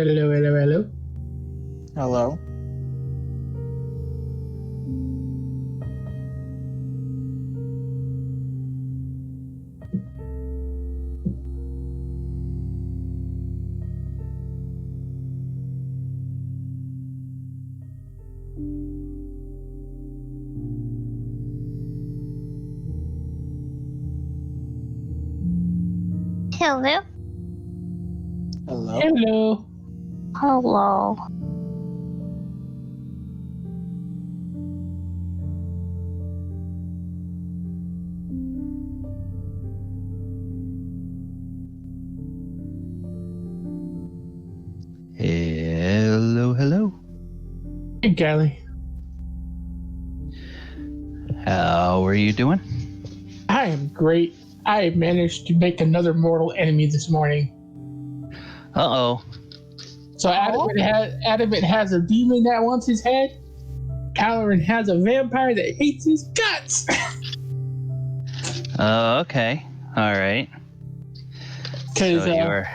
hello. Hello. Hello. Hello. Hello. Hello. Hello. Hey, Gally. How are you doing? I am great. I managed to make another mortal enemy this morning. Uh-oh. So Adamant has a demon that wants his head. Caloran has a vampire that hates his guts. Okay. All right. Because So you're...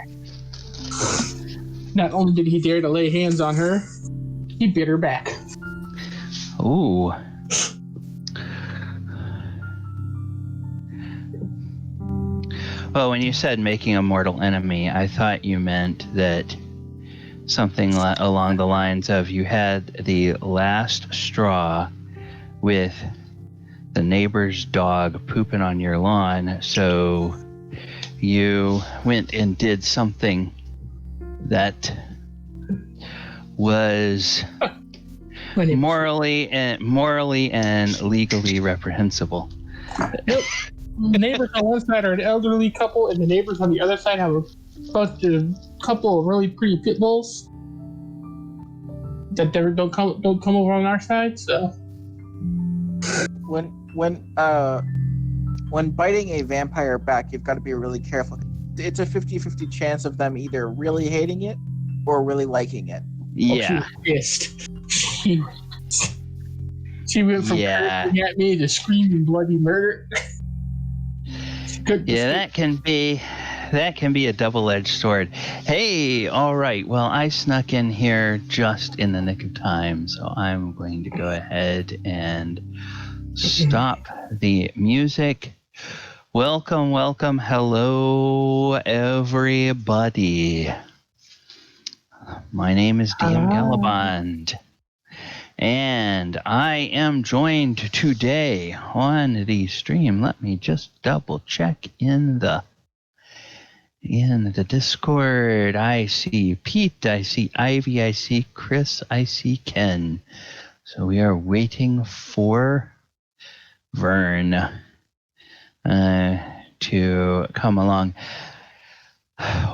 not only did he dare to lay hands on her, he bit her back. Ooh. Well, when you said making a mortal enemy, I thought you meant that something along the lines of you had the last straw with the neighbor's dog pooping on your lawn, so you went and did something that was morally and legally reprehensible. Nope. The neighbors on one side are an elderly couple, and the neighbors on the other side have a couple of really pretty pit bulls that don't come over on our side. So When biting a vampire back, you've got to be really careful. It's a 50-50 chance of them either really hating it or really liking it. Yeah. She went from cursing at me to screaming bloody murder. Yeah, that can be a double-edged sword. Hey, all right. Well, I snuck in here just in the nick of time, so I'm going to go ahead and stop the music. Welcome. Hello, everybody. My name is DM Galibar, and I am joined today on the stream. Let me just double check in the Discord. I see Pete, I see Ivy, I see Chris, I see Ken. So we are waiting for Vern to come along.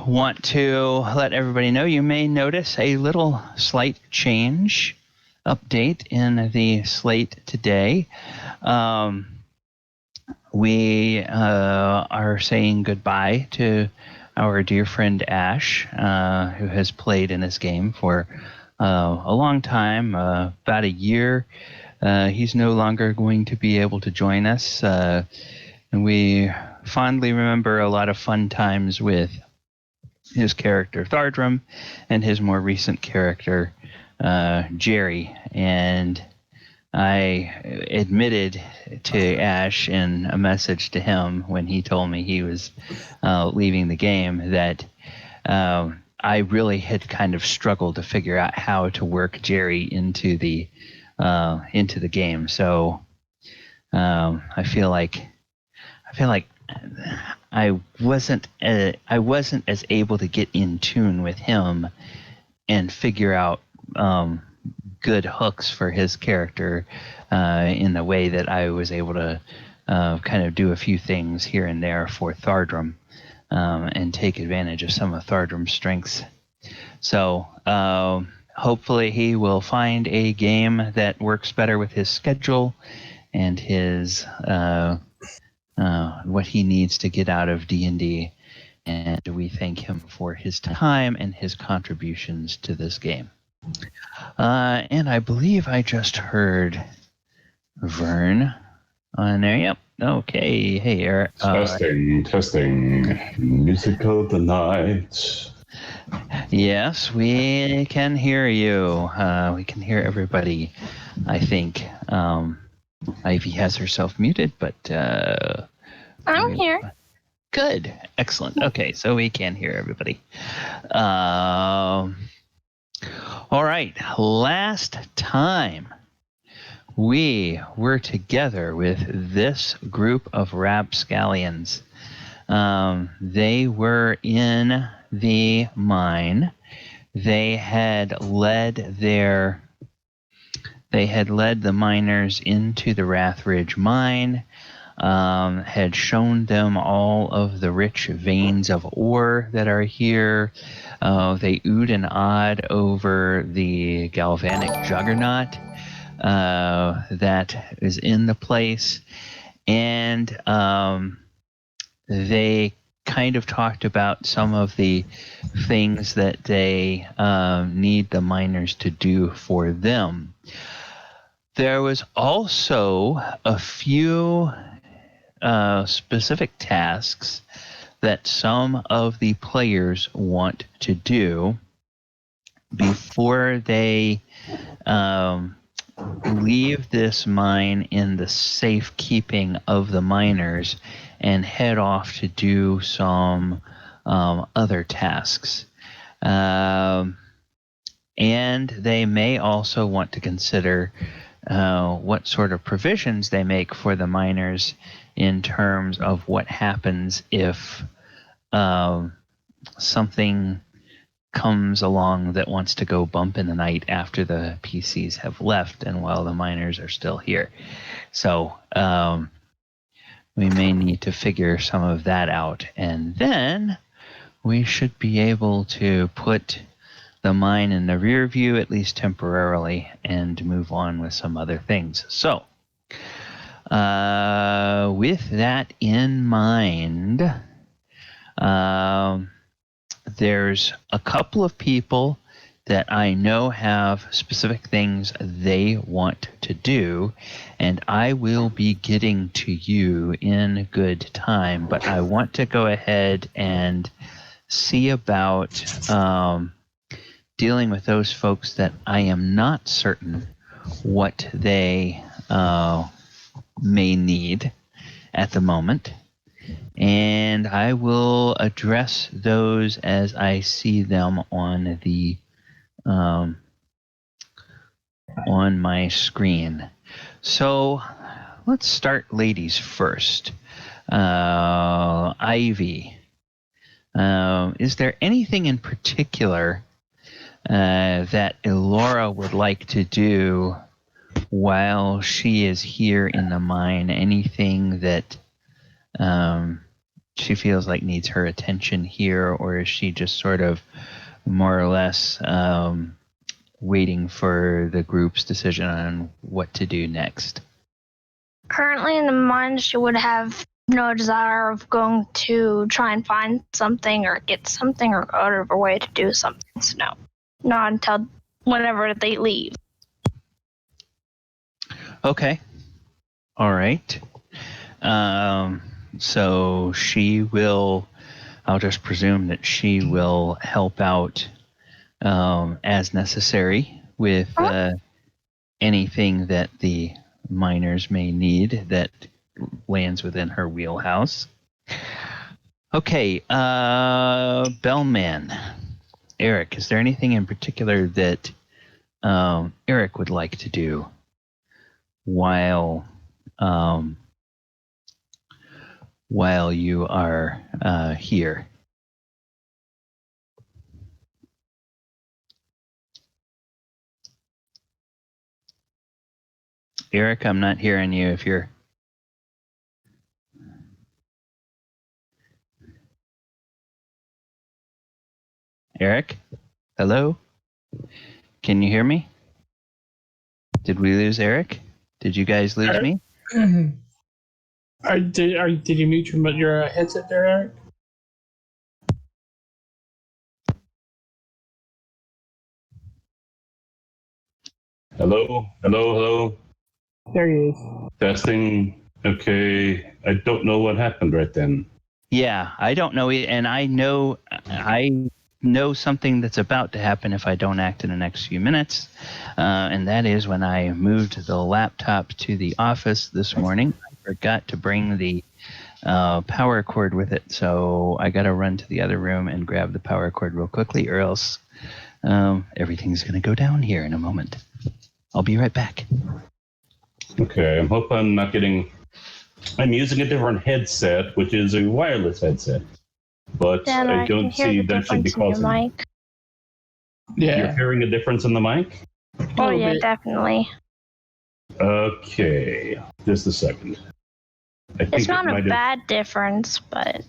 Want to let everybody know you may notice a little slight change update in the slate today. We are saying goodbye to our dear friend Ash, who has played in this game for a long time, about a year. He's no longer going to be able to join us, and we fondly remember a lot of fun times with his character Thardrum and his more recent character Jerry. And I admitted to Ash in a message to him when he told me he was leaving the game that I really had kind of struggled to figure out how to work Jerry into the game. So I feel like I wasn't as able to get in tune with him and figure out good hooks for his character in the way that I was able to kind of do a few things here and there for Thardrum and take advantage of some of Thardrum's strengths. So hopefully he will find a game that works better with his schedule and his what he needs to get out of D&D. And we thank him for his time and his contributions to this game. And I believe I just heard Vern on there. Yep. Okay. Hey, Eric. Testing. Music of the night. Yes, we can hear you. We can hear everybody, I think. Ivy has herself muted, but... I'm here. Good. Excellent. Okay, so we can hear everybody. All right. Last time we were together with this group of rapscallions. They were in the mine. They had led the miners into the Rathridge mine, had shown them all of the rich veins of ore that are here. They oohed and awed over the galvanic juggernaut that is in the place. And they kind of talked about some of the things that they need the miners to do for them. There was also a few specific tasks that some of the players want to do before they leave this mine in the safekeeping of the miners and head off to do some other tasks. And they may also want to consider what sort of provisions they make for the miners in terms of what happens if something comes along that wants to go bump in the night after the PCs have left and while the miners are still here. So we may need to figure some of that out. And then we should be able to put the mine in the rear view, at least temporarily, and move on with some other things. So with that in mind, there's a couple of people that I know have specific things they want to do, and I will be getting to you in good time, but I want to go ahead and see about dealing with those folks that I am not certain what they may need at the moment. And I will address those as I see them on the on my screen. So let's start ladies first. Ivy, is there anything in particular that Elora would like to do while she is here in the mine? Anything that she feels like needs her attention here, or is she just sort of more or less waiting for the group's decision on what to do next? Currently in the mine, she would have no desire of going to try and find something or get something or go out of her way to do something. So no, not until whenever they leave. Okay. All right. So she will, I'll just presume that she will help out as necessary with anything that the miners may need that lands within her wheelhouse. Okay, Bellman. Eric, is there anything in particular that Eric would like to do while you are here? Eric, I'm not hearing you if you're... Eric? Hello? Can you hear me? Did we lose Eric? Did you guys lose me? Did you mute your headset there, Eric? Hello? There he is. Testing. Okay. I don't know what happened right then. Yeah, I don't know. And I know I know something that's about to happen if I don't act in the next few minutes. And that is when I moved the laptop to the office this morning. I forgot to bring the power cord with it, so I got to run to the other room and grab the power cord real quickly, or else everything's going to go down here in a moment. I'll be right back. Okay, I hope I'm not getting... I'm using a different headset, which is a wireless headset. But Then I can don't hear see the that should be difference in your causing... mic. You're Yeah. hearing a difference in the mic? Oh little yeah, bit. definitely. Okay, just a second. I It's think not it a might have... bad difference, but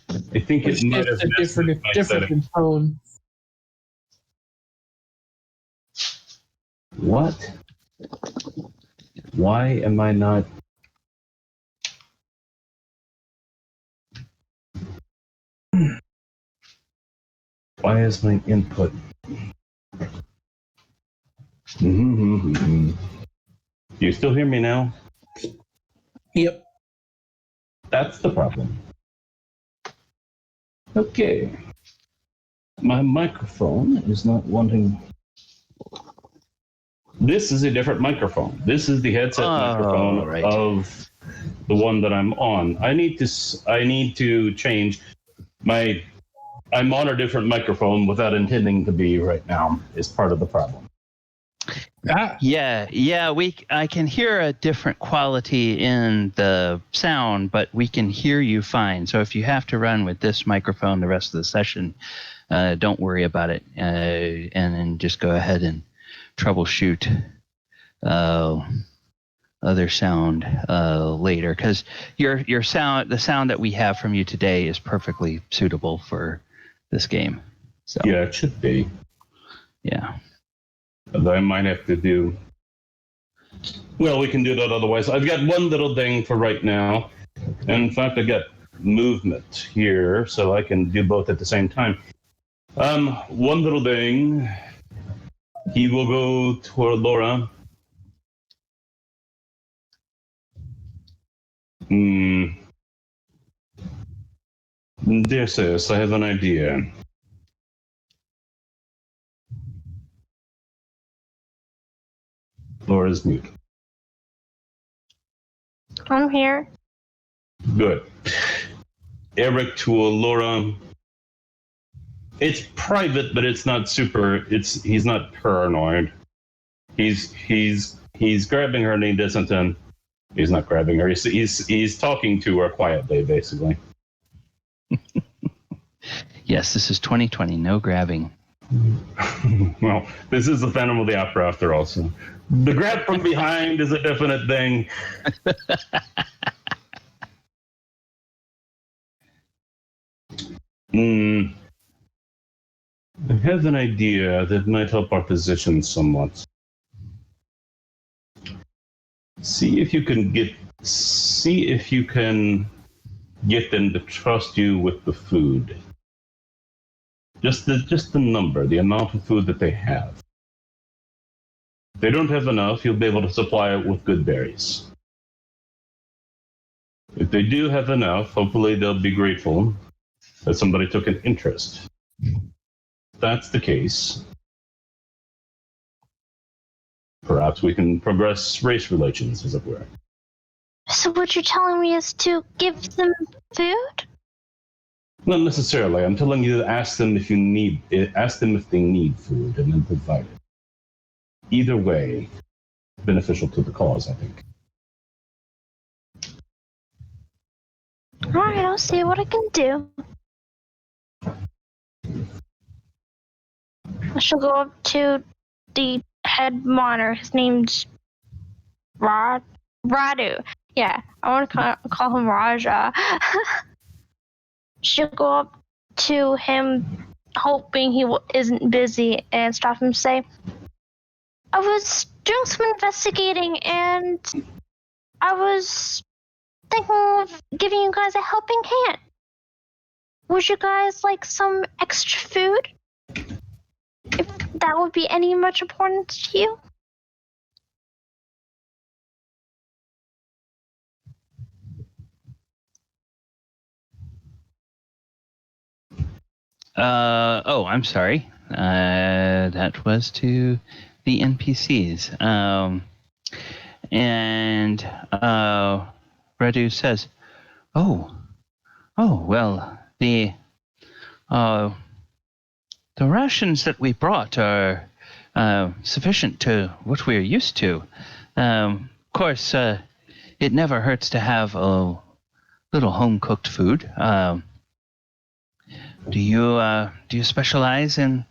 I think It's it might just have a messed with different, my different setting. in tone. What? Why am I not... Why is my input... Do you still hear me now? Yep. That's the problem. Okay. My microphone is not wanting... This is a different microphone. This is the headset microphone right. of the one that I'm on. I need to change my... I'm on a different microphone without intending to be right now is part of the problem. Ah, Yeah. I can hear a different quality in the sound, but we can hear you fine. So if you have to run with this microphone the rest of the session, don't worry about it, and then just go ahead and troubleshoot other sound later, because your sound, the sound that we have from you today, is perfectly suitable for this game. So Yeah, it should be. yeah. I might have to do... Well, we can do that otherwise. I've got one little thing for right now. And in fact, I got movement here, so I can do both at the same time. One little thing. He will go toward Laura. Dear sis, I have an idea. Laura's mute. I'm here. Good. Eric to Laura. It's private, but it's not super. He's not paranoid. He's grabbing her and he doesn't. He's not grabbing her. He's talking to her quietly, basically. Yes, this is 2020. No grabbing. Well, this is the Phantom of the Opera after all. So the grab from behind is a definite thing. I have an idea that might help our position somewhat. See if you can get them to trust you with the food. Just the number, the amount of food that they have. If they don't have enough, you'll be able to supply it with good berries. If they do have enough, hopefully they'll be grateful that somebody took an interest. If that's the case, perhaps we can progress race relations, as it were. So what you're telling me is to give them food? Not necessarily. I'm telling you to ask them if they need food and then provide it. Either way, beneficial to the cause, I think. Alright, I'll see what I can do. I shall go up to the head monitor. His name's Radu. Yeah, I want to call him Raja. She'll go up to him, hoping he isn't busy, and stop him and say, I was doing some investigating, and I was thinking of giving you guys a helping hand. Would you guys like some extra food? If that would be any much importance to you? I'm sorry. That was to the NPCs. And Radu says, "Oh, well, the rations that we brought are sufficient to what we're used to. Of course, it never hurts to have a little home-cooked food. Do you specialize in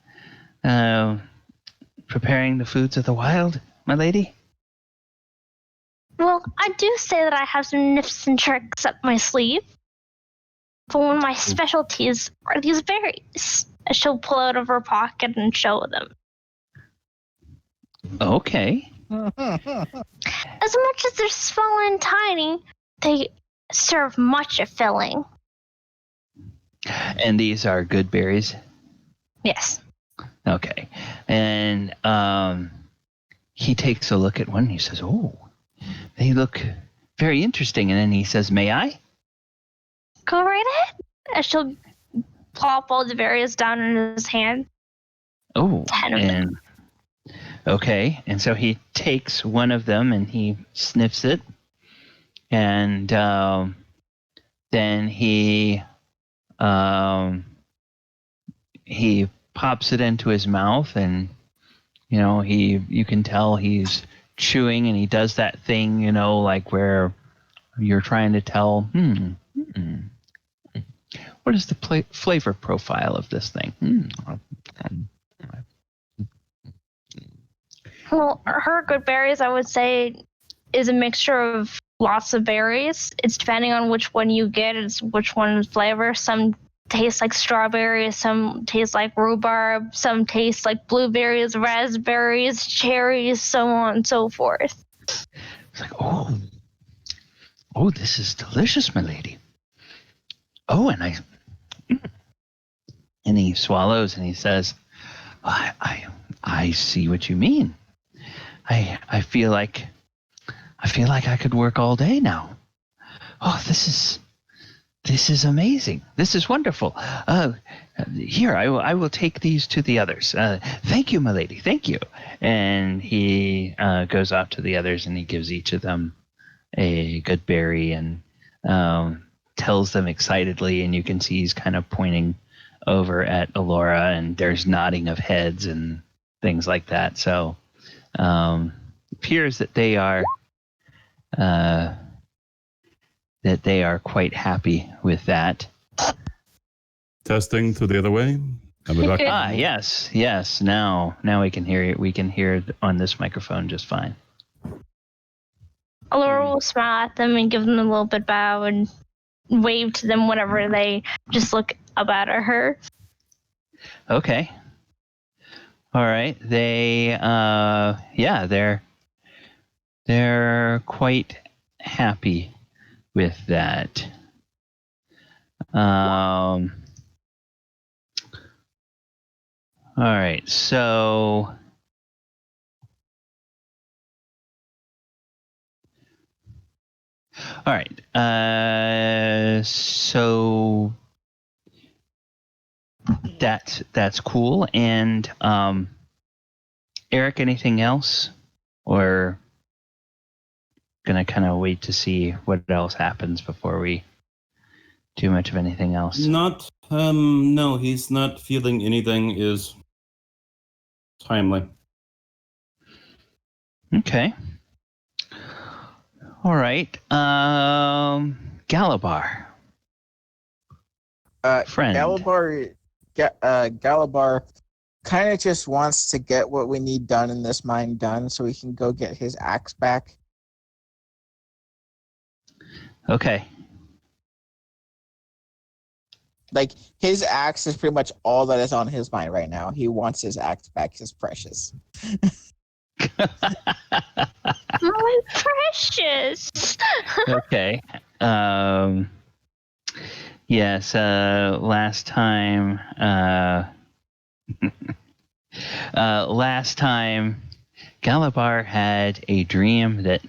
preparing the foods of the wild, my lady?" Well, I do say that I have some nifs and tricks up my sleeve. But one of my specialties are these berries. She'll pull out of her pocket and show them. Okay. As much as they're small and tiny, they serve much a filling. And these are good berries? Yes. Okay. And he takes a look at one and he says, "Oh, they look very interesting." And then he says, "May I?" Go right ahead. And she'll plop all the berries down in his hand. Oh, 10 of them. Okay. And so he takes one of them and he sniffs it. And then he pops it into his mouth, and you can tell he's chewing, and he does that thing, like where you're trying to tell, what is the flavor profile of this thing? Well, her good berries, I would say, is a mixture of lots of berries. It's depending on which one you get, it's which one's flavor. Some taste like strawberries, some taste like rhubarb, some taste like blueberries, raspberries, cherries, so on and so forth. It's like, oh, this is delicious, my lady. Oh, and he swallows and he says, I see what you mean. I feel like I could work all day now. Oh, this is amazing. This is wonderful. Here, I will take these to the others. Thank you, my lady. Thank you. And he goes off to the others and he gives each of them a good berry and tells them excitedly. And you can see he's kind of pointing over at Alora, and there's nodding of heads and things like that. So appears that they are quite happy with that. Testing to the other way. Yes. Now we can hear it. We can hear it on this microphone just fine. Alora will smile at them and give them a little bit bow and wave to them whenever they just look up at her. Okay. All right. They they're quite happy with that. All right. So all right. So that's cool. And Eric, anything else, or gonna kind of wait to see what else happens before we do much of anything else? No, he's not feeling anything is timely. Okay. All right. Galibar. Friend. Galibar kind of just wants to get what we need done in this mine done so he can go get his axe back. Okay. Like, his axe is pretty much all that is on his mind right now. He wants his axe back, his precious. My precious! Okay. Yes, last time Galibar had a dream that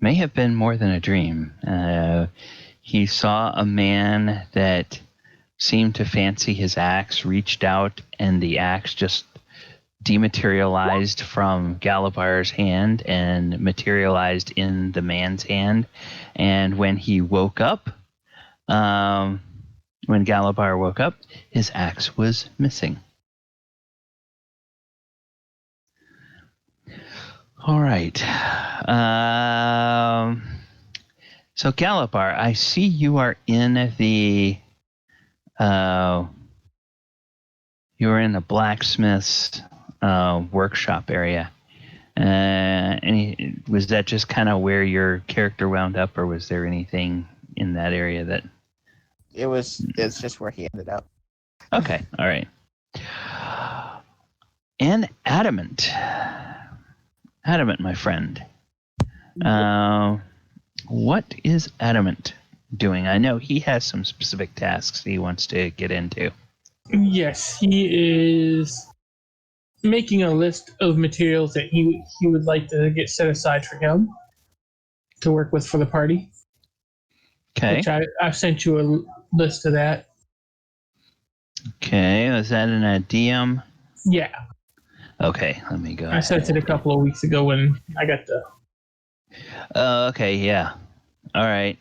may have been more than a dream. He saw a man that seemed to fancy his axe, reached out, and the axe just dematerialized from Galibar's hand and materialized in the man's hand. And when he woke up, when Galibar woke up, his axe was missing. All right. So Galibar, I see you are in the blacksmith's workshop area. Was that just kind of where your character wound up, or was there anything in that area that? It's just where he ended up. Okay, all right. And Adamant, my friend. What is Adamant doing? I know he has some specific tasks he wants to get into. Yes, he is making a list of materials that he would like to get set aside for him to work with for the party. Okay. Which I've sent you a list of that. Okay, was that in a DM? Yeah. Okay, let me go. I sent it a couple of weeks ago when I got the... Okay, yeah. All right.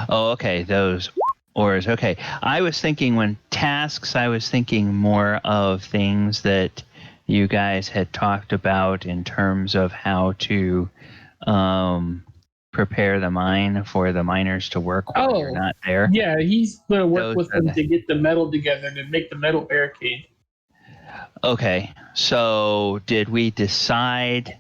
Oh, okay, those ors. Okay, I was thinking when tasks, I was thinking more of things that you guys had talked about in terms of how to prepare the mine for the miners to work while you're not there. Yeah, he's going to work Those with them to get the metal together to make the metal barricade. Okay, so did we decide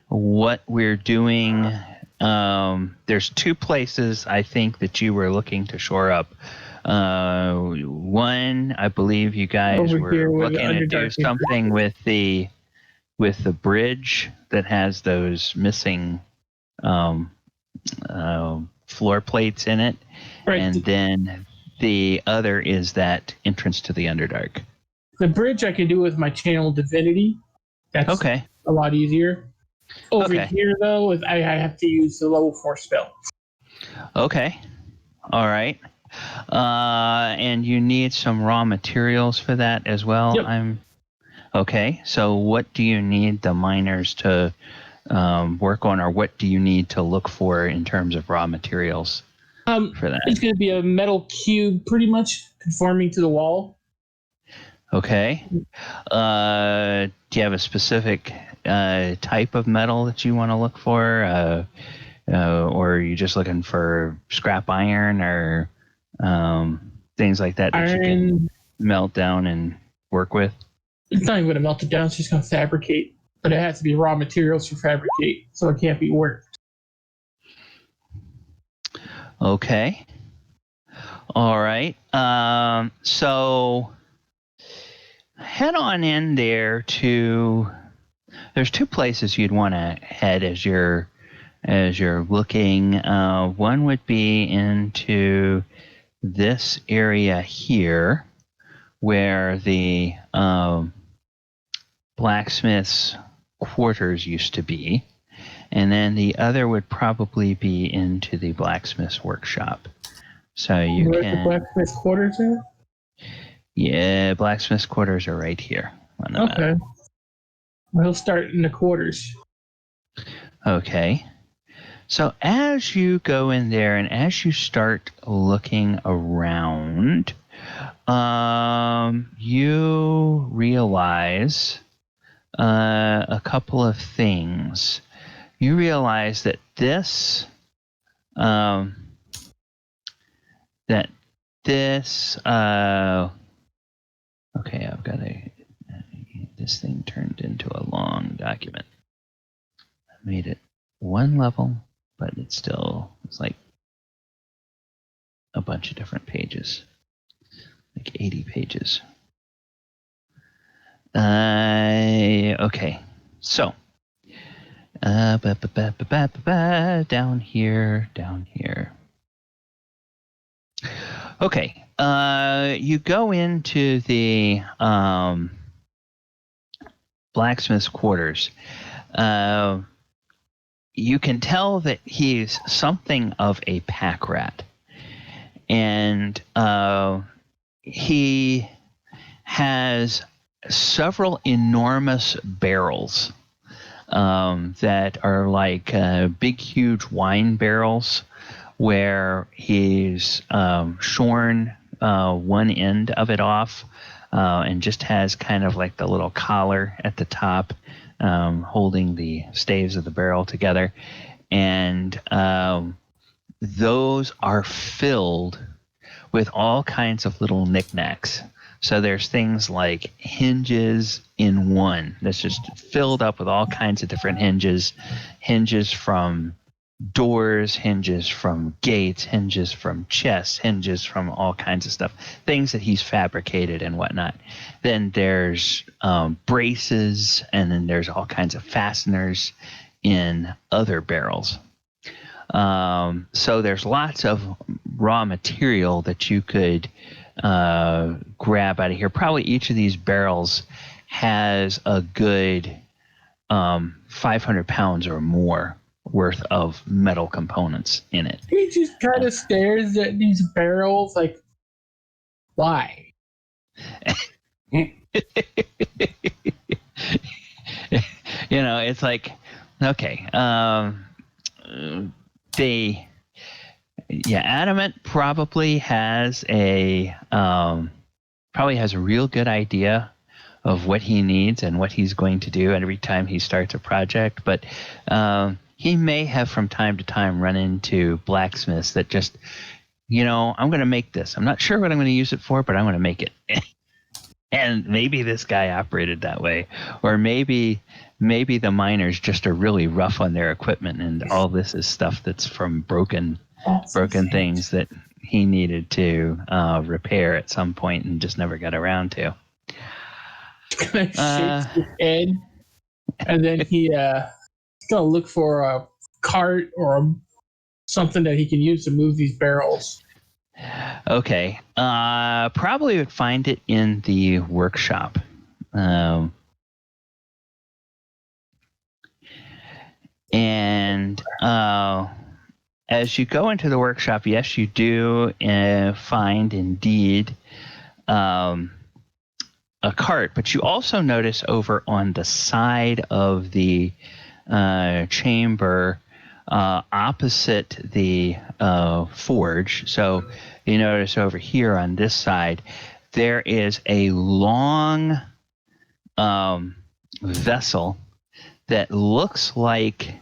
what we're doing? There's two places I think that you were looking to shore up. One, I believe you guys were looking to do something with the bridge that has those missing floor plates in it, right. And then the other is that entrance to the Underdark. The bridge I can do with my channel divinity. That's okay. A lot easier. Over here, though, I have to use the level 4 spell. Okay. All right. And you need some raw materials for that as well. Yep. Okay. So what do you need the miners to work on, or what do you need to look for in terms of raw materials for that? It's going to be a metal cube, pretty much conforming to the wall. Okay. Do you have a specific type of metal that you want to look for, or are you just looking for scrap iron or things like that you can melt down and work with? It's not even going to melt it down. It's just going to fabricate, but it has to be raw materials for fabricate, so it can't be worked. Okay. All right. So head on in there to. There's two places you'd want to head as you're looking. One would be into this area here, where the blacksmith's quarters used to be, and then the other would probably be into the blacksmith's workshop. So you Where's can. The blacksmith's quarters at? Yeah, blacksmith's quarters are right here on the map. Well, he'll start in the quarters. Okay. So as you go in there and as you start looking around, you realize a couple of things. You realize that this okay, I've got this thing turned into a long document. I made it one level, but it's like a bunch of different pages, like 80 pages. Okay, so down here. Okay, you go into the blacksmith's quarters. You can tell that he's something of a pack rat, and he has several enormous barrels that are like big, huge wine barrels where he's shorn one end of it off and just has kind of like the little collar at the top holding the staves of the barrel together. And those are filled with all kinds of little knickknacks. So there's things like hinges in one that's just filled up with all kinds of different hinges from doors, hinges from gates, hinges from chests, hinges from all kinds of stuff, things that he's fabricated and whatnot. Then there's braces, and then there's all kinds of fasteners in other barrels. So there's lots of raw material that you could grab out of here. Probably each of these barrels has a good 500 pounds or more worth of metal components in it. He just kind of stares at these barrels like, why? It's like, okay, Adamant probably has a real good idea of what he needs and what he's going to do every time he starts a project, but he may have from time to time run into blacksmiths that just, I'm going to make this. I'm not sure what I'm going to use it for, but I'm going to make it. And maybe this guy operated that way, or maybe the miners just are really rough on their equipment, and all this is stuff that's from broken things that he needed to repair at some point and just never got around to. Kind of shakes his head, and then he's gonna look for a cart or something that he can use to move these barrels. Okay. Probably would find it in the workshop. And as you go into the workshop, yes, you do find indeed a cart, but you also notice over on the side of the chamber opposite the forge. So you notice over here on this side, there is a long vessel that looks like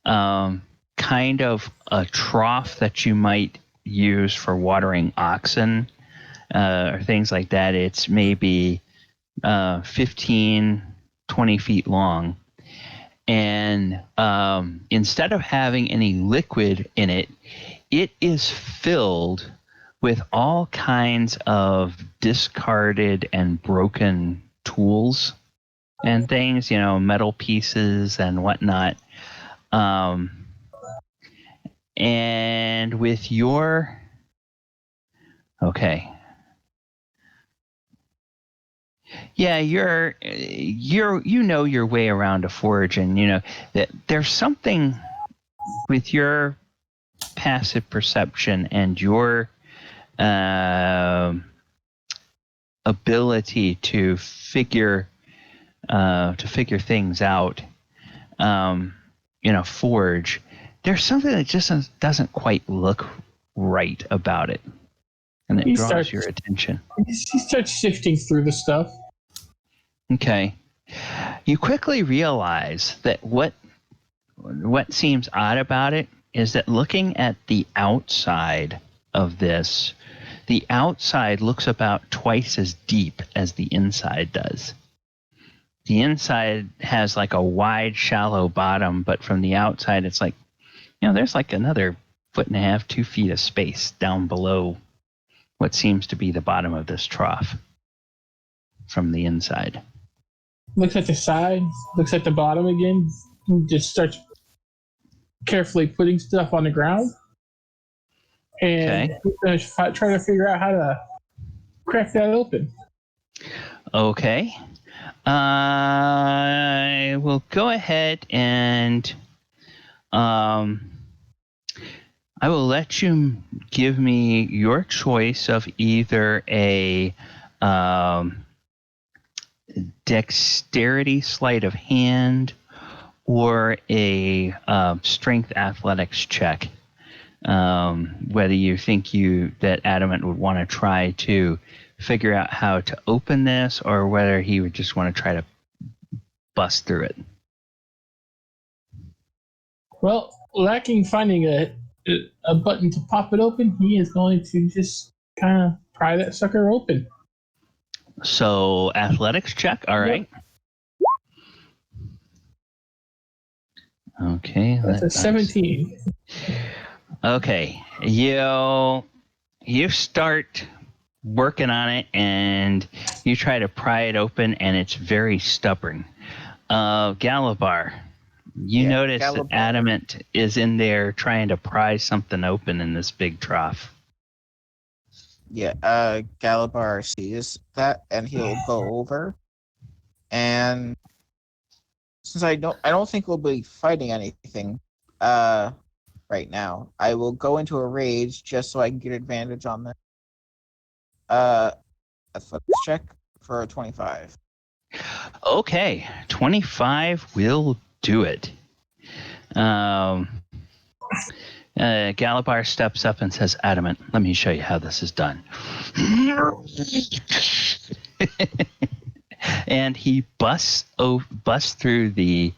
kind of a trough that you might use for watering oxen or things like that. It's maybe 15, 20 feet long. And instead of having any liquid in it, it is filled with all kinds of discarded and broken tools and things, metal pieces and whatnot. And with your... Okay. Yeah, you know your way around a forge, and that there's something with your passive perception and your ability to figure things out in a forge. There's something that just doesn't quite look right about it, and it draws your attention. He starts sifting through the stuff. Okay. You quickly realize that what seems odd about it is that looking at the outside of this, the outside looks about twice as deep as the inside does. The inside has like a wide, shallow bottom, but from the outside, it's like, there's like another 1.5 to 2 feet of space down below what seems to be the bottom of this trough from the inside. Looks at the side, looks at the bottom again, and just starts carefully putting stuff on the ground. And he's going to try to figure out how to crack that open. Okay. I will go ahead and I will let you give me your choice of either a dexterity sleight of hand or a strength athletics check. Whether you think that Adamant would want to try to figure out how to open this, or whether he would just want to try to bust through it. Well, lacking finding a button to pop it open, he is going to just kind of pry that sucker open. So athletics check. All right. Okay. That's a 17. Okay. You start working on it, and you try to pry it open, and it's very stubborn. Galibar, you notice Galibar. that Adamant is in there trying to pry something open in this big trough. Yeah, Galibar sees that, and he'll go over. And since I don't think we'll be fighting anything right now, I will go into a rage just so I can get advantage on this. Athletics check for a 25. Okay, 25 will do it. Galibar steps up and says, Adamant, let me show you how this is done. And he busts through the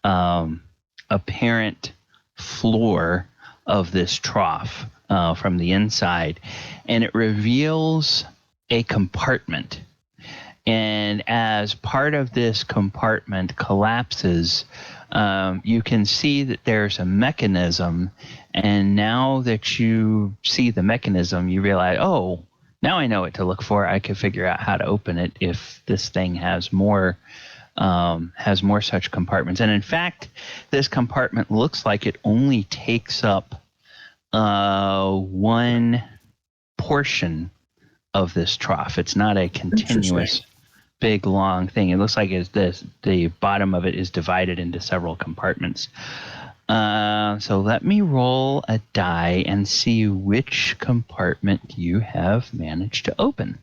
apparent floor of this trough from the inside, and it reveals a compartment. And as part of this compartment collapses, you can see that there's a mechanism. And now that you see the mechanism, you realize, oh, now I know what to look for. I can figure out how to open it if this thing has more such compartments. And in fact, this compartment looks like it only takes up one portion of this trough. It's not a continuous big long thing. It looks like the bottom of it is divided into several compartments. So let me roll a die and see which compartment you have managed to open.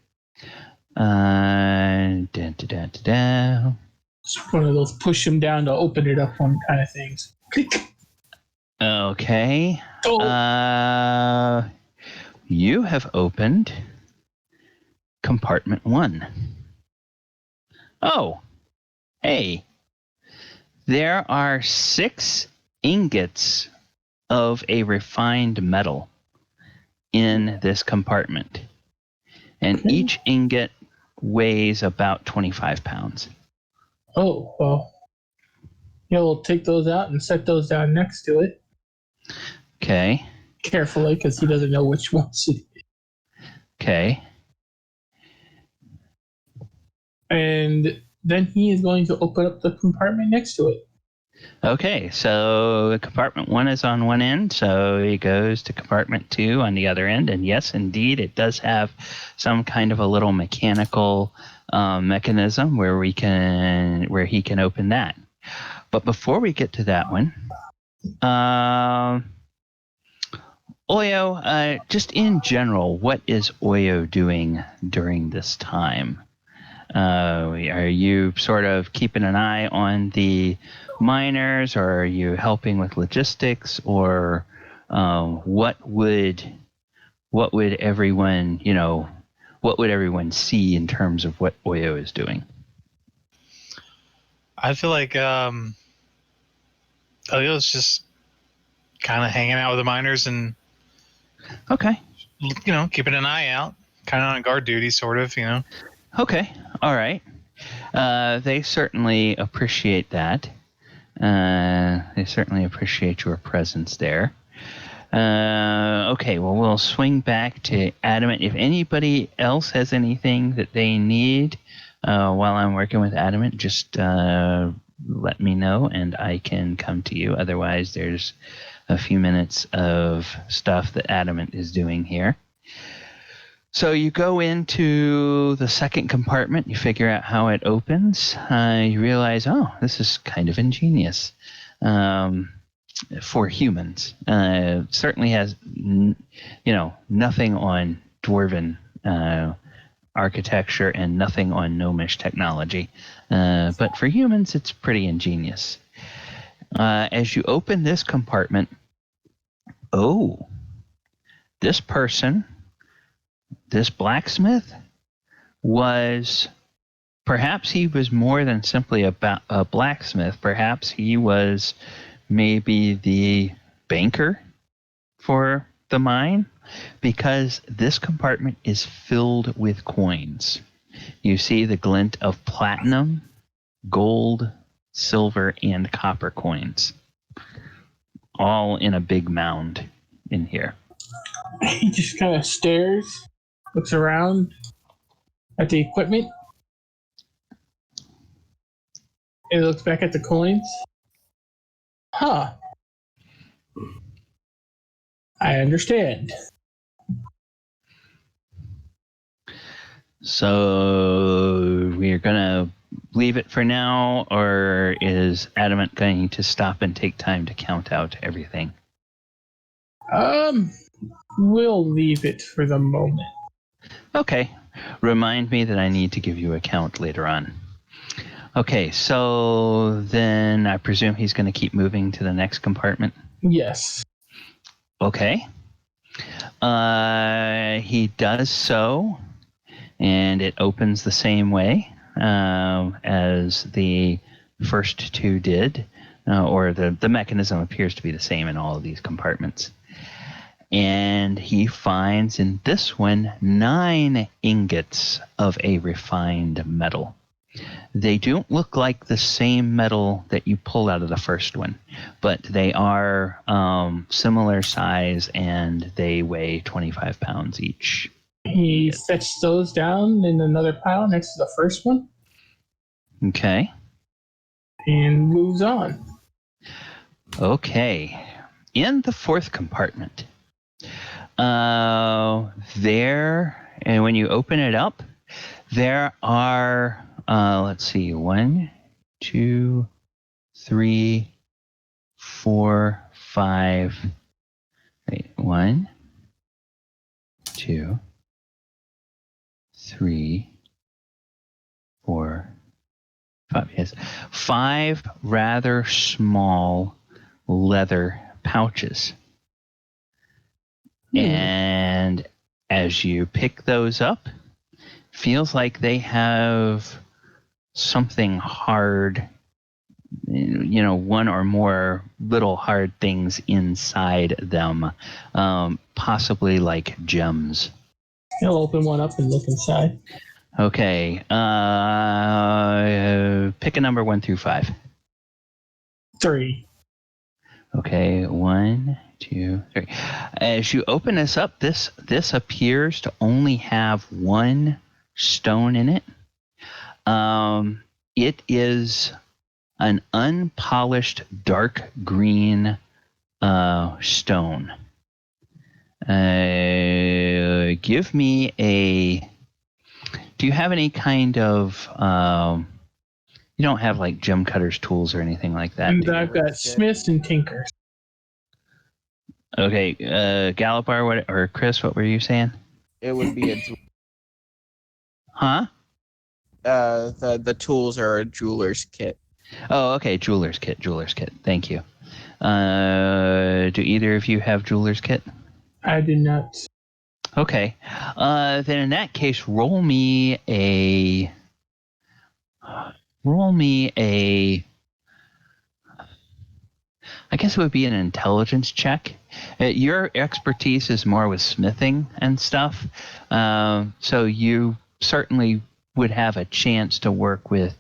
It's one of those push him down to open it up one kind of things. Okay. You have opened compartment 1. Oh, hey. There are 6 ingots of a refined metal in this compartment. And each ingot weighs about 25 pounds. Oh, well. We'll take those out and set those down next to it. Okay. Carefully, because he doesn't know which ones it is. Okay. And then he is going to open up the compartment next to it. Okay, so compartment 1 is on one end, so he goes to compartment 2 on the other end, and yes, indeed, it does have some kind of a little mechanical mechanism where he can open that. But before we get to that one, Oyo, just in general, what is Oyo doing during this time? Are you sort of keeping an eye on the miners, or are you helping with logistics, or what would everyone see in terms of what Oyo is doing? I feel like Oyo's just kind of hanging out with the miners and keeping an eye out, kind of on guard duty, sort of, Okay, all right. They certainly appreciate that. They certainly appreciate your presence there. Okay, well, we'll swing back to Adamant. If anybody else has anything that they need while I'm working with Adamant, just let me know and I can come to you. Otherwise, there's a few minutes of stuff that Adamant is doing here. So you go into the second compartment, you figure out how it opens, you realize, oh, this is kind of ingenious for humans. It certainly has nothing on dwarven architecture and nothing on gnomish technology. But for humans, it's pretty ingenious. As you open this compartment, this person, this blacksmith, perhaps he was more than simply a blacksmith. Perhaps he was maybe the banker for the mine, because this compartment is filled with coins. You see the glint of platinum, gold, silver, and copper coins, all in a big mound in here. He just kind of stares, looks around at the equipment, and looks back at the coins. Huh. I understand. So we're going to leave it for now, or is Adamant going to stop and take time to count out everything? We'll leave it for the moment. Okay. Remind me that I need to give you a count later on. Okay, so then I presume he's going to keep moving to the next compartment? Yes. Okay. He does so, and it opens the same way as the first two did, or the mechanism appears to be the same in all of these compartments. And he finds in this one 9 ingots of a refined metal. They don't look like the same metal that you pulled out of the first one, but they are similar size, and they weigh 25 pounds each. He sets those down in another pile next to the first one. Okay. And moves on. Okay. In the fourth compartment, there, and when you open it up, there are, let's see, 1, 2, 3, 4, 5. Wait, 1, 2, 3, 4, 5. Yes, 5 rather small leather pouches. And as you pick those up, feels like they have something hard, one or more little hard things inside them, possibly like gems. He'll open one up and look inside. Okay. Pick a number 1 through 5. 3. Okay, 1, 2, 3. As you open this up, this appears to only have 1 stone in it. It is an unpolished dark green stone. Give me a... Do you have any kind of... you don't have like gem cutter's tools or anything like that? And I've got smiths and tinkers. Okay, Galibar, or Chris, what were you saying? It would be a... Huh? The tools are a jeweler's kit. Oh, okay, jeweler's kit. Thank you. Do either of you have jeweler's kit? I do not. Okay. Then in that case, roll me a... I guess it would be an intelligence check. Your expertise is more with smithing and stuff, so you certainly would have a chance to work with,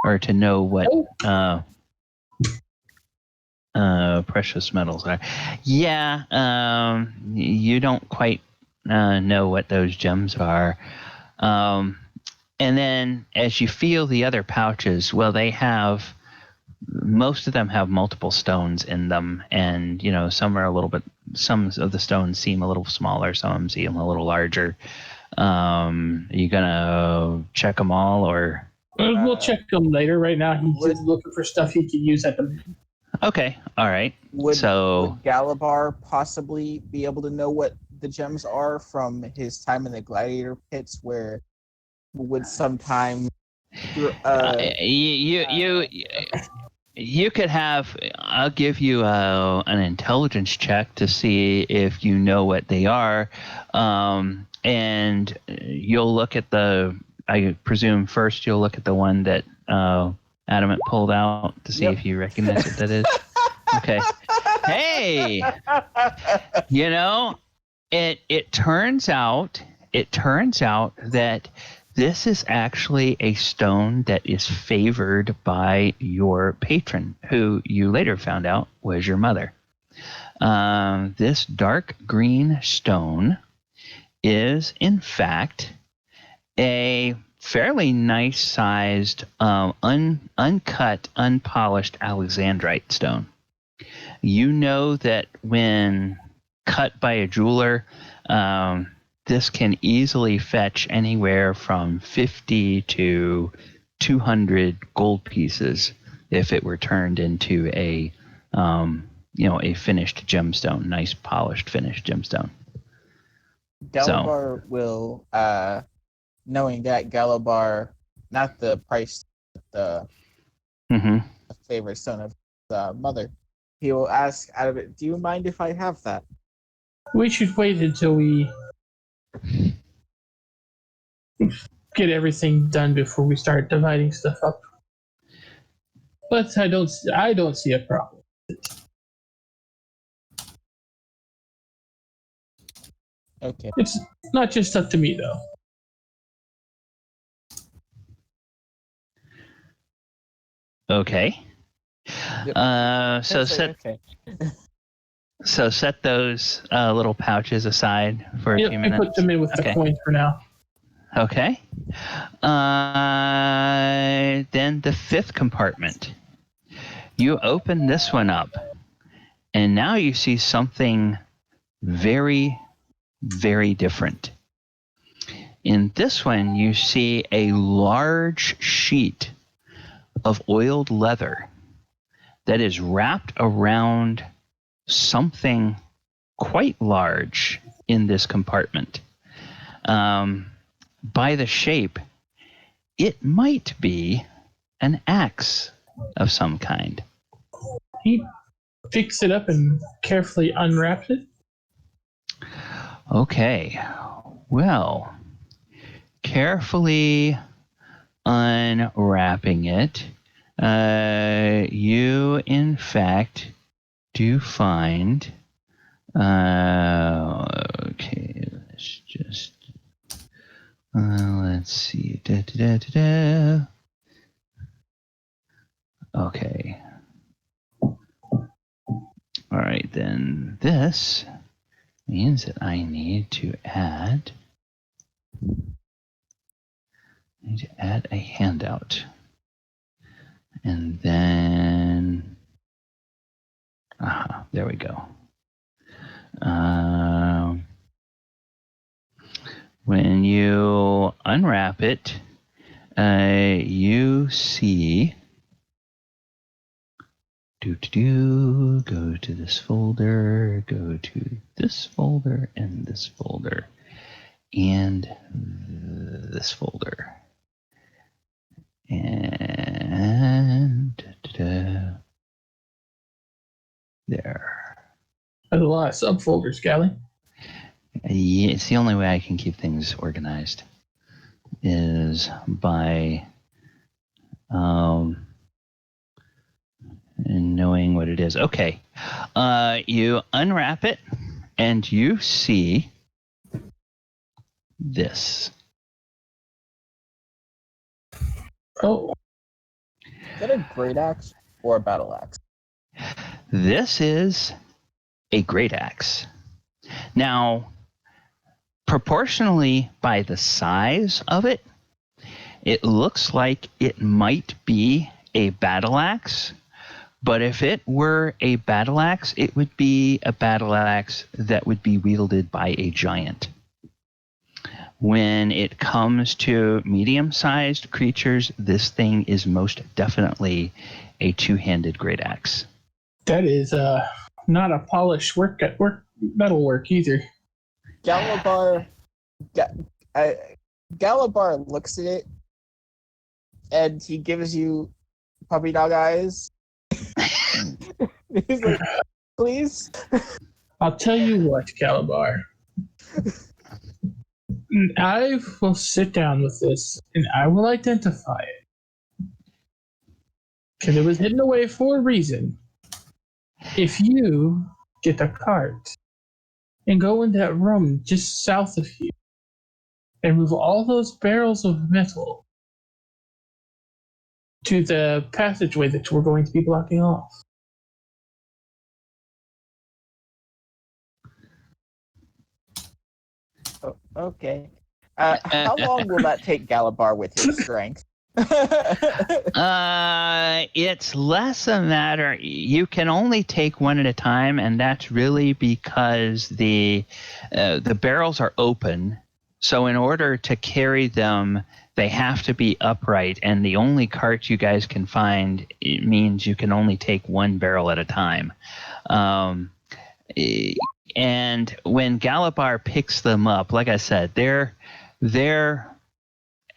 or to know what precious metals are. Yeah, you don't quite know what those gems are. And then as you feel the other pouches, well, most of them have multiple stones in them, and some of the stones seem a little smaller, some of them seem a little larger. Are you gonna check them all, or? We'll check them later. Right now, he's just looking for stuff he could use at the. Okay. All right. Would So Galibar possibly be able to know what the gems are from his time in the gladiator pits, where would sometime you could have. I'll give you an intelligence check to see if you know what they are, and you'll look at the. I presume first you'll look at the one that Adamant pulled out to see if you recognize what that is. Okay. Hey, you know, it turns out that this is actually a stone that is favored by your patron, who you later found out was your mother. This dark green stone is, in fact, a fairly nice sized, uncut, unpolished alexandrite stone. You know that when cut by a jeweler, this can easily fetch anywhere from 50 to 200 gold pieces if it were turned into a finished gemstone, nice polished finished gemstone. Galibar will, knowing that Galibar, not the price, the favorite son of the mother, he will ask out of it, do you mind if I have that? We should wait until we get everything done before we start dividing stuff up. But I don't see a problem. Okay. It's not just up to me, though. Okay. Yep. So set those little pouches aside for a few minutes. I put them in with the coins for now. Okay. Then the fifth compartment. You open this one up, and now you see something very, very different. In this one, you see a large sheet of oiled leather that is wrapped around something quite large in this compartment. By the shape, it might be an axe of some kind. He picks it up and carefully unwraps it. Okay. Well, carefully unwrapping it, you in fact do find. Okay, let's just. Let's see. Okay. All right, then this means that I need to add a handout. And then, there we go. When you unwrap it, you see. Go to this folder, go to this folder, and this folder, and this folder. And there. There's a lot of subfolders, Gally. Yeah, it's the only way I can keep things organized is by knowing what it is. Okay. You unwrap it and you see this. Oh. Is that a great axe or a battle axe? This is a great axe. Now, proportionally by the size of it, it looks like it might be a battle axe. But if it were a battle axe, it would be a battle axe that would be wielded by a giant. When it comes to medium-sized creatures, this thing is most definitely a two-handed great axe. That is not a polished metalwork either. Galibar looks at it, and he gives you puppy dog eyes. He's like, please? I'll tell you what, Galibar. I will sit down with this, and I will identify it. Because it was hidden away for a reason. If you get a cart and go in that room just south of you and move all those barrels of metal to the passageway that we're going to be blocking off. Oh, okay. How long will that take Galibar with his strength? It's less a matter. You can only take one at a time, and that's really because the barrels are open. So in order to carry them, they have to be upright, and the only cart you guys can find, it means you can only take one barrel at a time. And when Galibar picks them up, like I said, they're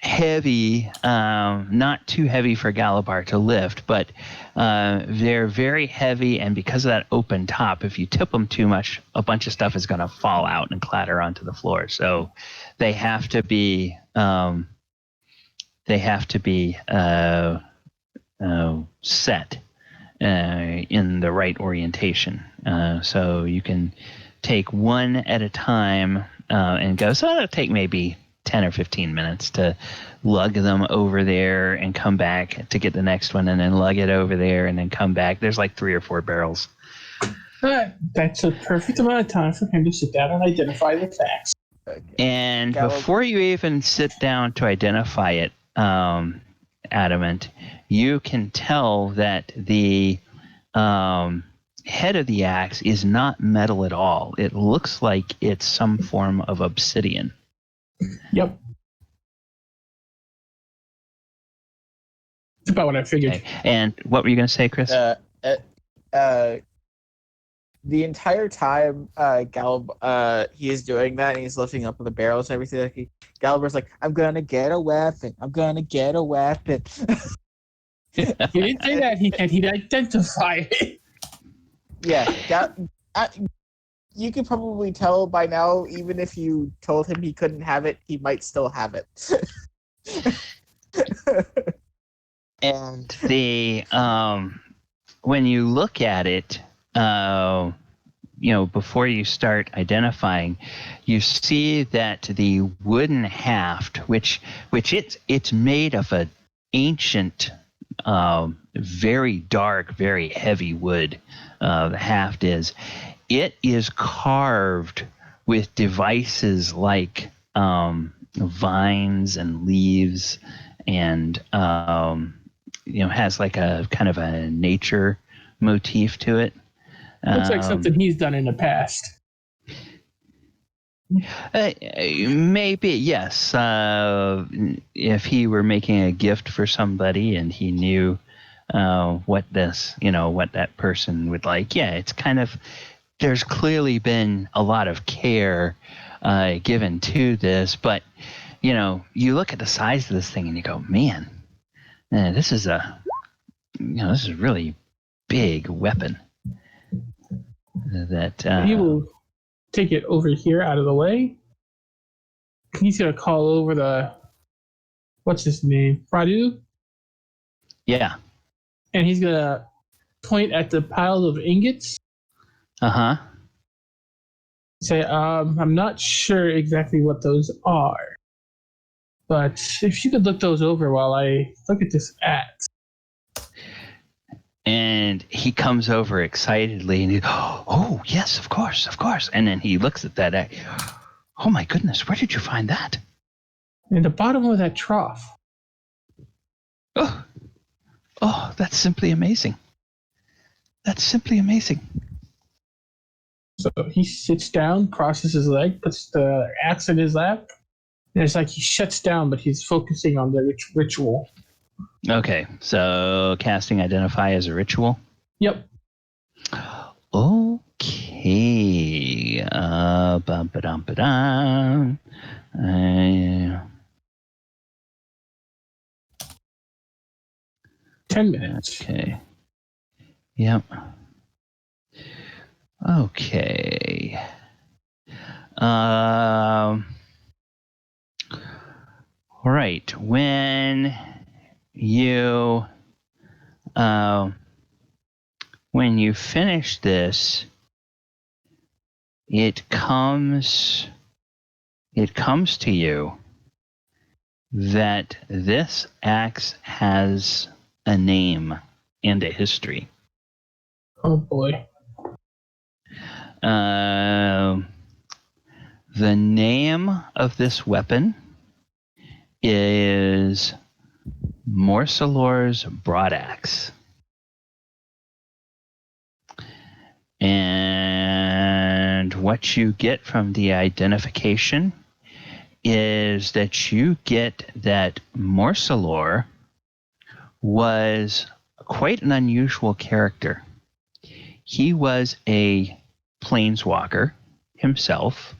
heavy, not too heavy for Galibar to lift, but they're very heavy, and because of that open top, if you tip them too much, a bunch of stuff is going to fall out and clatter onto the floor. So they have to be set in the right orientation. So you can take one at a time and go. So it'll take maybe 10 or 15 minutes to lug them over there and come back to get the next one, and then lug it over there and then come back. There's like 3 or 4 barrels. That's a perfect amount of time for him to sit down and identify the facts. Okay. And before you even sit down to identify it, Adamant, you can tell that the head of the axe is not metal at all. It looks like it's some form of obsidian. Yep. That's about what I figured. Okay. And what were you going to say, Chris? The entire time he is doing that, and he's lifting up the barrels and everything, Galibar's like, I'm gonna get a weapon. I'm gonna get a weapon. He didn't say that. He'd identify it. Yeah, you could probably tell by now, even if you told him he couldn't have it, he might still have it. And the when you look at it, before you start identifying, you see that the wooden haft, which it's made of an ancient, very dark, very heavy wood. The haft is. It is carved with devices like vines and leaves, and has like a kind of a nature motif to it. Looks like something he's done in the past. Maybe, yes. If he were making a gift for somebody and he knew what that person would like. Yeah, it's kind of, there's clearly been a lot of care given to this, but you look at the size of this thing and you go, man, this is a really big weapon. That he will take it over here out of the way. He's gonna call over what's his name, Radu? Yeah. And he's gonna point at the pile of ingots. Say, I'm not sure exactly what those are, but if you could look those over while I look at this axe. And he comes over excitedly and oh, yes, of course. And then he looks at that axe. Oh my goodness, where did you find that? In the bottom of that trough. Oh, that's simply amazing. So he sits down, crosses his leg, puts the axe in his lap, and it's like he shuts down, but he's focusing on the ritual. Okay, so casting Identify as a ritual? Yep. Okay. Ba-ba-dum-ba-dum. 10 minutes. Okay. Yep. Okay. All right. When you finish this, it comes to you that this axe has a name and a history. Oh boy. The name of this weapon is Morsalor's Broadaxe. And what you get from the identification is that you get that Morsalor was quite an unusual character. He was a Planeswalker himself,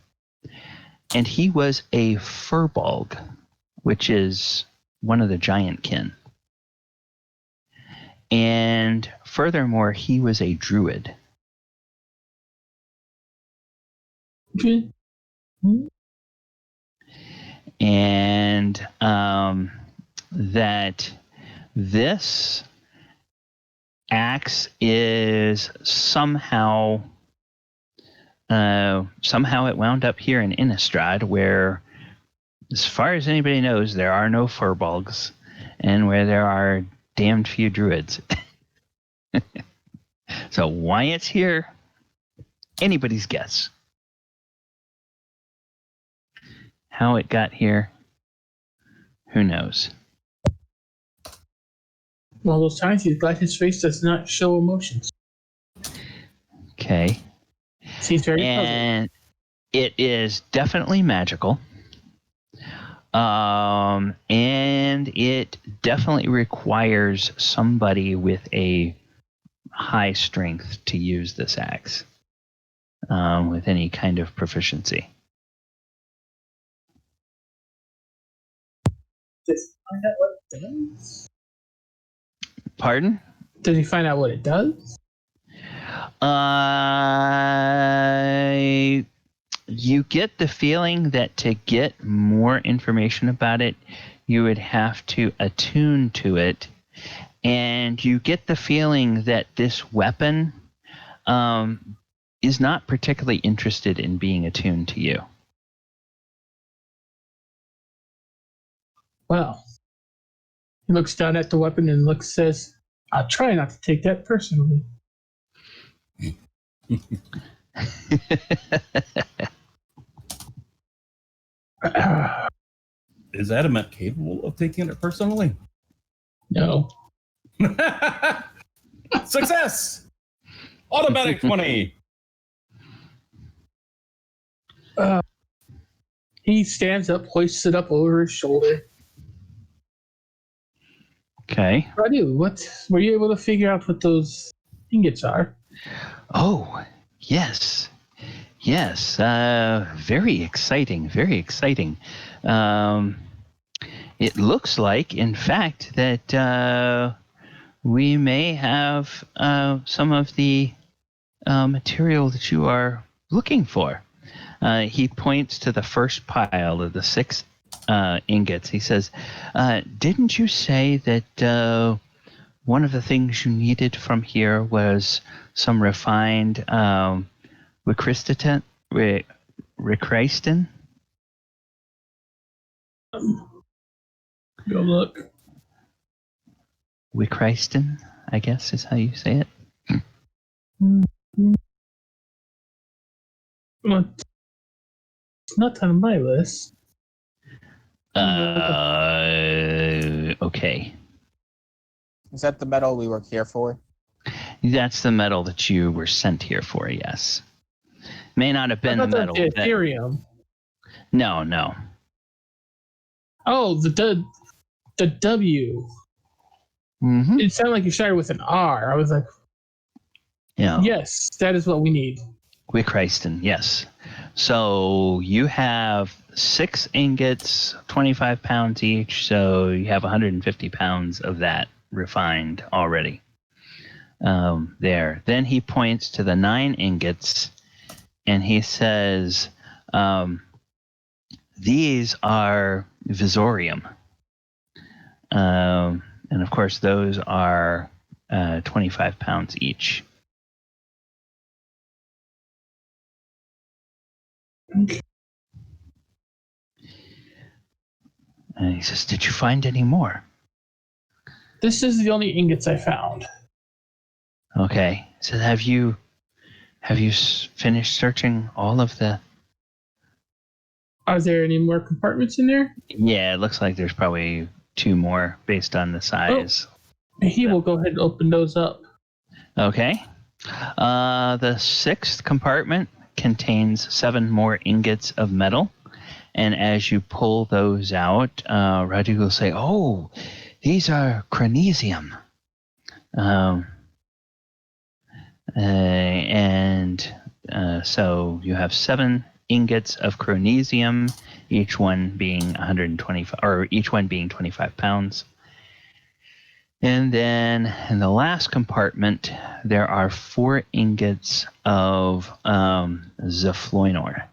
and he was a Furbolg, which is one of the giant kin. And furthermore, he was a druid. Okay. And that this axe is somehow it wound up here in Innistrad, where, as far as anybody knows, there are no Furbolgs, and where there are damned few druids. So why it's here, anybody's guess. How it got here, who knows? One of those times he's glad his face does not show emotions. Okay. Seems very puzzled. And it is definitely magical. And it definitely requires somebody with a high strength to use this axe, with any kind of proficiency. Does he find out what it does? Pardon? Does he find out what it does? You get the feeling that to get more information about it, you would have to attune to it. And you get the feeling that this weapon is not particularly interested in being attuned to you. Well, he looks down at the weapon and says, I'll try not to take that personally. Is Adamant capable of taking it personally? No. Success! Automatic 20. He stands up, hoists it up over his shoulder. Okay. Radu, what were you able to figure out what those ingots are? Oh, yes. Yes. Very exciting. Very exciting. It looks like, in fact, that we may have some of the material that you are looking for. He points to the first pile of the 6 ingots. He says, didn't you say that one of the things you needed from here was some refined Recristin? Go look. Recristin, I guess is how you say it. Well, it's not on my list. Okay. Is that the metal we were here for? That's the metal that you were sent here for, yes. May not have been I the thought metal. that was Ethereum. No. Oh, the W. Mm-hmm. It sounded like you started with an R. I was like, Yeah. Yes, that is what we need. Wickreisten, yes. So you have 6 ingots, 25 pounds each. So you have 150 pounds of that refined already. There. Then he points to the 9 ingots and he says, these are Visorium. And of course, those are 25 pounds each. Okay. And he says, did you find any more? This is the only ingots I found. Okay. So have you finished searching all of the... Are there any more compartments in there? Yeah, it looks like there's probably 2 more based on the size. He will go ahead and open those up. Okay. The 6th compartment contains 7 more ingots of metal. And as you pull those out, Radu will say, oh, these are chronesium. So you have 7 ingots of chronesium, each one being 125, or each one being 25 pounds. And then in the last compartment, there are 4 ingots of Zafloinor.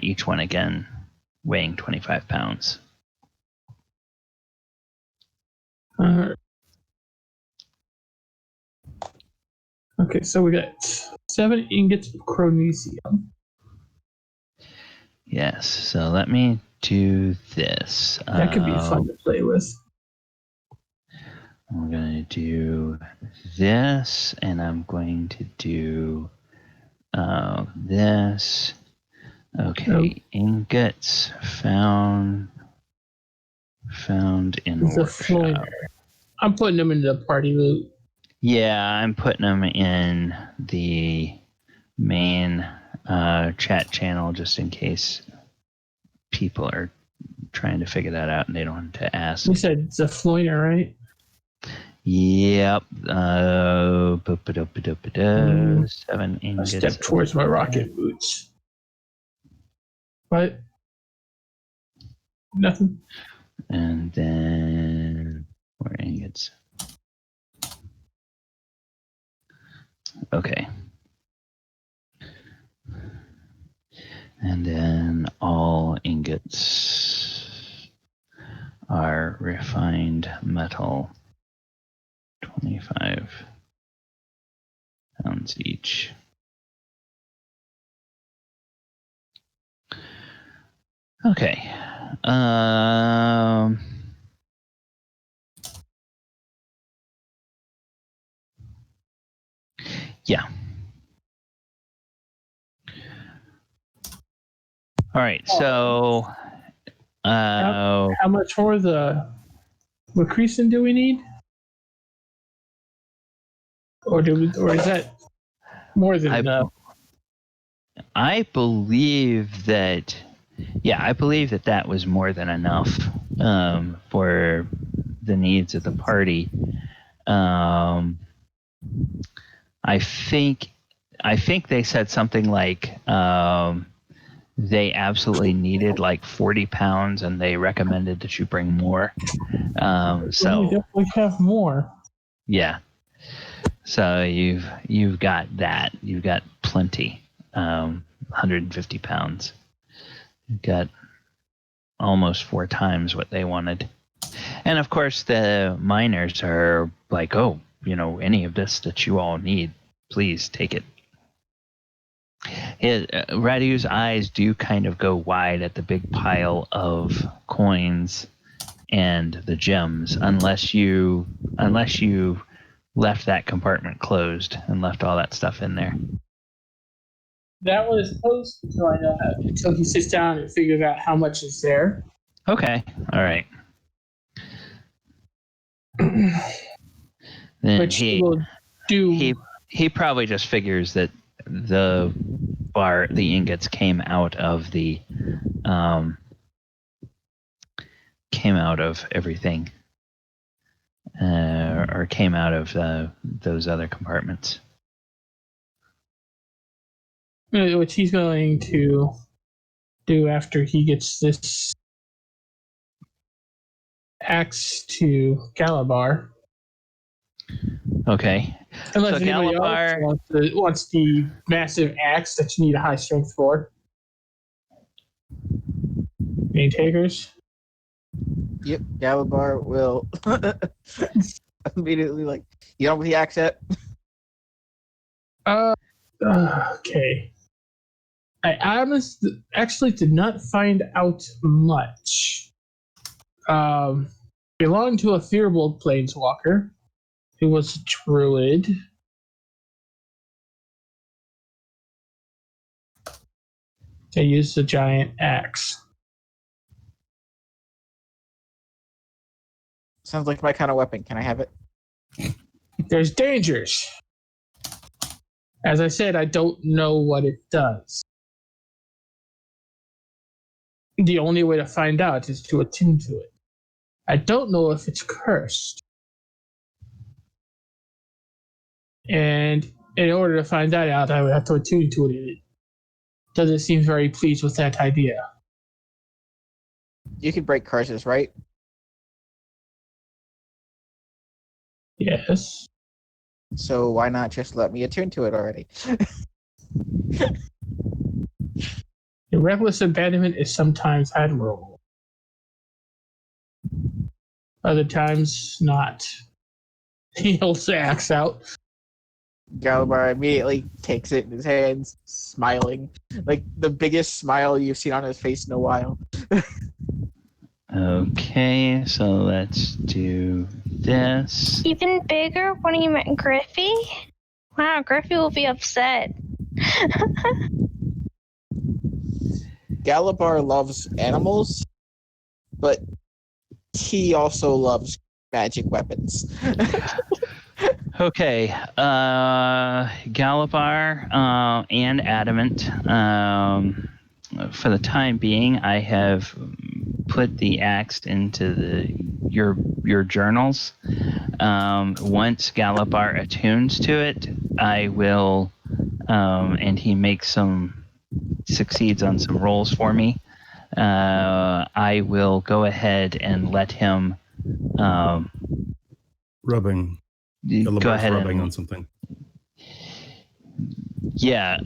Each one again weighing 25 pounds. Okay, so we got 7 ingots of chronesium. Yes, so let me do this. That could be fun to play with. I'm going to do this, and I'm going to do this. Okay, ingots found in workshop. I'm putting them into the party loot. Yeah, I'm putting them in the main chat channel just in case people are trying to figure that out and they don't want to ask. You said Zafloiner, right? Yep. 7 ingots. A step towards my rocket boots. What? Nothing. And then 4 ingots. Okay. And then all ingots are refined metal, 25 pounds each. Okay. Yeah. All right. So, How much more the Lucretion do we need? Or is that more than enough? I believe that. Yeah, I believe that was more than enough for the needs of the party. I think they said something like they absolutely needed like 40 pounds, and they recommended that you bring more. So we definitely have more. Yeah. So you've got that. You've got plenty. 150 pounds. You've got almost 4 times what they wanted. And of course, the miners are like, oh, any of this that you all need, please take it. Radu's eyes do kind of go wide at the big pile of coins and the gems, unless you left that compartment closed and left all that stuff in there. That one is closed until he sits down and figures out how much is there. Okay, all right. Then Which will do. He probably just figures that the ingots came out of everything. or came out of those other compartments. Which he's going to do after he gets this axe to Galibar. Okay. Unless So anybody Galibar- else wants the massive axe that you need a high strength for. Any takers? Yep, Galibar will immediately like, you know what the axe at? Okay. I actually did not find out much. Belonged to a fearable planeswalker who was a druid. They used a giant axe. Sounds like my kind of weapon. Can I have it? There's dangers. As I said, I don't know what it does. The only way to find out is to attune to it. I don't know if it's cursed. And in order to find that out, I would have to attune to it. It doesn't seem very pleased with that idea. You can break curses, right? Yes. So why not just let me attune to it already? Reckless abandonment is sometimes admirable. Other times, not. He holds the axe out. Galibar immediately takes it in his hands, smiling. Like the biggest smile you've seen on his face in a while. Okay, so let's do this. Even bigger when he met Griffey? Wow, Griffey will be upset. Galibar loves animals, but he also loves magic weapons. Okay, Galibar and Adamant. For the time being, I have put the axe into your journals. Once Galibar attunes to it, I will, and he succeeds on some rolls for me. I will go ahead and let him Rubbing. go ahead rubbing and on something. yeah.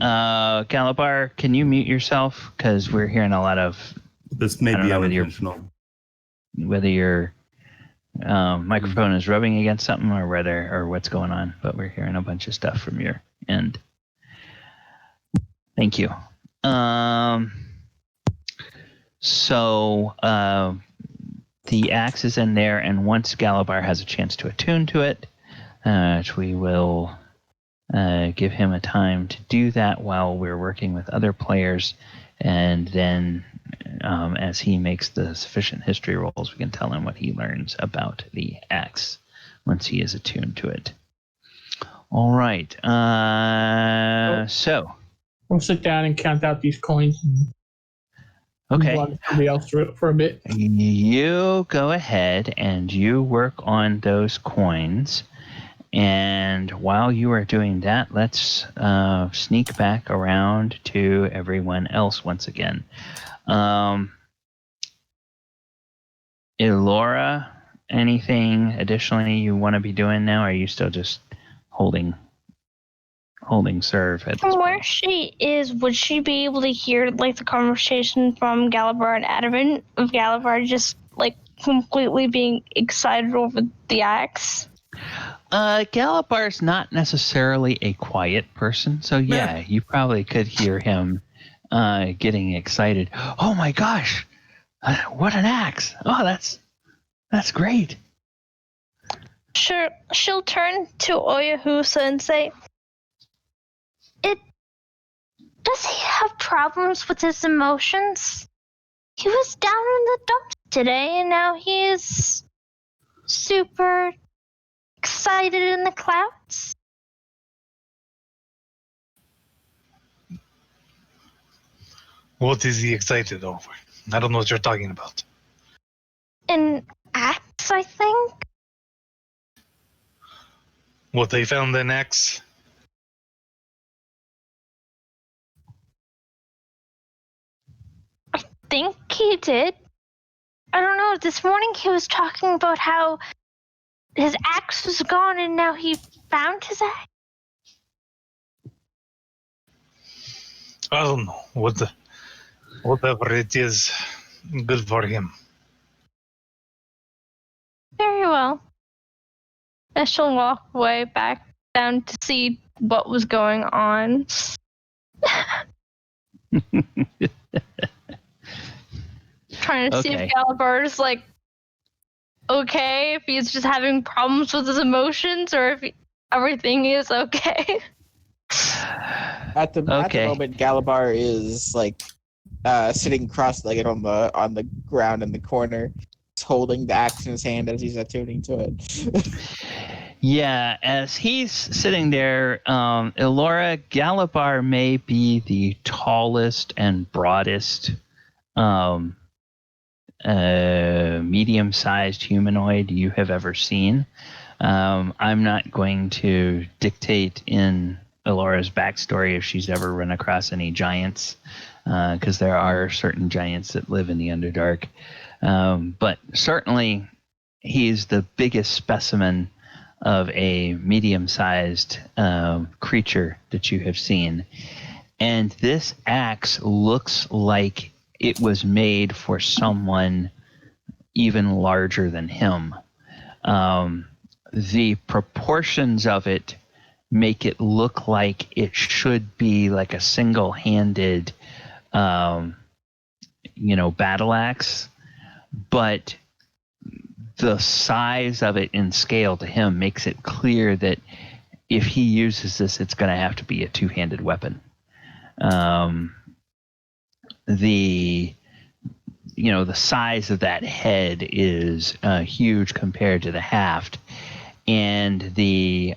Galibar, can you mute yourself? Because we're hearing a lot of This may I don't be know unintentional. whether your microphone is rubbing against something or what's going on, but we're hearing a bunch of stuff from your end. Thank you. So the axe is in there, and once Galibar has a chance to attune to it, we will give him a time to do that while we're working with other players, and then as he makes the sufficient history rolls, we can tell him what he learns about the axe once he is attuned to it. All right. So We'll sit down and count out these coins and okay. let somebody else through it for a bit. You go ahead and you work on those coins. And while you are doing that, let's sneak back around to everyone else once again. Elora, anything additionally you want to be doing now? Or are you still just holding serve at this From where point? she is, would she be able to hear like the conversation from Galibar and Adamant of Galibar just like completely being excited over the axe? Galibar's not necessarily a quiet person, so yeah, you probably could hear him getting excited. Oh my gosh, what an axe! Oh, that's great. Sure, she'll turn to Oyahusa and say, Does he have problems with his emotions? He was down in the dumps today, and now he is super excited in the clouds. What is he excited over? I don't know what you're talking about. An axe, I think? What they found in X? Think he did. I don't know. This morning he was talking about how his axe was gone and now he found his axe. I don't know. Whatever it is, good for him. Very well. I shall walk away back down to see what was going on. Trying to see if Okay. Galibar's like okay, if he's just having problems with his emotions, or if everything is okay. At the Okay. moment, Galibar is like sitting cross-legged on the ground in the corner, holding the axe in his hand as he's attuning to it. Yeah, as he's sitting there, Elora, Galibar may be the tallest and broadest medium-sized humanoid you have ever seen. I'm not going to dictate in Elora's backstory if she's ever run across any giants, because there are certain giants that live in the Underdark. But certainly, he's the biggest specimen of a medium-sized creature that you have seen. And this axe looks like it was made for someone even larger than him. The proportions of it make it look like it should be like a single-handed, battle axe, but the size of it in scale to him makes it clear that if he uses this, it's going to have to be a two-handed weapon. The size of that head is huge compared to the haft, and the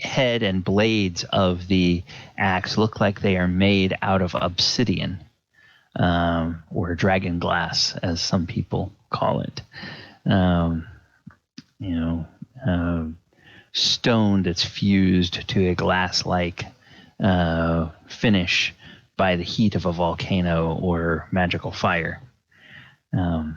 head and blades of the axe look like they are made out of obsidian, or dragon glass, as some people call it. Stone that's fused to a glass-like finish by the heat of a volcano or magical fire. And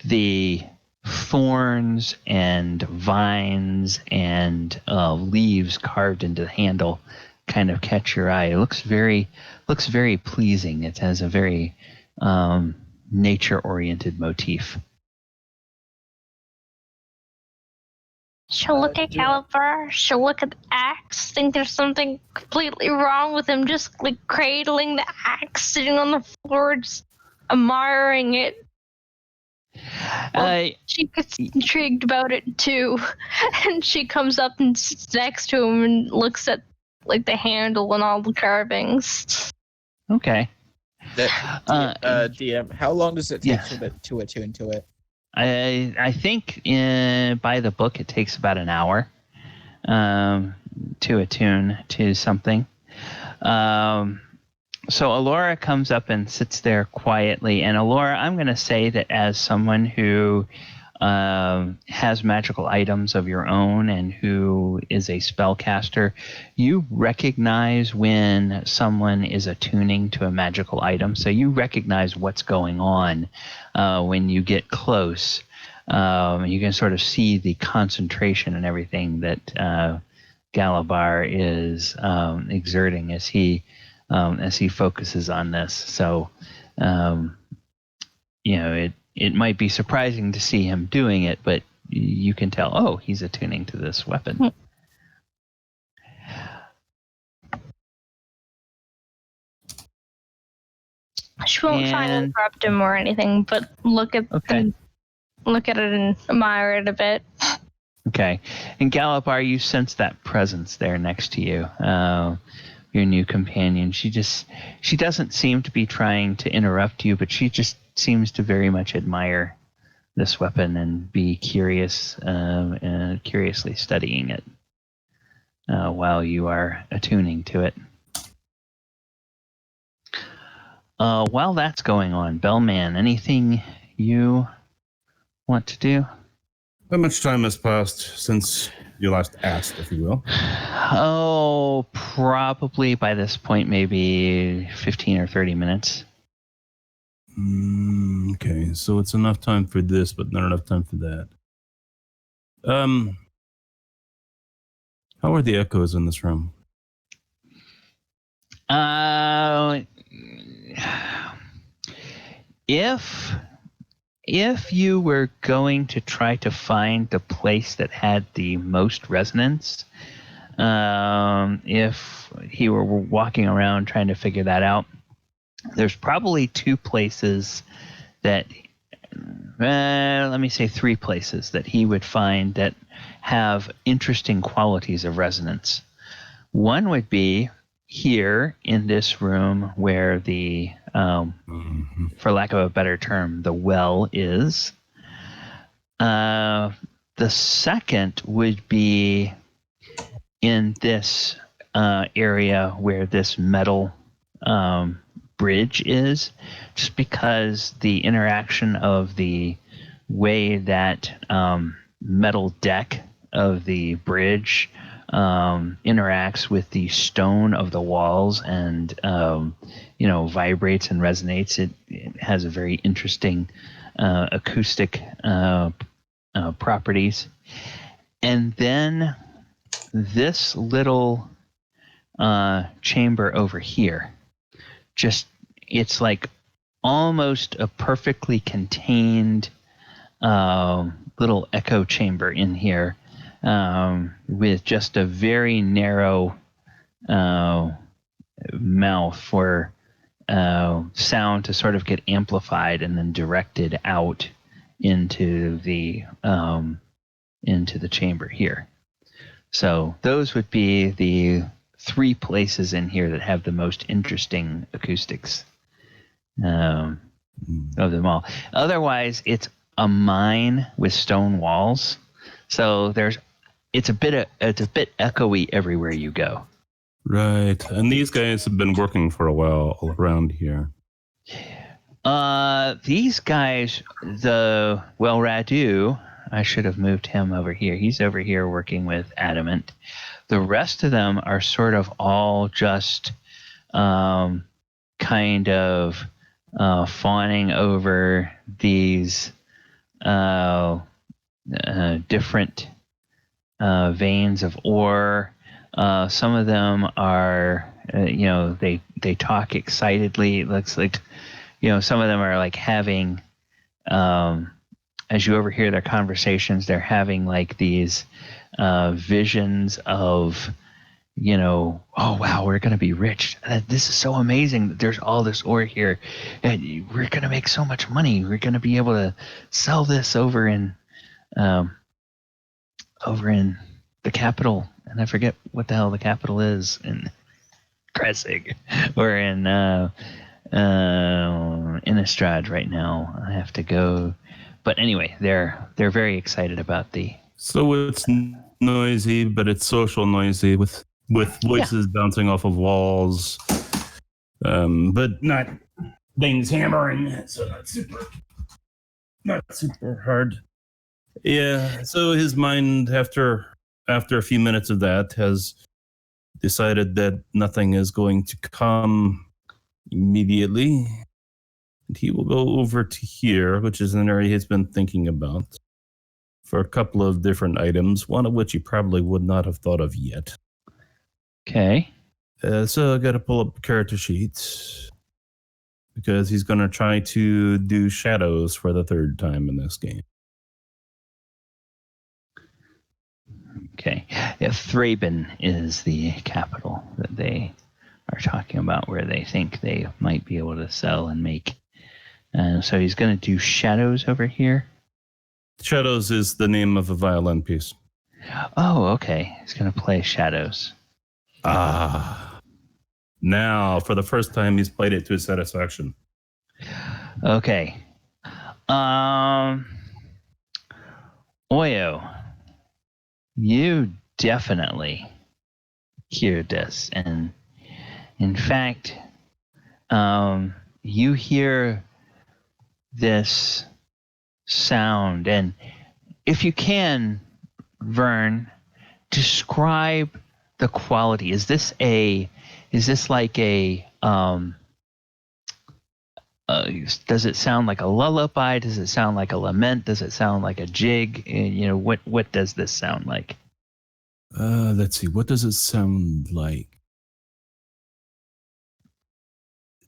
the thorns and vines and leaves carved into the handle kind of catch your eye. It looks very pleasing. It has a very nature-oriented motif. She'll look at Galibar, she'll look at the axe, think there's something completely wrong with him, just like cradling the axe, sitting on the floor, just admiring it. She gets intrigued about it too, and she comes up and sits next to him and looks at like the handle and all the carvings. Okay. DM, how long does it take to attune to it? I think by the book it takes about an hour to attune to something. So Elora comes up and sits there quietly. And Elora, I'm going to say that as someone who has magical items of your own and who is a spellcaster, you recognize when someone is attuning to a magical item. So you recognize what's going on when you get close. You can sort of see the concentration and everything that Galibar is exerting as he focuses on this. So, it might be surprising to see him doing it, but you can tell, oh, he's attuning to this weapon. She won't try and interrupt him or anything, but look at it and admire it a bit. Okay. And Galibar, you sense that presence there next to you. Your new companion. She doesn't seem to be trying to interrupt you, but she just seems to very much admire this weapon and be curious, and curiously studying it while you are attuning to it. While that's going on, Bellman, anything you want to do? How much time has passed since you last asked, if you will? Oh, probably by this point, maybe 15 or 30 minutes. Okay, so it's enough time for this, but not enough time for that. How are the echoes in this room? If you were going to try to find the place that had the most resonance, if he were walking around trying to figure that out, there's probably two places that, let me say 3 places that he would find that have interesting qualities of resonance. One would be here in this room where the, for lack of a better term, the well is. The second would be in this area where this metal bridge is, just because the interaction of the way that metal deck of the bridge interacts with the stone of the walls and vibrates and resonates. It has a very interesting acoustic properties. And then this little chamber over here, it's like almost a perfectly contained little echo chamber in here, with just a very narrow mouth for sound to sort of get amplified and then directed out into the chamber here. So those would be the 3 places in here that have the most interesting acoustics of them all. Otherwise, it's a mine with stone walls, so it's a bit echoey everywhere you go. Right, and these guys have been working for a while all around here. These guys, Radu, I should have moved him over here. He's over here working with Adamant. The rest of them are sort of all just kind of fawning over these different veins of ore. Some of them are, they talk excitedly. It looks like, some of them are like having, as you overhear their conversations, they're having like these visions of, oh wow, we're going to be rich. This is so amazing that there's all this ore here. And we're going to make so much money. We're going to be able to sell this over in the capital. And I forget what the hell the capital is in Kressig or in Innistrad right now. I have to go. But anyway, they're very excited about So it's noisy, but it's social noisy with voices bouncing off of walls, but not things hammering. So not super hard. Yeah. So his mind, after a few minutes of that, has decided that nothing is going to come immediately. And he will go over to here, which is an area he's been thinking about for a couple of different items, one of which he probably would not have thought of yet. Okay. So I got to pull up character sheets because he's going to try to do shadows for the 3rd time in this game. Okay. Yeah, Thraben is the capital that they are talking about, where they think they might be able to sell and make. So he's going to do shadows over here. Shadows is the name of a violin piece. Oh, okay. He's going to play shadows. Now, for the first time, he's played it to his satisfaction. Okay. Oyo, you definitely hear this. And in fact, you hear this sound, and if you can, Vern, describe the quality. Is this like a does it sound like a lullaby? Does it sound like a lament? Does it sound like a jig? What does this sound like? Let's see. What does it sound like?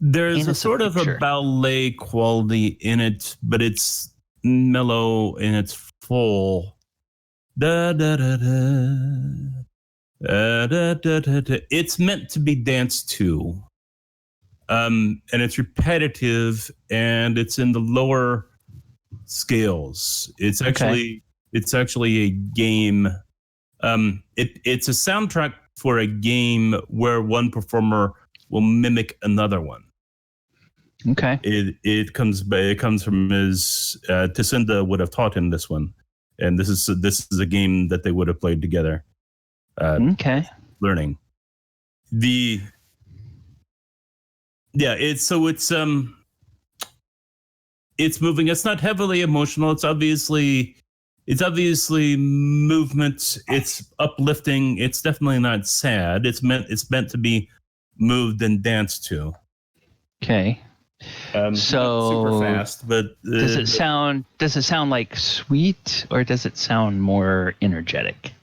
There's a sort of a ballet quality in it, but it's mellow and it's full. Da da da da. Da, da, da, da. It's meant to be danced to. And it's repetitive and it's in the lower scales. It's actually a game. It's a soundtrack for a game where one performer will mimic another one. Okay. It comes from his Ticinda would have taught him this one, and this is a game that they would have played together. Learning it's moving. It's not heavily emotional. It's obviously movement. It's uplifting. It's definitely not sad. It's meant to be moved and danced to. Okay. Not super fast, but does it sound like sweet or does it sound more energetic?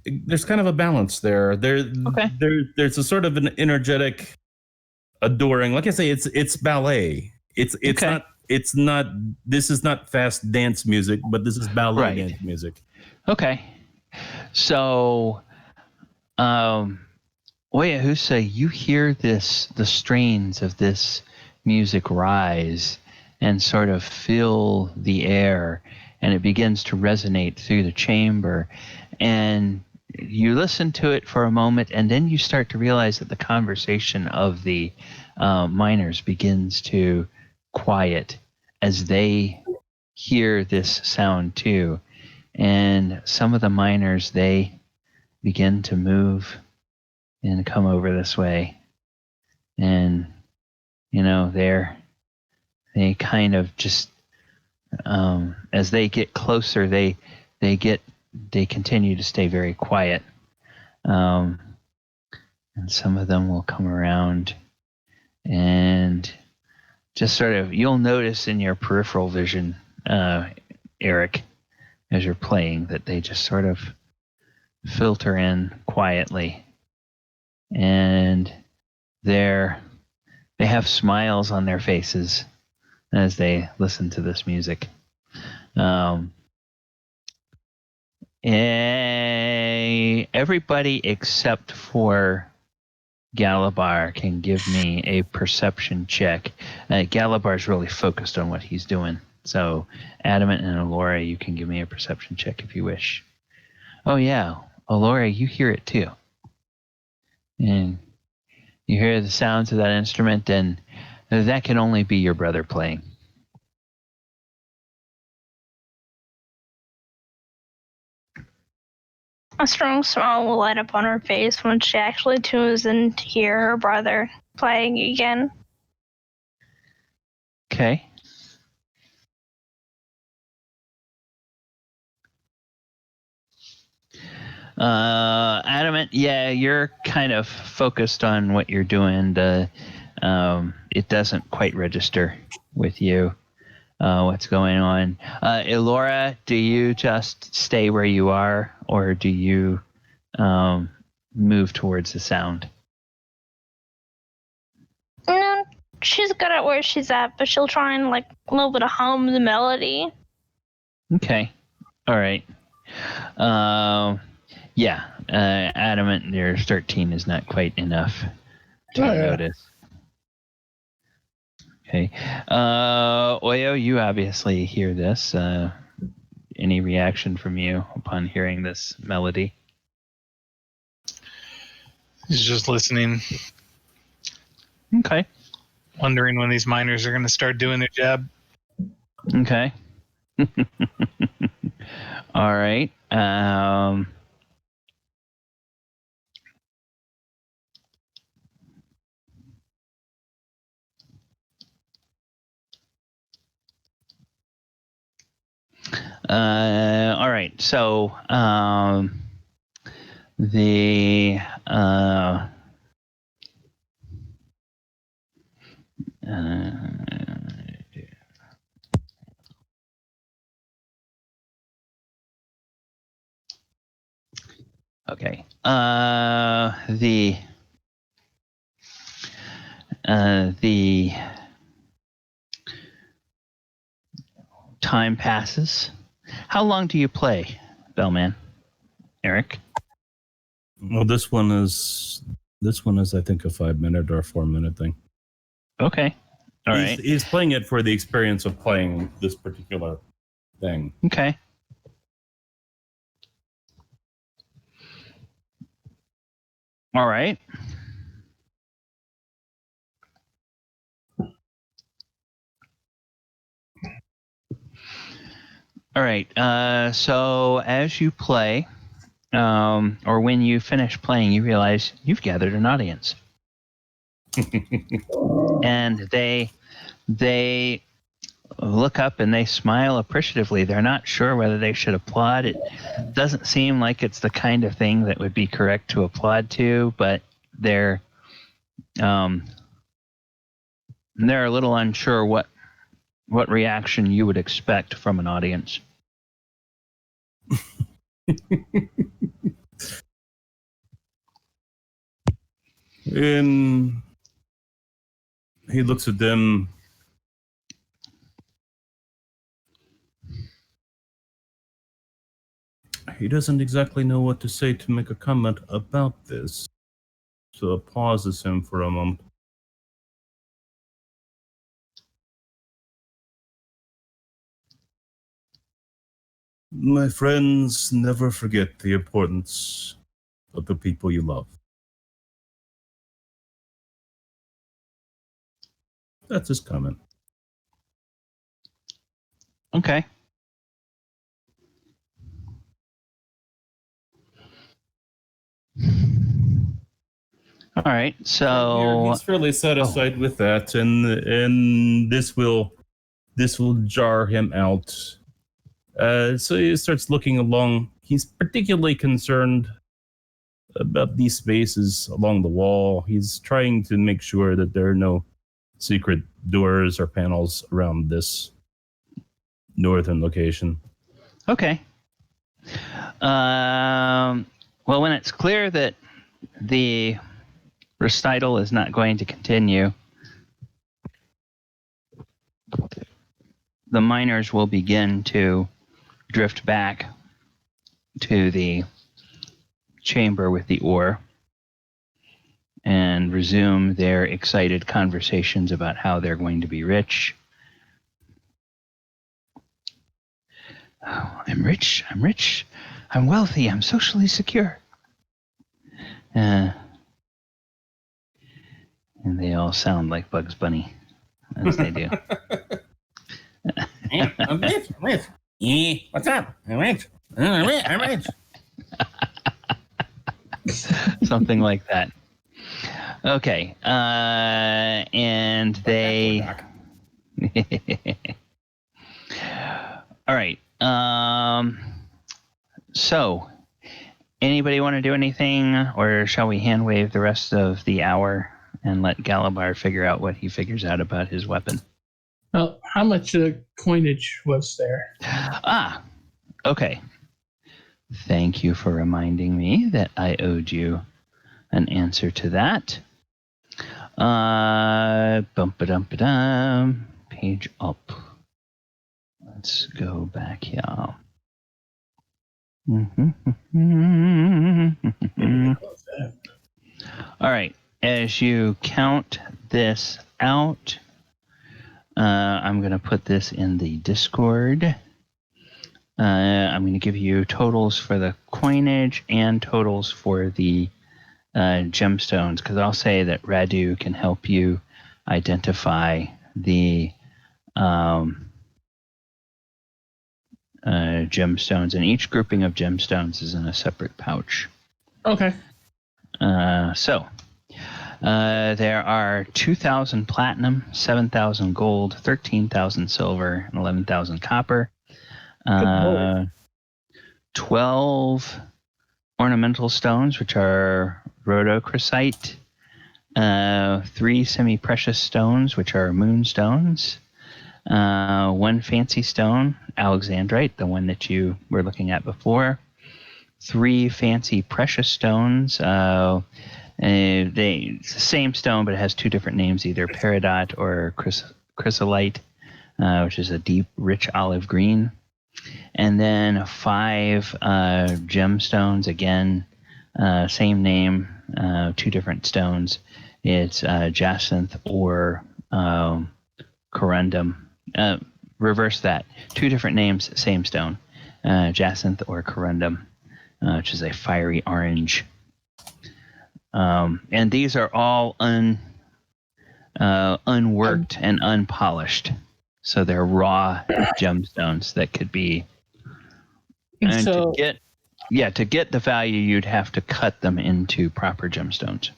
There's kind of a balance there. There's a sort of an energetic, adoring. Like I say, it's ballet. It's not. This is not fast dance music, but this is ballet dance music. Okay. So, Oyahusa, you hear the strains of this music rise and sort of fill the air, and it begins to resonate through the chamber. And you listen to it for a moment, and then you start to realize that the conversation of the miners begins to quiet as they hear this sound too. And some of the miners, they begin to move and come over this way. And, they kind of just, as they get closer, they continue to stay very quiet. And some of them will come around and just sort of, you'll notice in your peripheral vision, Eric, as you're playing, that they just sort of filter in quietly. And they have smiles on their faces as they listen to this music. Everybody except for Galibar can give me a perception check. Galibar's really focused on what he's doing. So, Adamant and Alora, you can give me a perception check if you wish. Oh, yeah. Alora, you hear it too. And you hear the sounds of that instrument, and that can only be your brother playing. A strong smile will light up on her face when she actually tunes in to hear her brother playing again. Okay. Adamant, yeah, you're kind of focused on what you're doing. It doesn't quite register with you what's going on. Elora, do you just stay where you are, or do you move towards the sound? No, she's good at where she's at, but she'll try and a little bit of hum the melody. Okay. All right. Yeah. Adamant, your 13 is not quite enough to notice. Okay. Oyo, you obviously hear this. Any reaction from you upon hearing this melody? He's just listening. Okay. Wondering when these miners are going to start doing their job. Okay. All right. All right. So the okay. The time passes. How long do you play, Bellman? Eric? Well, this one is I think a 5-minute or 4-minute thing. Okay. All right. He's playing it for the experience of playing this particular thing. Okay. All right. All right. So as you play, or when you finish playing, you realize you've gathered an audience, and they look up and they smile appreciatively. They're not sure whether they should applaud. It doesn't seem like it's the kind of thing that would be correct to applaud to, but they're a little unsure what reaction you would expect from an audience. And he looks at them. He doesn't exactly know what to say to make a comment about this, so it pauses him for a moment. My friends, never forget the importance of the people you love. That's his comment. Okay. All right. So he's fairly satisfied with that, and this will jar him out. So he starts looking along. He's particularly concerned about these spaces along the wall. He's trying to make sure that there are no secret doors or panels around this northern location. okay. Well, when it's clear that the recital is not going to continue, the miners will begin to drift back to the chamber with the ore and resume their excited conversations about how they're going to be rich. Oh, I'm rich, I'm wealthy, I'm socially secure. And they all sound like Bugs Bunny, as they do. I'm rich. What's up? I'm rich. I'm rich. Something like that. Okay. And they... All right. So, anybody want to do anything, or shall we hand wave the rest of the hour and let Galibar figure out what he figures out about his weapon? Well, how much coinage was there? Okay. Thank you for reminding me that I owed you an answer to that. Bum-ba-dum-ba-dum. Page up. Let's go back here. All right. As you count this out, I'm going to put this in the Discord. I'm going to give you totals for the coinage and totals for the gemstones, because I'll say that Radu can help you identify the gemstones, and each grouping of gemstones is in a separate pouch. Okay. So there are 2,000 platinum, 7,000 gold, 13,000 silver, and 11,000 copper. Lord. 12 ornamental stones, which are rhodochrosite, 3 semi-precious stones, which are moonstones, 1 fancy stone, alexandrite, the one that you were looking at before, 3 fancy precious stones. It's the same stone, but it has 2 different names, either peridot or chrysolite, which is a deep, rich olive green. And then 5 gemstones, again, same name, 2 different stones. It's jacinth or corundum. Reverse that. 2 different names, same stone. Jacinth or corundum, which is a fiery orange. And these are all unworked and unpolished. So they're raw gemstones that could be... And so, to get the value, you'd have to cut them into proper gemstones.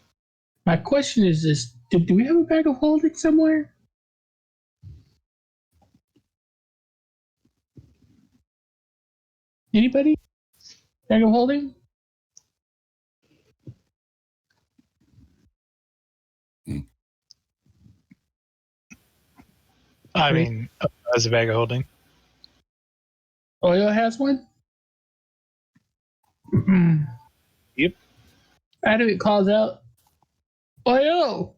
my question is this: do we have a bag of holding somewhere? Anybody? Bag of holding? I mean, as a bag of holding. Oil has one? Yep. Adamant calls out, Oil!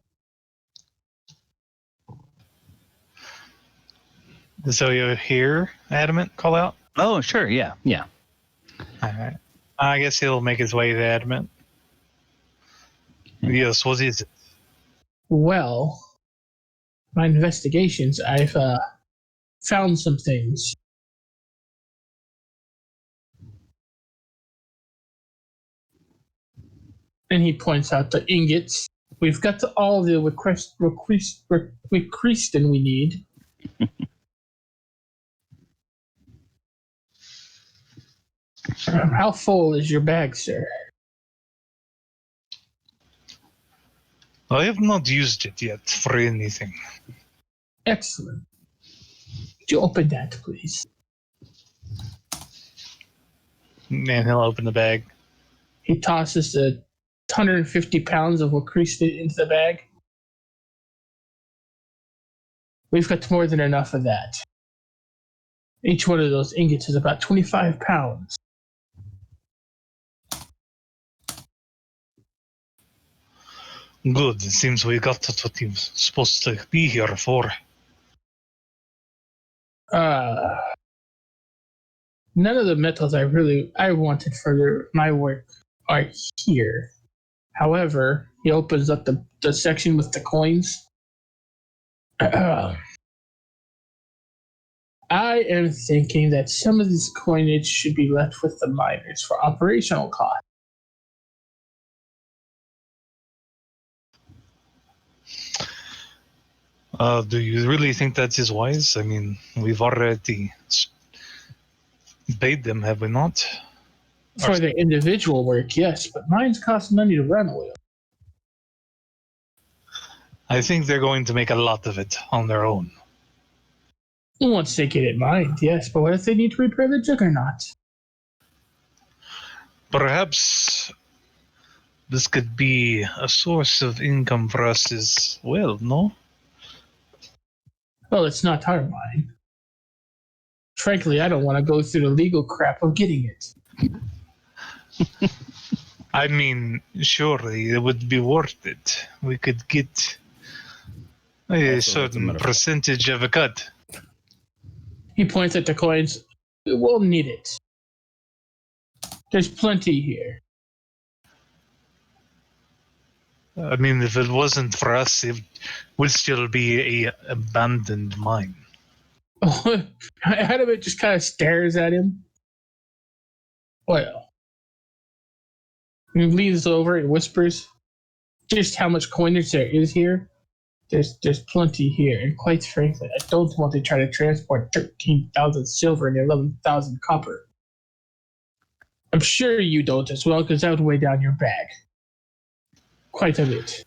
So you hear Adamant call out? Oh, sure, yeah. All right. I guess he'll make his way to Adamant. Yes, what is it? Well, my investigations, I've found some things. And he points out the ingots. We've got all the requestin we need. How full is your bag, sir? I have not used it yet for anything. Excellent. Could you open that, please? And he'll open the bag. He tosses the 150 pounds of lacristin into the bag. We've got more than enough of that. Each one of those ingots is about 25 pounds. Good. It seems we got what he was supposed to be here for. None of the metals I wanted for my work are here. However, he opens up the section with the coins. I am thinking that some of this coinage should be left with the miners for operational costs. Do you really think that is wise? I mean, we've already paid them, have we not? For their individual work, yes, but mines cost money to run oil. I think they're going to make a lot of it on their own. Once they get it mined, yes, but what if they need to repair the juggernaut? Perhaps this could be a source of income for us as well, no? Well, it's not our mine. Frankly, I don't want to go through the legal crap of getting it. I mean, surely it would be worth it. We could get a certain percentage of a cut. He points at the coins. We'll need it. There's plenty here. I mean, if it wasn't for us, it would still be a abandoned mine. Adamant just kind of stares at him. Well, he leans over and whispers, just how much coinage there is here. There's plenty here, and quite frankly, I don't want to try to transport 13,000 silver and 11,000 copper. I'm sure you don't as well, because that would weigh down your bag. Quite a bit.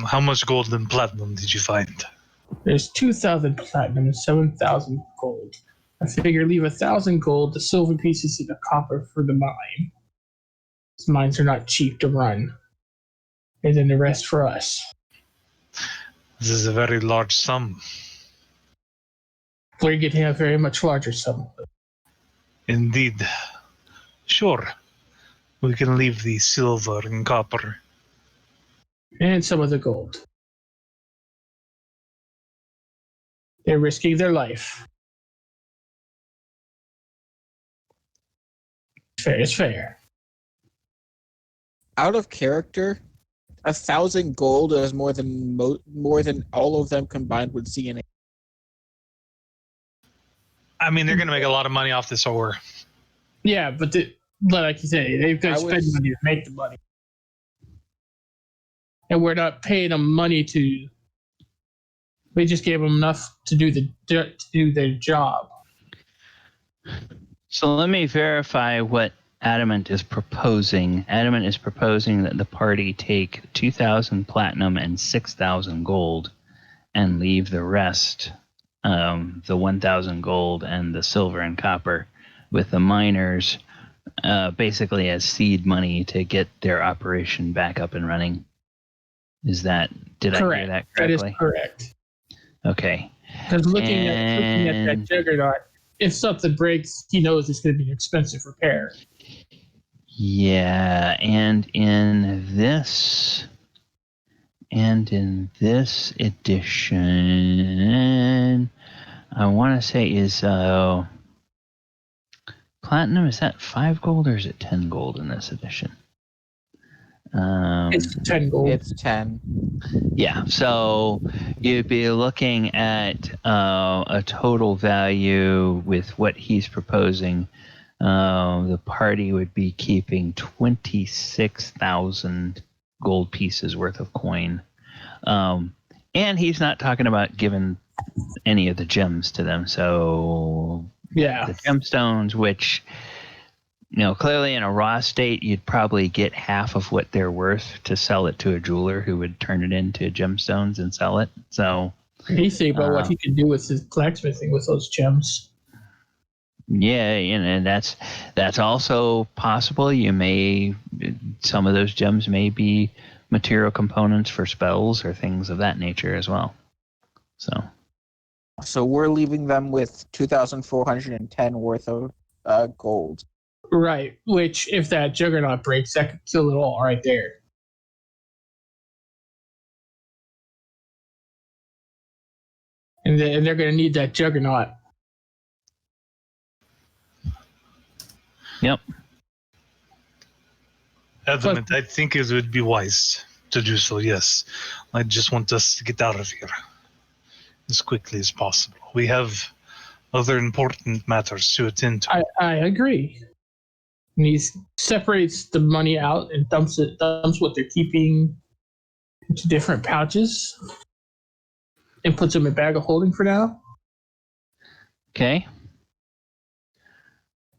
How much gold and platinum did you find? There's 2,000 platinum and 7,000 gold. I figure leave 1,000 gold, the silver pieces, and the copper for the mine. These mines are not cheap to run. And then the rest for us. This is a very large sum. We're getting a very much larger sum. Indeed. Sure. We can leave the silver and copper. And some of the gold. They're risking their life. Fair is fair. Out of character, 1,000 gold is more than all of them combined would see in it. I mean, they're going to make a lot of money off this ore. Yeah, but like you say, they've got to spend money to make the money. And we're not paying them money to... We just gave them enough to do their job. So let me verify what Adamant is proposing. Adamant is proposing that the party take 2,000 platinum and 6,000 gold and leave the rest, the 1,000 gold and the silver and copper, with the miners basically as seed money to get their operation back up and running. Did I hear that correctly? That is correct. Okay. Because looking at that juggernaut, if something breaks, he knows it's going to be an expensive repair. Yeah, and in this edition, I want to say is platinum. Is that 5 gold or is it 10 gold in this edition? It's 10 gold. It's 10. Yeah, so you'd be looking at a total value with what he's proposing. The party would be keeping 26,000 gold pieces worth of coin. And he's not talking about giving any of the gems to them. So yeah, the gemstones, which, clearly in a raw state, you'd probably get half of what they're worth to sell it to a jeweler who would turn it into gemstones and sell it. So he's thinking about what he can do with his blacksmithing with those gems. Yeah, and that's also possible. Some of those gems may be material components for spells or things of that nature as well. So we're leaving them with 2,410 worth of gold. Right, which if that juggernaut breaks, that could kill it all right there. And they're going to need that juggernaut. Yep. Adamant, I think it would be wise to do so, yes. I just want us to get out of here as quickly as possible. We have other important matters to attend to. I agree. And he separates the money out and dumps what they're keeping into different pouches and puts them in a bag of holding for now. Okay.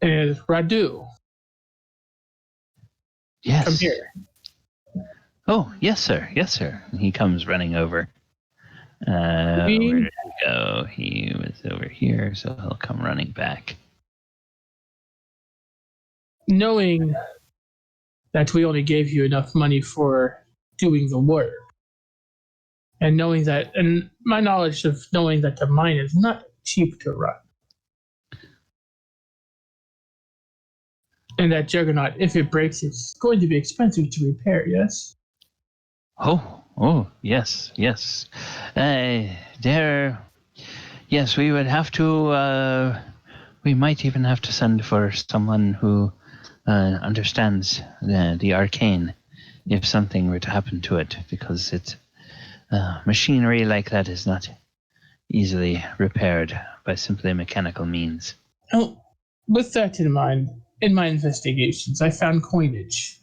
And Radu. Yes. Come here. Oh, yes, sir. Yes, sir. And he comes running over. Where did he go? He was over here, so he'll come running back. Knowing that we only gave you enough money for doing the work, and knowing that, and my knowledge of knowing that the mine is not cheap to run, and that juggernaut, if it breaks, it's going to be expensive to repair. Yes. Oh, yes. Yes, we would have to. We might even have to send for someone who understands the arcane if something were to happen to it, because it's machinery like that is not easily repaired by simply mechanical means. Oh, with that in mind, in my investigations, I found coinage.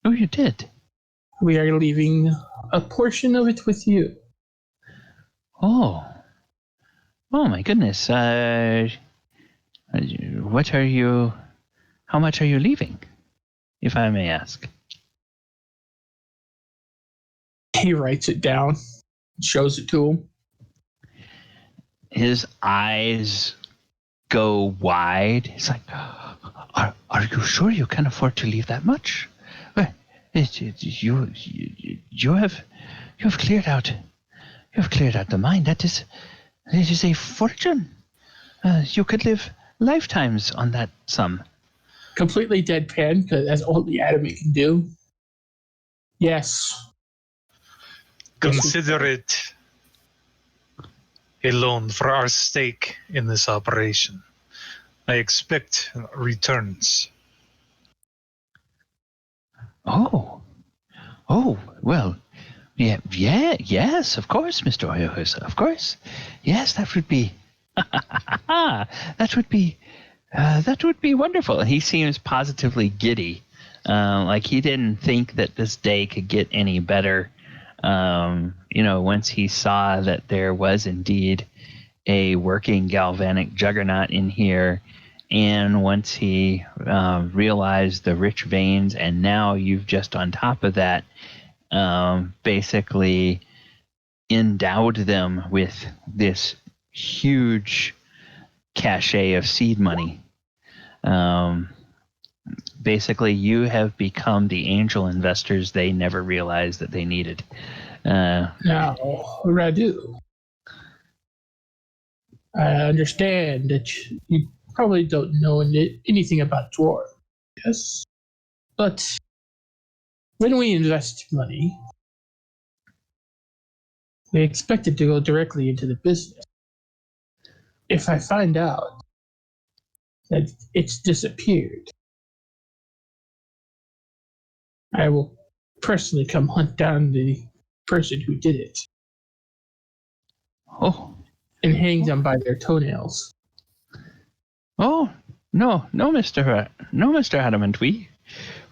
Oh, you did? We are leaving a portion of it with you. Oh my goodness. What are you... How much are you leaving, if I may ask? He writes it down, shows it to him. His eyes go wide. It's like, are you sure you can afford to leave that much? Well, you have cleared out the mine. It is a fortune. You could live lifetimes on that sum. Completely deadpan, because that's only Adamant can do. Yes. Consider it a loan for our stake in this operation. I expect returns. Oh, well, yes, of course, Mr. Oyohusa, of course. Yes, that would be, that would be wonderful. And he seems positively giddy, like he didn't think that this day could get any better. Once he saw that there was indeed a working galvanic juggernaut in here, and once he realized the rich veins, and now you've just on top of that basically endowed them with this huge cachet of seed money. Basically, you have become the angel investors they never realized that they needed. Now, Radu, I understand that you probably don't know anything about dwarf, yes? But when we invest money, we expect it to go directly into the business. If I find out that it's disappeared, I will personally come hunt down the person who did it Oh, and hang them by their toenails. oh, no, Mr. Adamant. We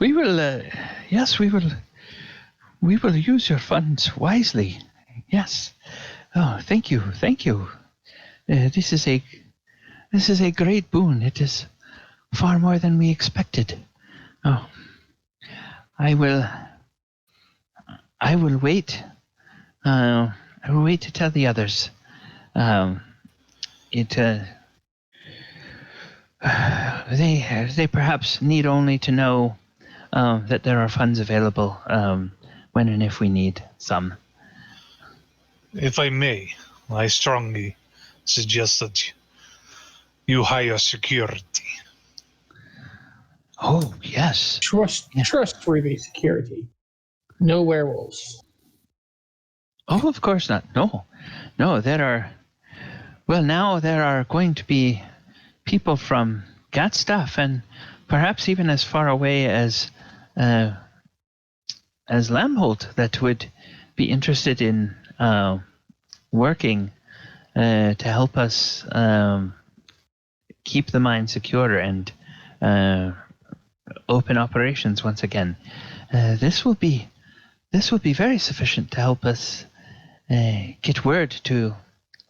will, yes, we will use your funds wisely. Yes. Oh, thank you. This is a great boon. It is far more than we expected. Oh, I will wait. I will wait to tell the others. They perhaps need only to know that there are funds available when and if we need some. If I may, I strongly suggest that you hire security. Oh, yes. Trustworthy security. No werewolves. Oh, of course not. No, there are going to be people from Gatstaff and perhaps even as far away as Lamholt that would be interested in working to help us keep the mine secure and open operations once again. This will be very sufficient to help us get word to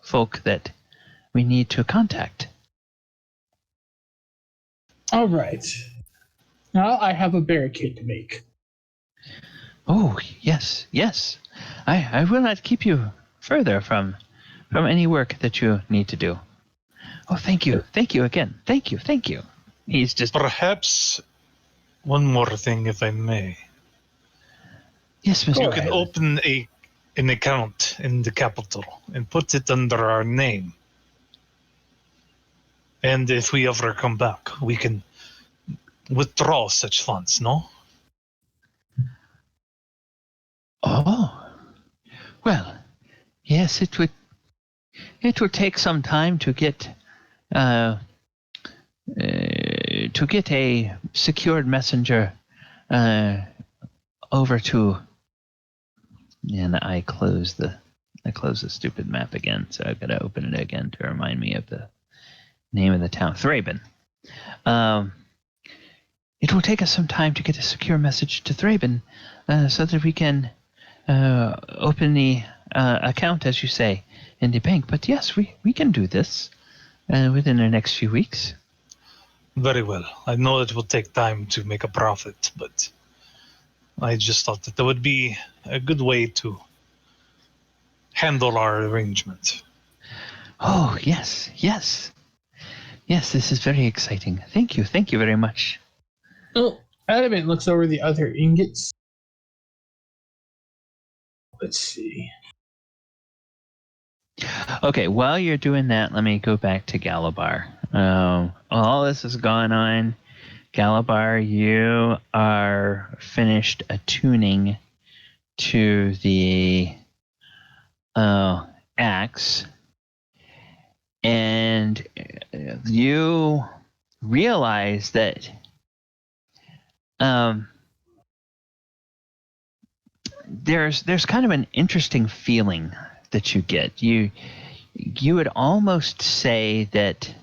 folk that we need to contact. All right. Now I have a barricade to make. Oh, yes. I will not keep you further from any work that you need to do. Oh, thank you again. Thank you. He's just... Perhaps one more thing, if I may. Yes, Mr. You can open an account in the capital and put it under our name. And if we ever come back, we can withdraw such funds, no? Oh, well, yes, it would take some time to get a secured messenger over to. And I close the stupid map again, so I've got to open it again to remind me of the name of the town, Thraben. It will take us some time to get a secure message to Thraben, so that we can open the account, as you say, in the bank. But yes, we can do this within the next few weeks. Very well. I know it will take time to make a profit, but I just thought that would be a good way to handle our arrangement. Oh, yes. Yes, this is very exciting. Thank you very much. Oh, Adamant looks over the other ingots. Let's see. Okay, while you're doing that, let me go back to Galibar. All this is going on. Galibar, you are finished attuning to the axe, and you realize that there's kind of an interesting feeling that you get. You would almost say that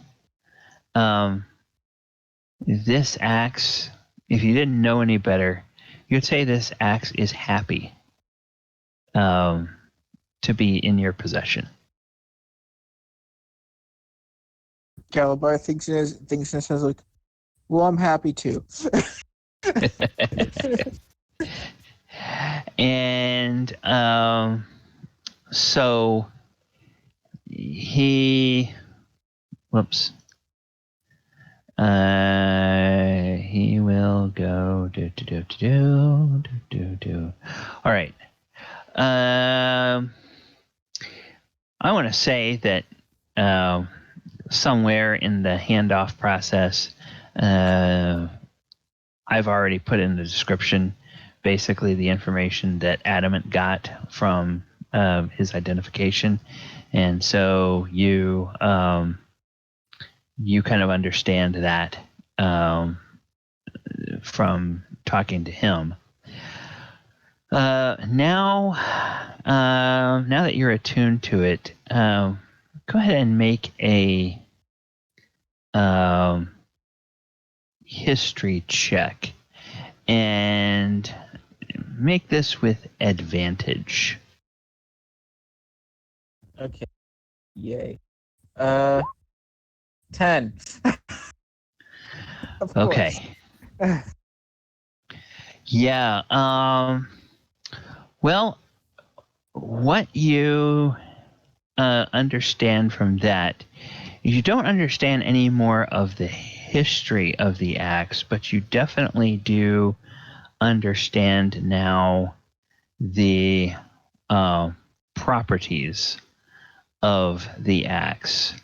this axe, if you didn't know any better, you'd say this axe is happy to be in your possession. Galibar thinks in his head like, well, I'm happy too. And so he he will go do. All right. I want to say that somewhere in the handoff process, I've already put in the description basically the information that Adamant got from his identification, and so you kind of understand that from talking to him. Now that you're attuned to it, go ahead and make a history check, and make this with advantage. Okay. Yay. 10. Of course. Okay. Yeah. Well, what you understand from that, you don't understand any more of the history of the axe, but you definitely do understand now the properties of the axe,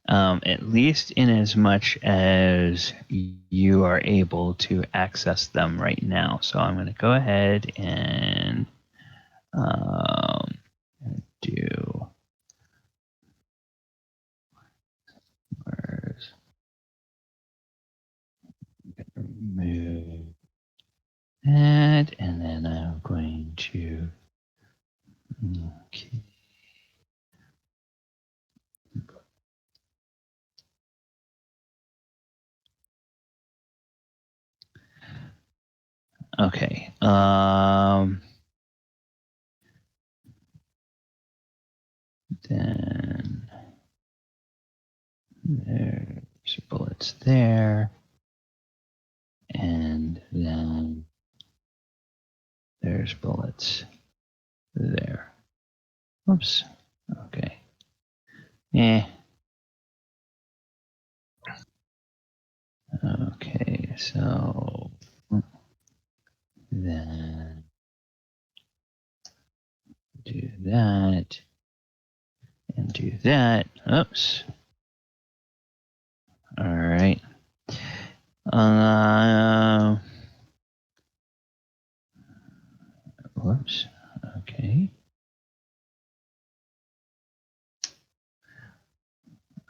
at least in as much as you are able to access them right now. So I'm going to go ahead and do remove that, and then I'm going to okay. Then there's bullets there, and then there's bullets there. Oops. Okay. Okay, so then do that and do that. Oops. All right. Whoops. Okay.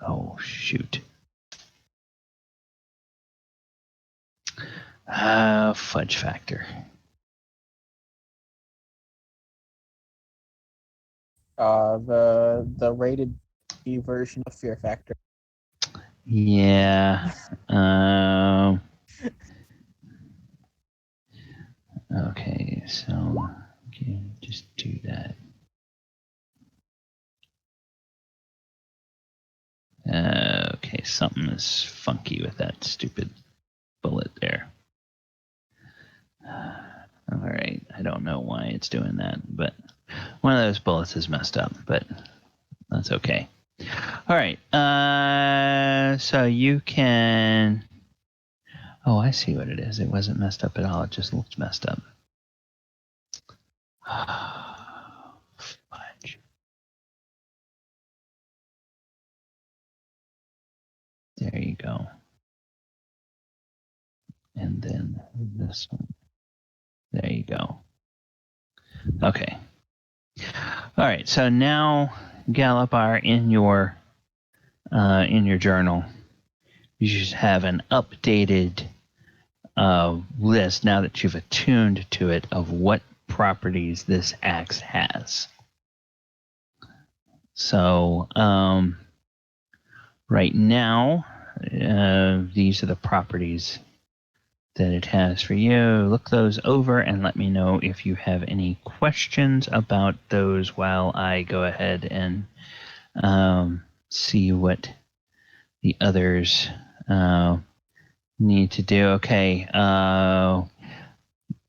Oh, shoot. Fudge factor. The rated B version of Fear Factor. Yeah. Okay, so just do that. Okay, something is funky with that stupid bullet there. All right, I don't know why it's doing that, but one of those bullets is messed up, but that's okay. All right. So you can. Oh, I see what it is. It wasn't messed up at all. It just looked messed up. Fudge. There you go. And then this one. There you go. Okay. All right. So now, Galibar, in your journal, you should have an updated list now that you've attuned to it of what properties this axe has. So right now, these are the properties that it has for you. Look those over and let me know if you have any questions about those while I go ahead and see what the others need to do. Okay.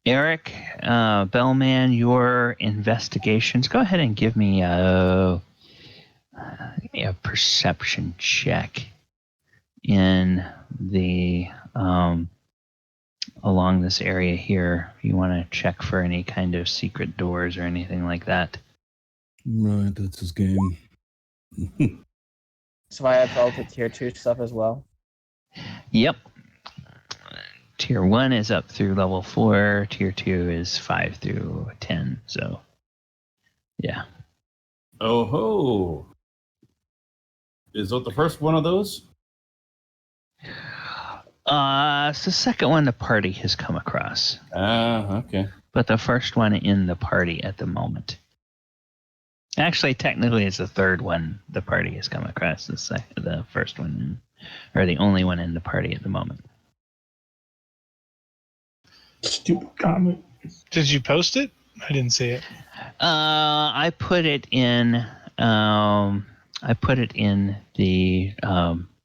Eric, Bellman, your investigations. Go ahead and give me a perception check in the along this area here. If you want to check for any kind of secret doors or anything like that. Right, that's his game. So I have all the tier 2 stuff as well. Yep. Tier 1 is up through level 4. Tier 2 is 5 through 10. So, yeah. Oh ho! Is that the first one of those? It's the second one the party has come across. Okay. But the first one in the party at the moment. Actually, technically, it's the third one the party has come across. The first one, or the only one in the party at the moment. Stupid comment. Did you post it? I didn't see it. I put it in. I put it in the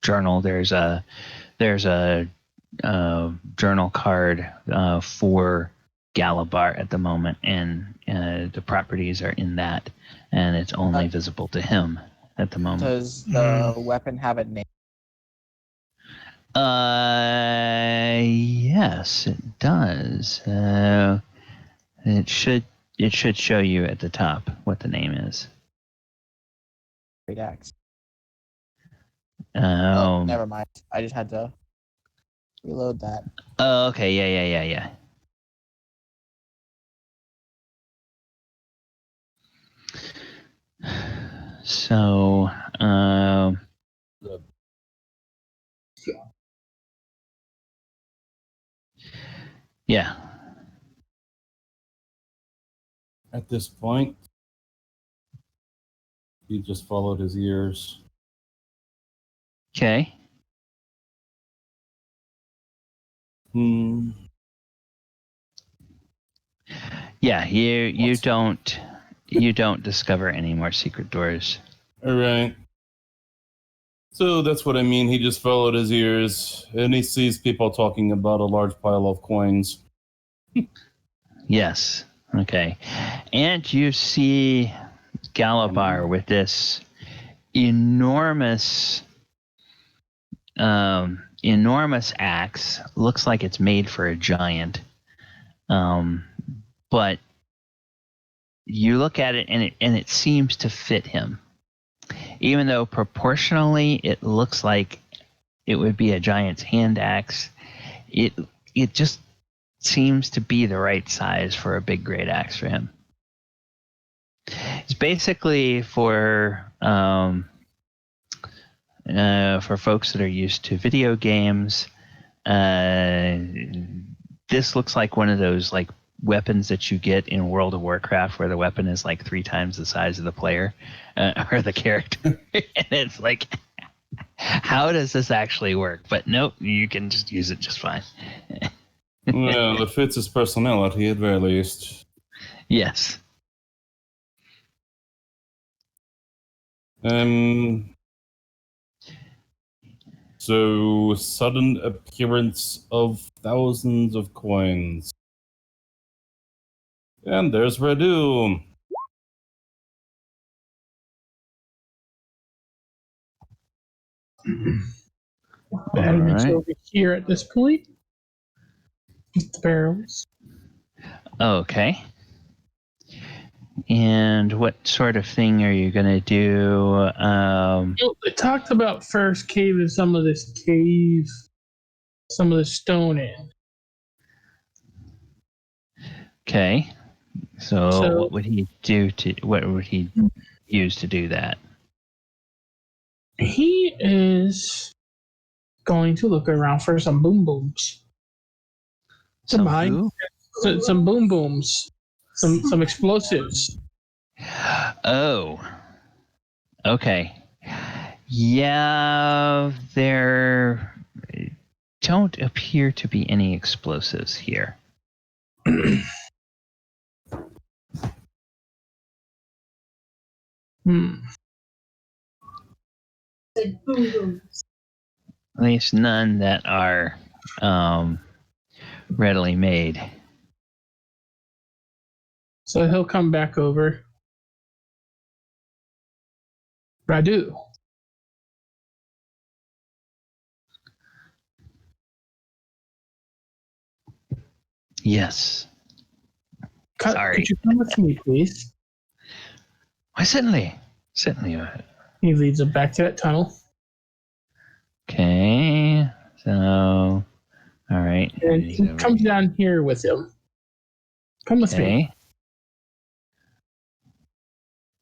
journal. There's a journal card for Galibar at the moment, and the properties are in that, and it's only visible to him at the moment. Does the weapon have a name? Yes, it does. It should show you at the top what the name is. Great axe. Oh, never mind. I just had to reload that. Oh, okay. Yeah. So, yeah. At this point, he just followed his ears. Okay. Yeah, you don't discover any more secret doors. All right. So that's what I mean. He just followed his ears, and he sees people talking about a large pile of coins. Yes. Okay. And you see Galibar with this enormous axe. Looks like it's made for a giant. But you look at it and it seems to fit him. Even though proportionally it looks like it would be a giant's hand axe, it just seems to be the right size for a big great axe for him. It's basically for folks that are used to video games. This looks like one of those like weapons that you get in World of Warcraft, where the weapon is like 3 times the size of the player or the character, and it's like, how does this actually work? But nope, you can just use it just fine. Well, it fits his personality at very least. Yes. So, sudden appearance of thousands of coins. And there's Radu. Adamant's right. over here at this point with the barrels. Okay. And what sort of thing are you going to do? Well, they talked about first caving some of this stone in. Okay. So So- what would he do what would he use to do that? He is going to look around for some boom booms. Some mine. who? Some boom booms. Some explosives. Oh. Okay. Yeah, there don't appear to be any explosives here. At least none that are readily made. So he'll come back over. Radu. Yes. Sorry. Could you come with me, please? Why, certainly. Certainly. He leads him back to that tunnel. Okay. So, all right. And he comes down here with him. Come with me.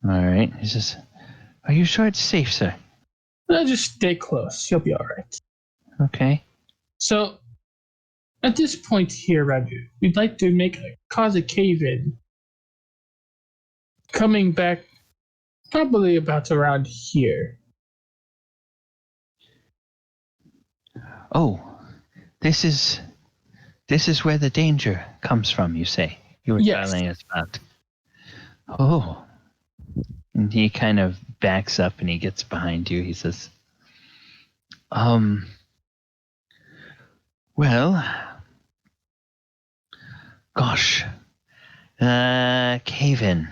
All right. He says, "Are you sure it's safe, sir?" Just stay close. You'll be all right. Okay. So, at this point here, Radu, we'd like to cause a cave-in. Coming back probably about around here. Oh, this is where the danger comes from, you say? You were Yes. telling us about. Oh. And he kind of backs up and he gets behind you. He says, well, gosh, cave-in.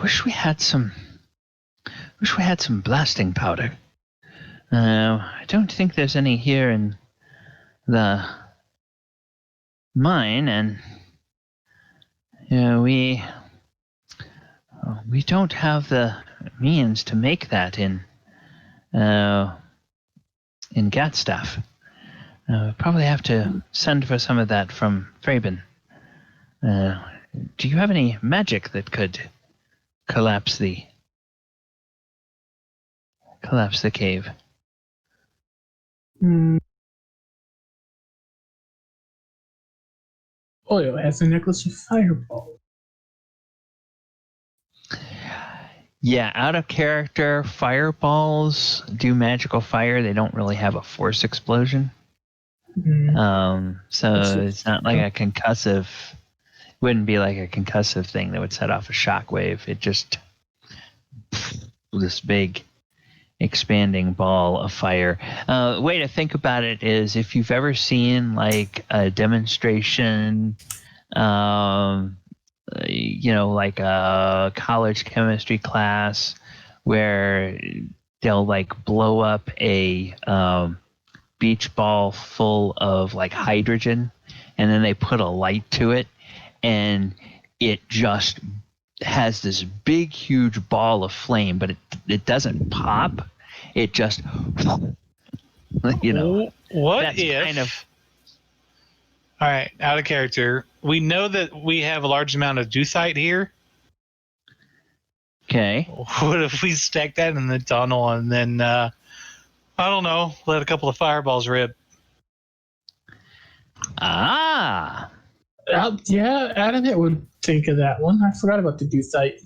Wish we had some blasting powder. I don't think there's any here in the mine, and we don't have the means to make that in Gatstaff. We probably have to send for some of that from Fraben. Do you have any magic that could collapse the cave? Oil has a necklace of fireball. Yeah, out of character, fireballs do magical fire. They don't really have a force explosion. So it's not like a concussive. Wouldn't be like a concussive thing that would set off a shockwave. It just this big expanding ball of fire. Way to think about it is if you've ever seen like a demonstration, like a college chemistry class where they'll like blow up a beach ball full of like hydrogen and then they put a light to it and it just has this big huge ball of flame, but it doesn't pop. It just What that's if kind of all right, out of character, we know that we have a large amount of Duthite here. okay. What if we stack that in the tunnel and then I don't know, let a couple of fireballs rip? Ah, Yeah, Adamant would think of that one. I forgot about the Duthite.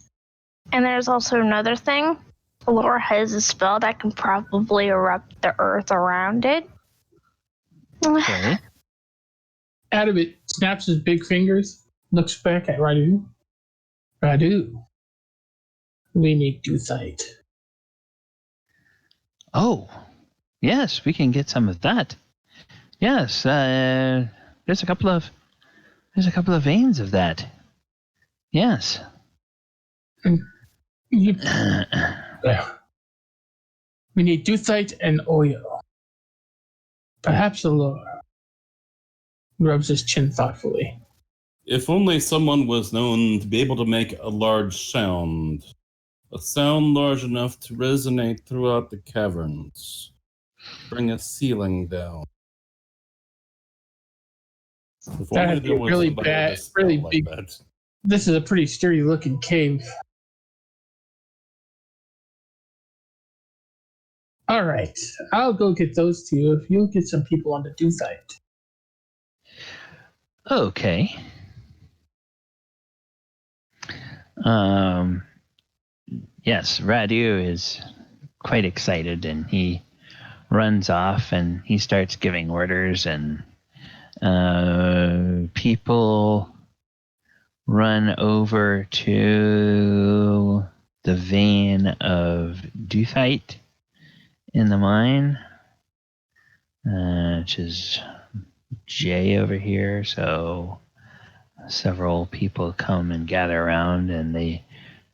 And there's also another thing. Laura has a spell that can probably erupt the earth around it. okay. Adamant snaps his big fingers, looks back at Radu. Radu, we need Duthite. Oh, yes, we can get some of that. Yes, there's a couple of veins of that. Yes. We need Duthite and oil. Perhaps a lure. Rubs his chin thoughtfully. If only someone was known to be able to make a large sound. A sound large enough to resonate throughout the caverns. Bring a ceiling down. If That'd only be there was really somebody with a bad, spell really like big. that. This is a pretty sturdy looking cave. All right, I'll go get those two if you'll get some people on the Duthite. Okay. Yes, Radu is quite excited, and he runs off and he starts giving orders, and people run over to the vein of Duthite in the mine, which is J over here. So several people come and gather around, and they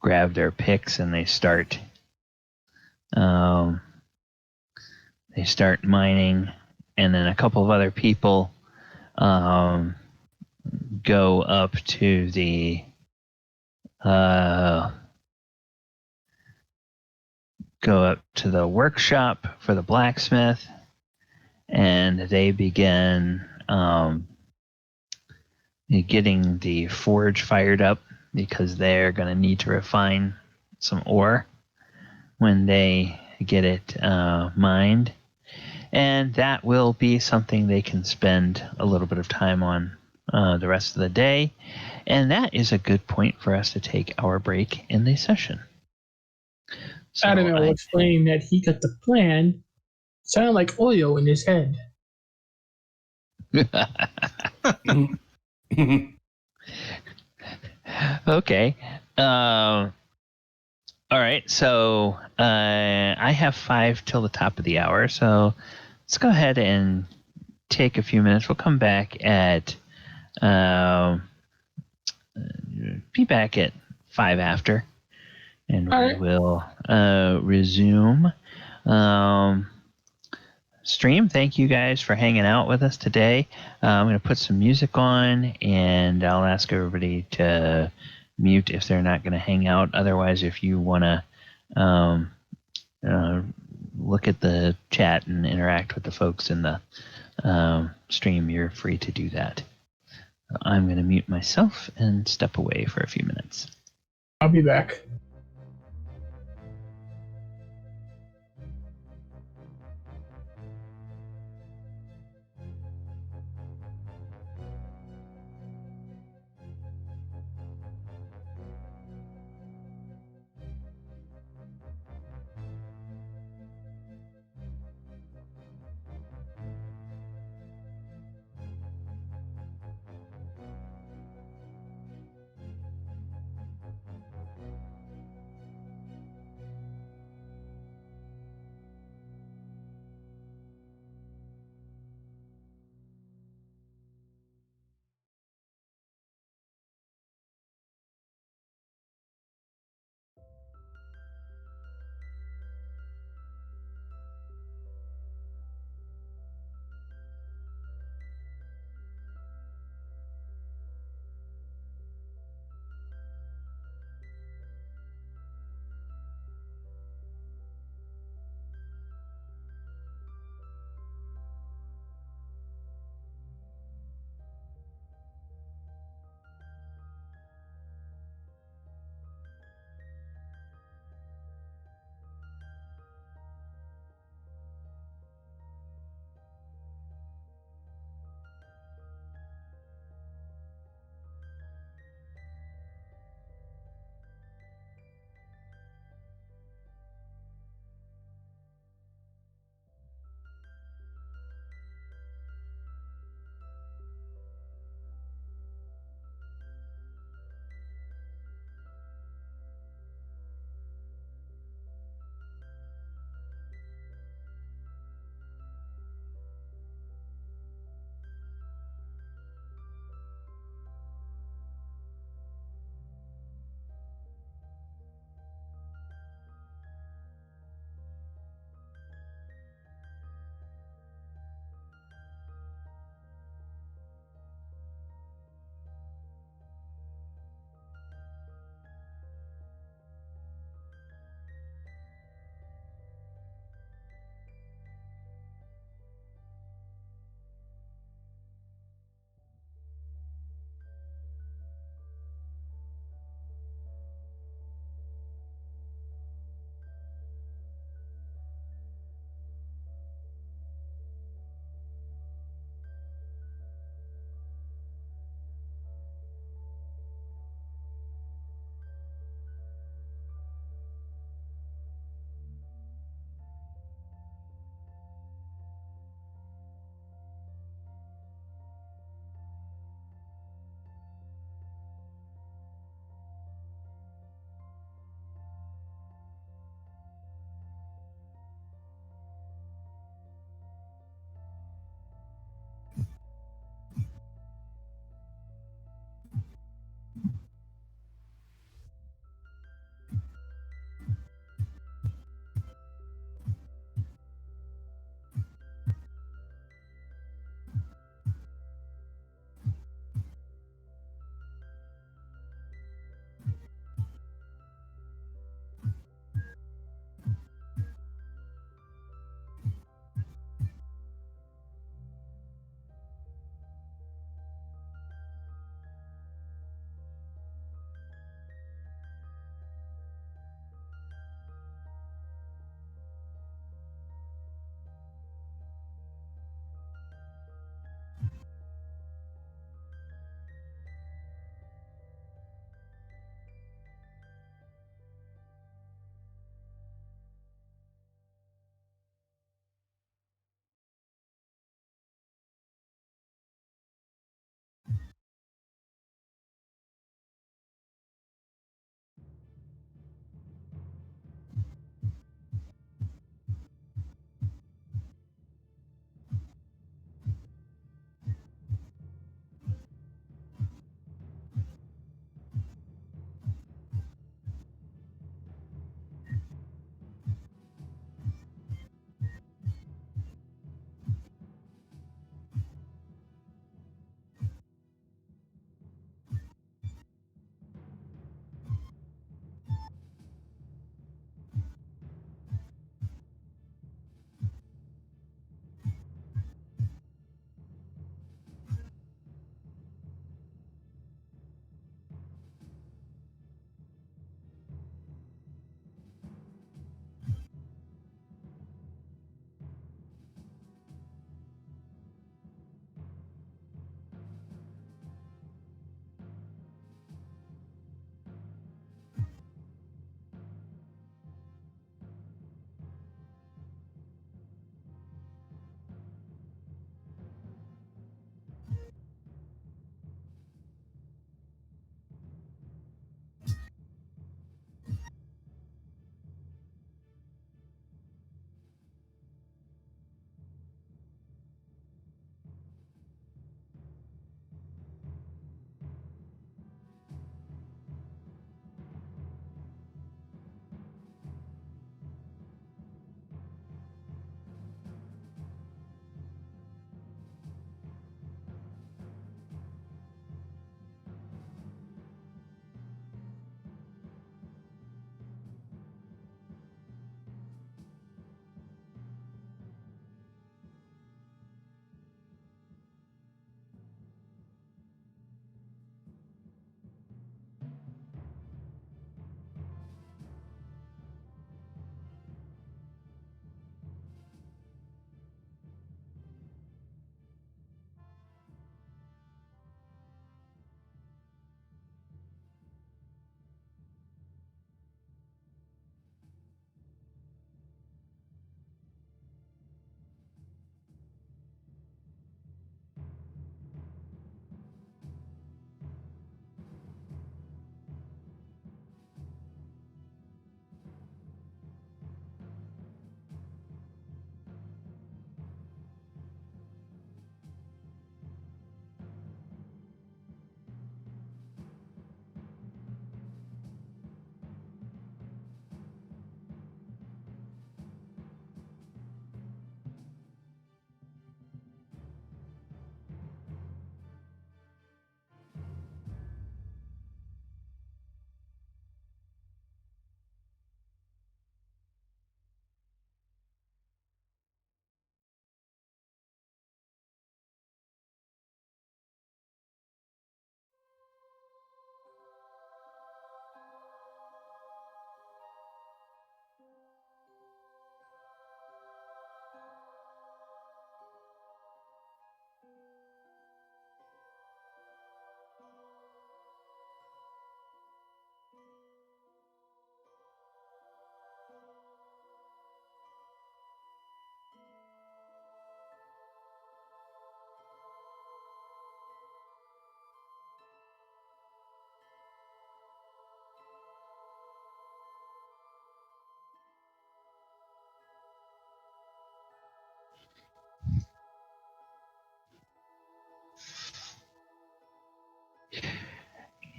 grab their picks and they start mining. And then a couple of other people go up to the workshop for the blacksmith, and they begin getting the forge fired up because they're going to need to refine some ore when they get it mined. And that will be something they can spend a little bit of time on the rest of the day. And that is a good point for us to take our break in the session. So Adam will explain that he got the plan. Sound like Oyo in his head. Okay. All right. So I have 5 till the top of the hour. So let's go ahead and take a few minutes. We'll come back at be back at 5 after, and All we right. will resume stream. Thank you guys for hanging out with us today. I'm going to put some music on, and I'll ask everybody to mute if they're not going to hang out. Otherwise, if you want to look at the chat and interact with the folks in the stream, you're free to do that. I'm going to mute myself and step away for a few minutes. I'll be back.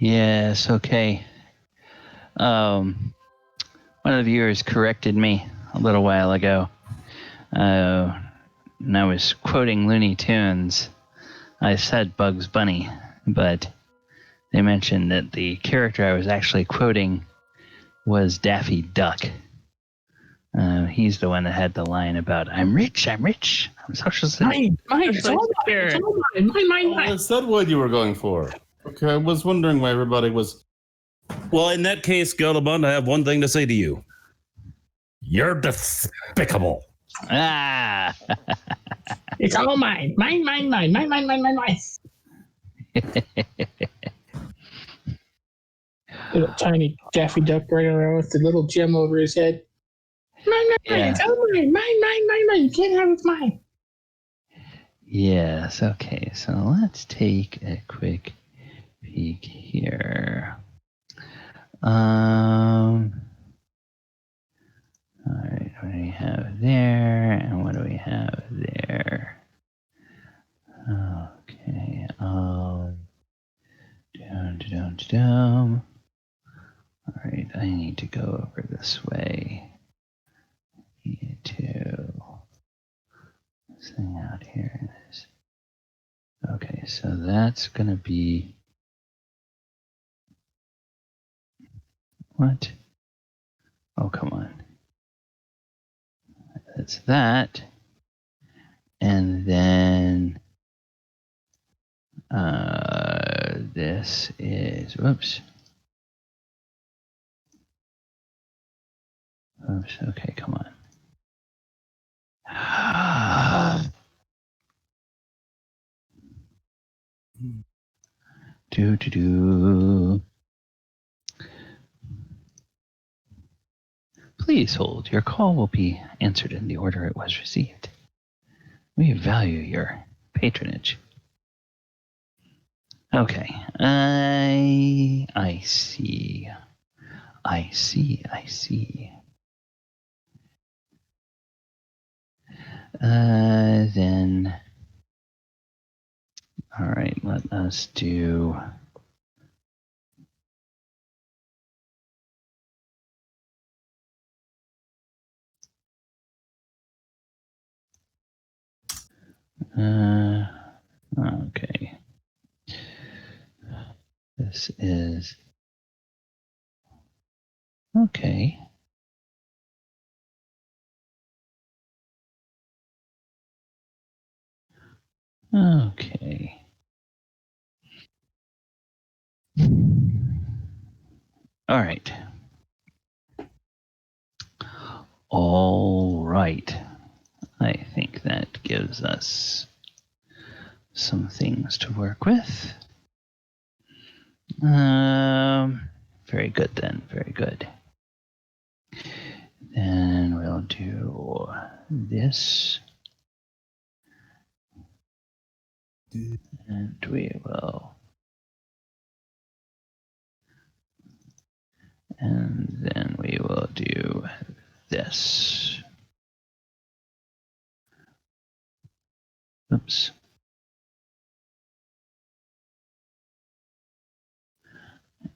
Yes, okay. One of the viewers corrected me a little while ago. And I was quoting Looney Tunes. I said Bugs Bunny, but they mentioned that the character I was actually quoting was Daffy Duck. He's the one that had the line about "I'm rich, I'm social Mine, it's all mine. I said what you were going for. Okay, I was wondering why everybody was. Well, in that case, Galibar, I have one thing to say to you. You're despicable. Ah, It's all mine. Mine. Little tiny Daffy Duck running around with the little gem over his head. Mine. Yeah. It's all mine. Mine. You can't have it, mine. Yes. Okay. So let's take a quick peek here. All right. What do we have there? And what do we have there? Okay. Down. All right. I need to go over this way. Need to thing out here. Okay. So that's gonna be what? Oh, come on. That's that. And then this is, whoops. Okay, come on. Do. Please hold. Your call will be answered in the order it was received. We value your patronage. Okay. I see. Then, all right, let us do. Okay. This is. Okay. Okay. All right. All right. I think that gives us some things to work with. Very good then. Very good. Then we'll do this. And we will. And then we will do this. Oops.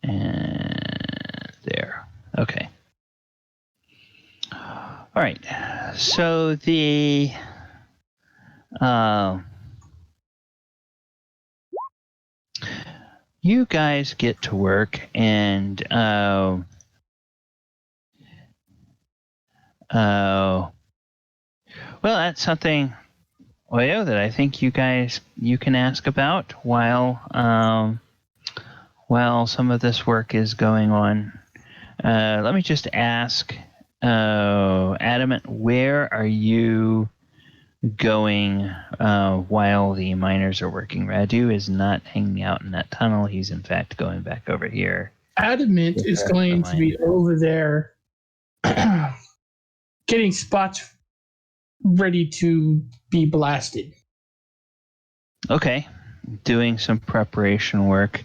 And there. Okay. All right. So the you guys get to work, and well, that's something, Oyo, that I think you can ask about while some of this work is going on. Let me just ask, Adamant, where are you going while the miners are working? Radu is not hanging out in that tunnel. He's in fact going back over here. Adamant is going to be over there getting spots ready to be blasted. Okay. Doing some preparation work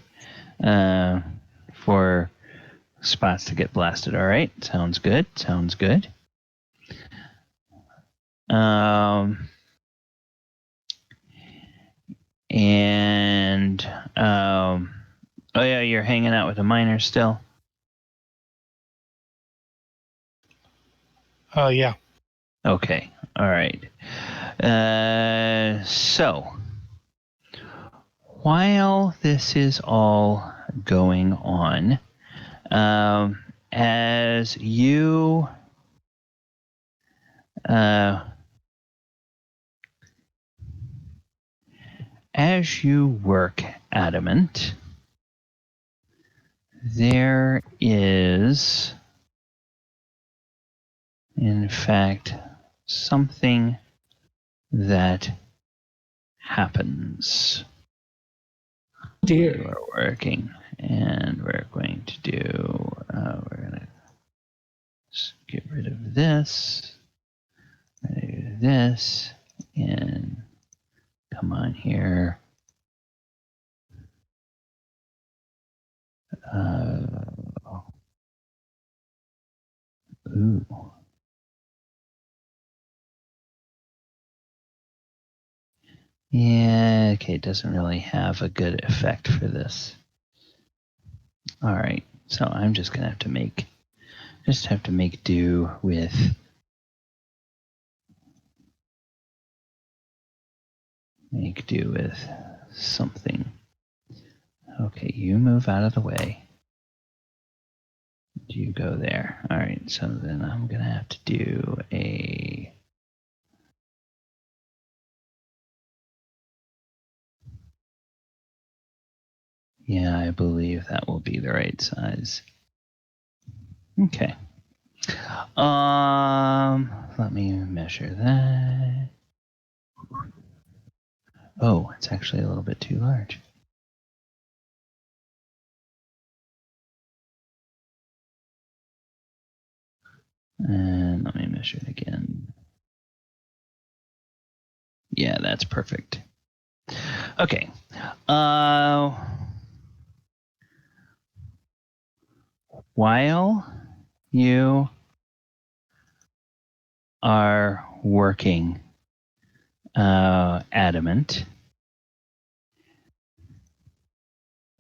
for spots to get blasted. All right. Sounds good. And Oh yeah, you're hanging out with the miners still. Yeah. Okay. All right. So while this is all going on, as you work Adamant, there is, in fact, something that happens. Dear. You are working, and we're going to do, we're going to get rid of this, do this, and come on here. Ooh. Yeah, okay, it doesn't really have a good effect for this. All right, so I'm just gonna have to make do with something. Okay, you move out of the way. You go there. All right, so then I'm gonna have to do a. Yeah, I believe that will be the right size. Okay. Let me measure that. Oh, it's actually a little bit too large. And let me measure it again. Yeah, that's perfect. Okay. While you are working Adamant,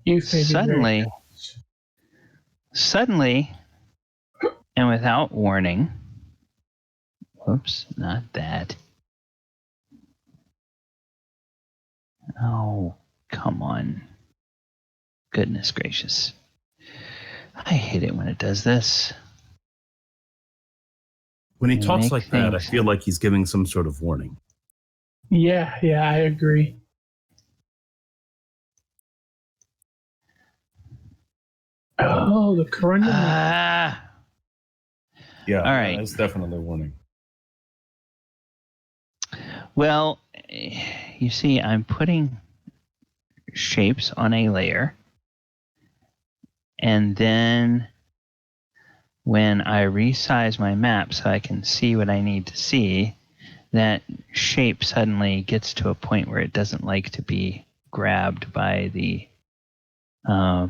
You suddenly, and without warning, whoops, not that. Oh, come on. Goodness gracious. I hate it when it does this. When he talks like that, I feel like he's giving some sort of warning. Yeah, I agree. Oh, the corona. Yeah, all right. That's definitely a warning. Well, you see, I'm putting shapes on a layer, and then when I resize my map so I can see what I need to see, that shape suddenly gets to a point where it doesn't like to be grabbed by the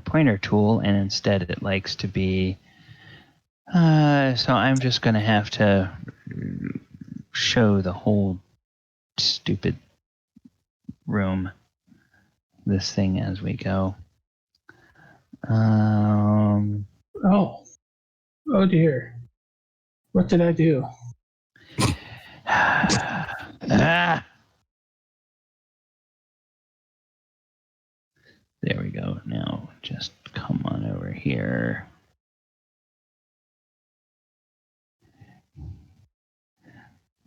pointer tool, and instead it likes to be. So I'm just going to have to show the whole stupid room, this thing, as we go. Oh dear. What did I do? There we go. Now just come on over here.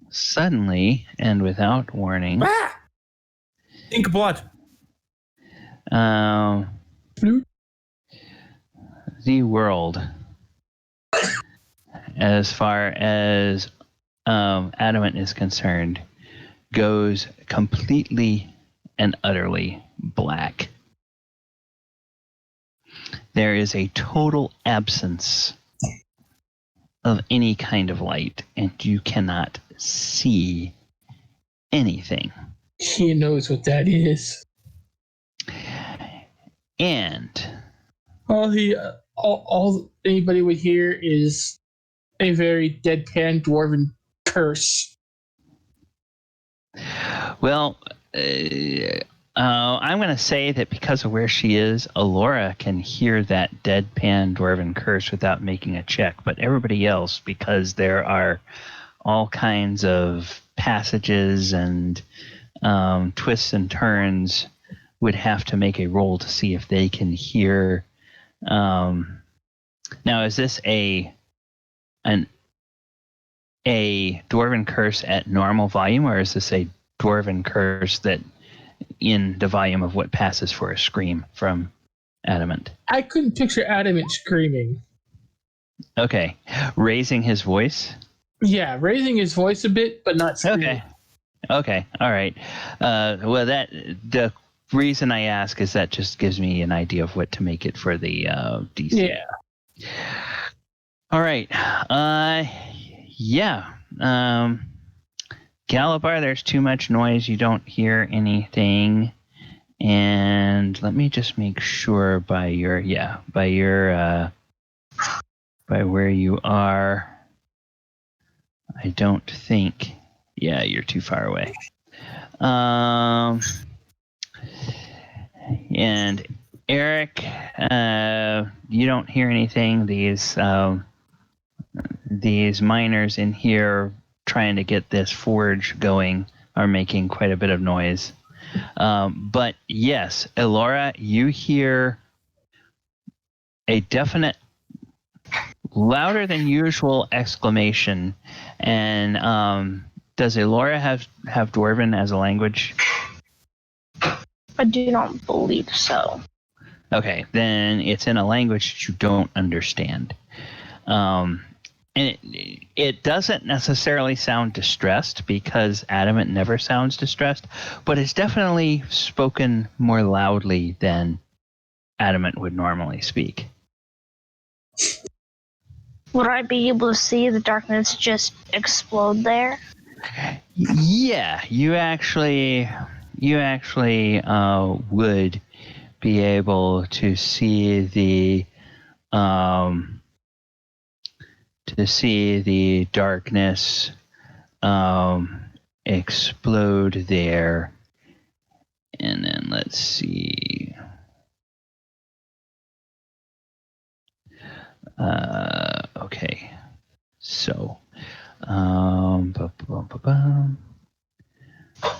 Suddenly, and without warning, Ink blood. The world, as far as Adamant is concerned, goes completely and utterly black. There is a total absence of any kind of light, and you cannot see anything. He knows what that is. And all anybody would hear is a very deadpan dwarven curse. Well, I'm going to say that because of where she is, Alora can hear that deadpan dwarven curse without making a check. But everybody else, because there are all kinds of passages and twists and turns, would have to make a roll to see if they can hear. Now, is this a dwarven curse at normal volume, or is this a dwarven curse that in the volume of what passes for a scream from Adamant? I couldn't picture Adamant screaming. Okay. Raising his voice? Yeah, raising his voice a bit, but not screaming. Okay. All right. Well, the reason I ask is that just gives me an idea of what to make it for the DC. Yeah. All right. Yeah. Galibar, there's too much noise. You don't hear anything. And let me just make sure by where you are. I don't think. Yeah, you're too far away. And Eric, you don't hear anything. These miners in here trying to get this forge going are making quite a bit of noise. But yes, Elora, you hear a definite louder than usual exclamation. And does Elora have Dwarven as a language? I do not believe so. Okay, then it's in a language that you don't understand. And it doesn't necessarily sound distressed, because Adamant never sounds distressed, but it's definitely spoken more loudly than Adamant would normally speak. Would I be able to see the darkness just explode there? Yeah, you actually would be able to see the darkness explode there. And then let's see. Okay, so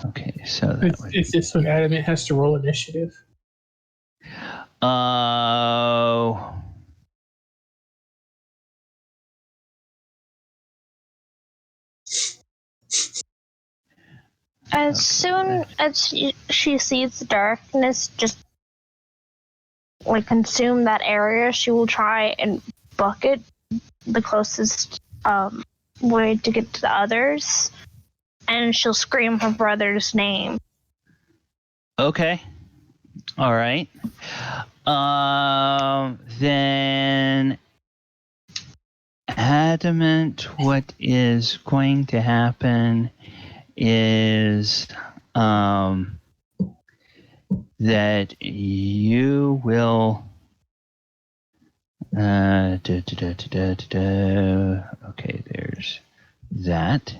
okay, so that It's just when Adamant has to roll initiative. As soon as she sees the darkness just consume that area, she will try and bucket the closest way to get to the others, and she'll scream her brother's name. Okay. All right. Then Adamant, what is going to happen is that you will okay, there's that.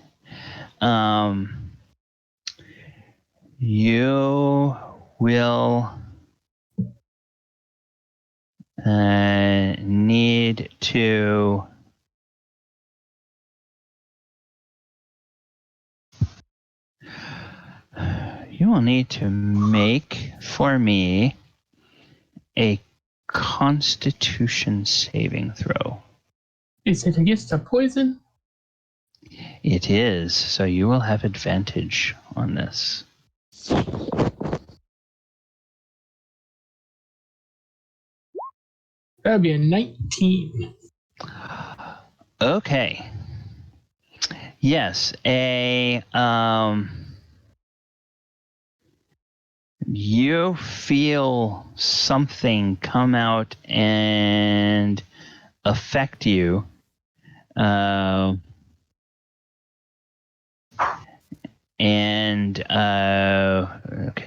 You will need to make for me a Constitution saving throw. Is it against a poison? It is, so you will have advantage on this. That would be a 19. Okay. Yes, you feel something come out and affect you. Okay,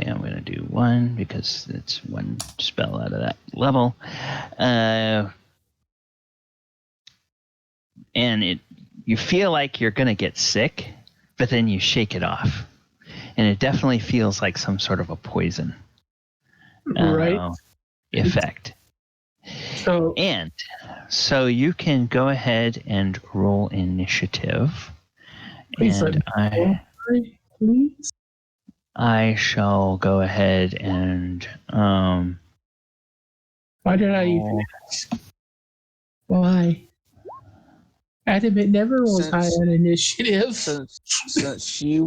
I'm going to do one because it's one spell out of that level. And you feel like you're going to get sick, but then you shake it off. and it definitely feels like some sort of a poison Right. effect. So you can go ahead and roll initiative. Please And please. I shall go ahead and Why did I even ask? Why? Adamant never rolls high on initiative. Since she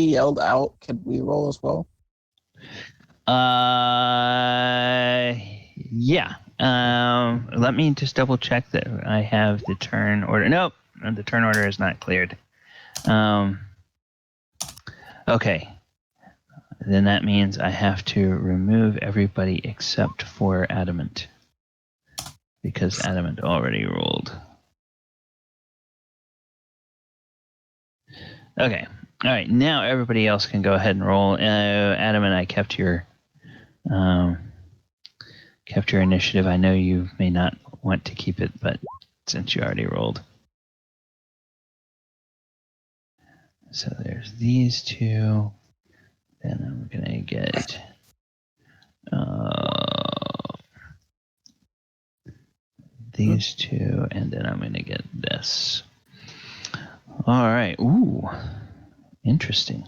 yelled out, can we roll as well? Yeah. Let me just double check that I have the turn order. Nope, the turn order is not cleared. Okay. Then that means I have to remove everybody except for Adamant, because Adamant already rolled. Okay. All right. Now everybody else can go ahead and roll. Adamant, I kept your initiative. I know you may not want to keep it, but since you already rolled. So there's these two. Then I'm going to get these two, and then I'm going to get this. All right. Ooh, interesting.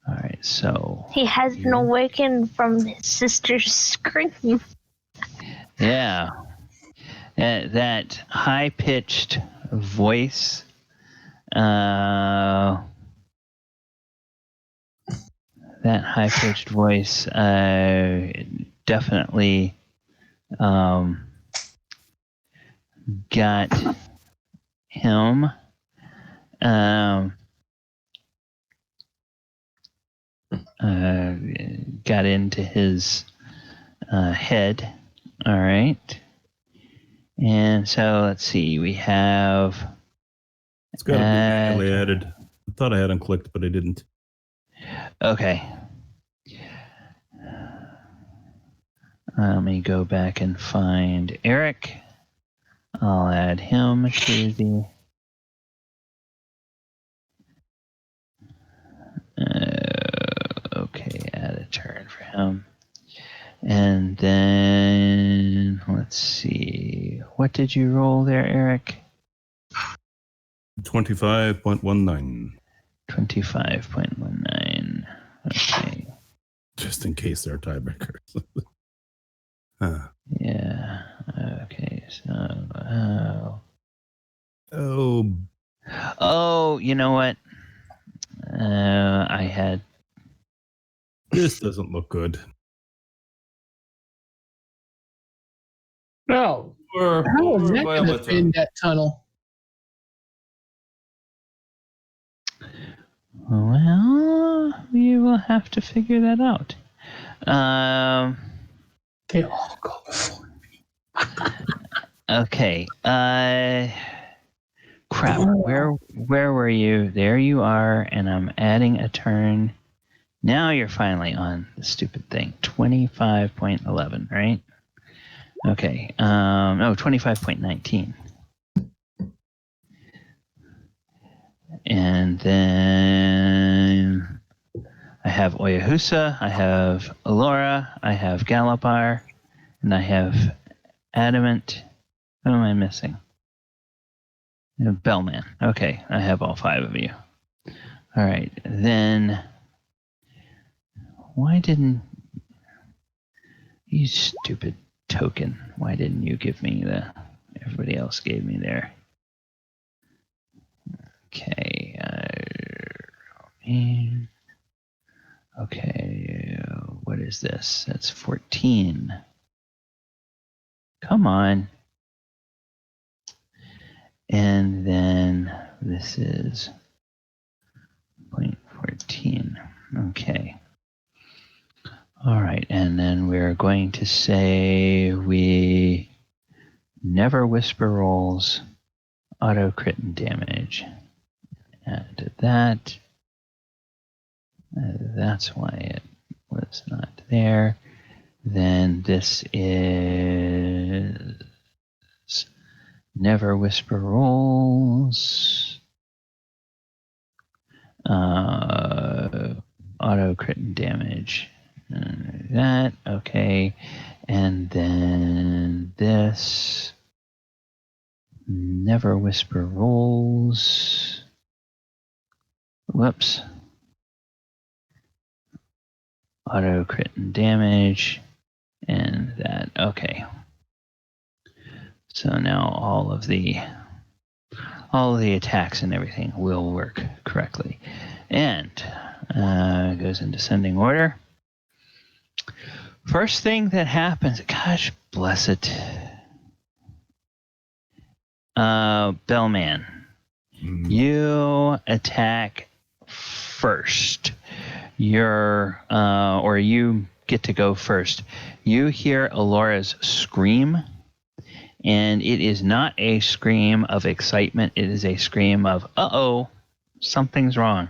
All right, so... He has been awakened from his sister's scream. Yeah. That high-pitched voice... definitely got him. Got into his head. All right. And so let's see. We have... It's got to be manually added. I thought I had them clicked, but I didn't. Okay. Let me go back and find Eric. I'll add him to the... okay, add a turn for him. And then, let's see. What did you roll there, Eric? 25.19. 25.19. Okay. Just in case they're tiebreakers. Yeah. Okay, so... Oh, you know what? I had... This doesn't look good. No. How is that going to fit in that tunnel? Well, we will have to figure that out. They all go before me. Okay. Crap. Where were you? There you are, and I'm adding a turn. Now you're finally on the stupid thing. 25.11, right? Okay. No, 25.19. And then I have Oyahusa, I have Alora, I have Galibar, and I have Adamant. Who am I missing? Bellman. Okay, I have all 5 of you. All right, then why didn't you stupid token? Why didn't you give me everybody else gave me there? Okay. Okay, what is this? That's 14. Come on. And then this is 0.14. Okay. All right, and then we're going to say we never whisper rolls, auto crit and damage. Add that. That's why it was not there. Then this is never whisper rolls. auto crit damage. That, okay. And then this. Never whisper rolls. Whoops. Auto crit damage. And that, okay. So now all of the attacks and everything will work correctly. And goes in descending order. First thing that happens, gosh bless it. Bellman, you attack first. Or you get to go first. You hear Alora's scream, and it is not a scream of excitement. It is a scream of, uh-oh, something's wrong.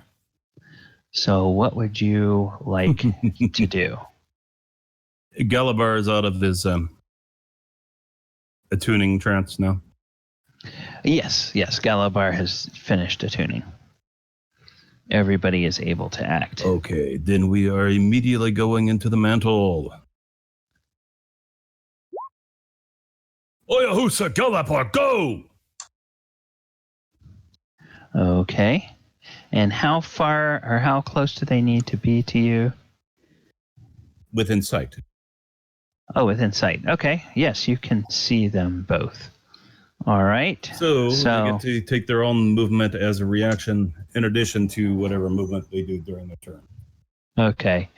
So what would you like to do? Galibar is out of his attuning trance now. Yes, Galibar has finished attuning. Everybody is able to act. Okay, then we are immediately going into the mantle. Oyahusa Galibar, go! Okay. And how far or how close do they need to be to you? Within sight. Oh, within sight. Okay. Yes, you can see them both. All right. So they get to take their own movement as a reaction in addition to whatever movement they do during their turn. Okay.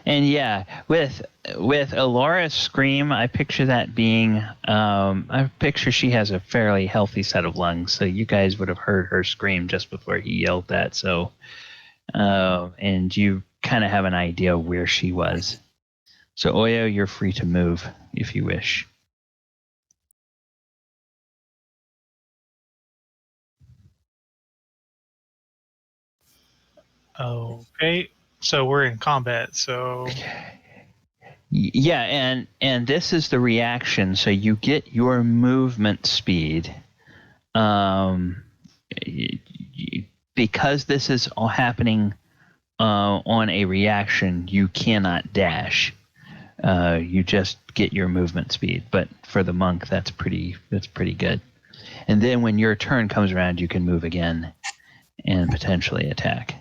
And yeah, with Alora's scream, I picture that being, I picture she has a fairly healthy set of lungs, so you guys would have heard her scream just before he yelled that. So, and you kind of have an idea where she was. So Oyo, you're free to move if you wish. Okay, so we're in combat, so... Yeah, and this is the reaction. So you get your movement speed. Because this is all happening on a reaction, you cannot dash. You just get your movement speed. But for the monk, that's pretty good. And then when your turn comes around, you can move again and potentially attack.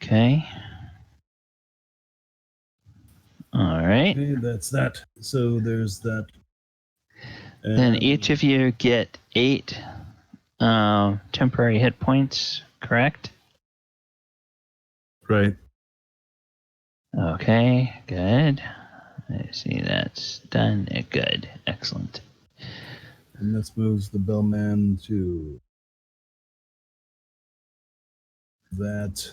Okay. All right. Okay, that's that. So there's that. Then each of you get 8 temporary hit points, correct? Right. Okay, good. I see that's done. Good. Excellent. And this moves the bellman to that.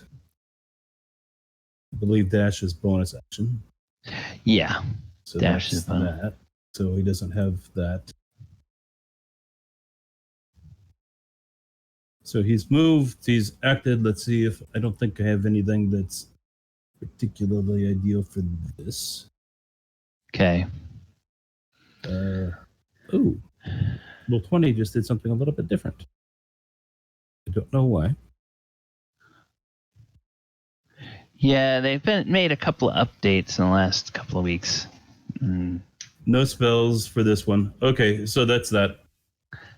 I believe dash is bonus action. Yeah. So Dash that's is bonus. that. So he doesn't have that. So he's moved, he's acted. Let's see if I don't think I have anything that's particularly ideal for this. Okay. Roll 20 just did something a little bit different. I don't know why. Yeah, they've made a couple of updates in the last couple of weeks. No spells for this one. Okay, so that's that.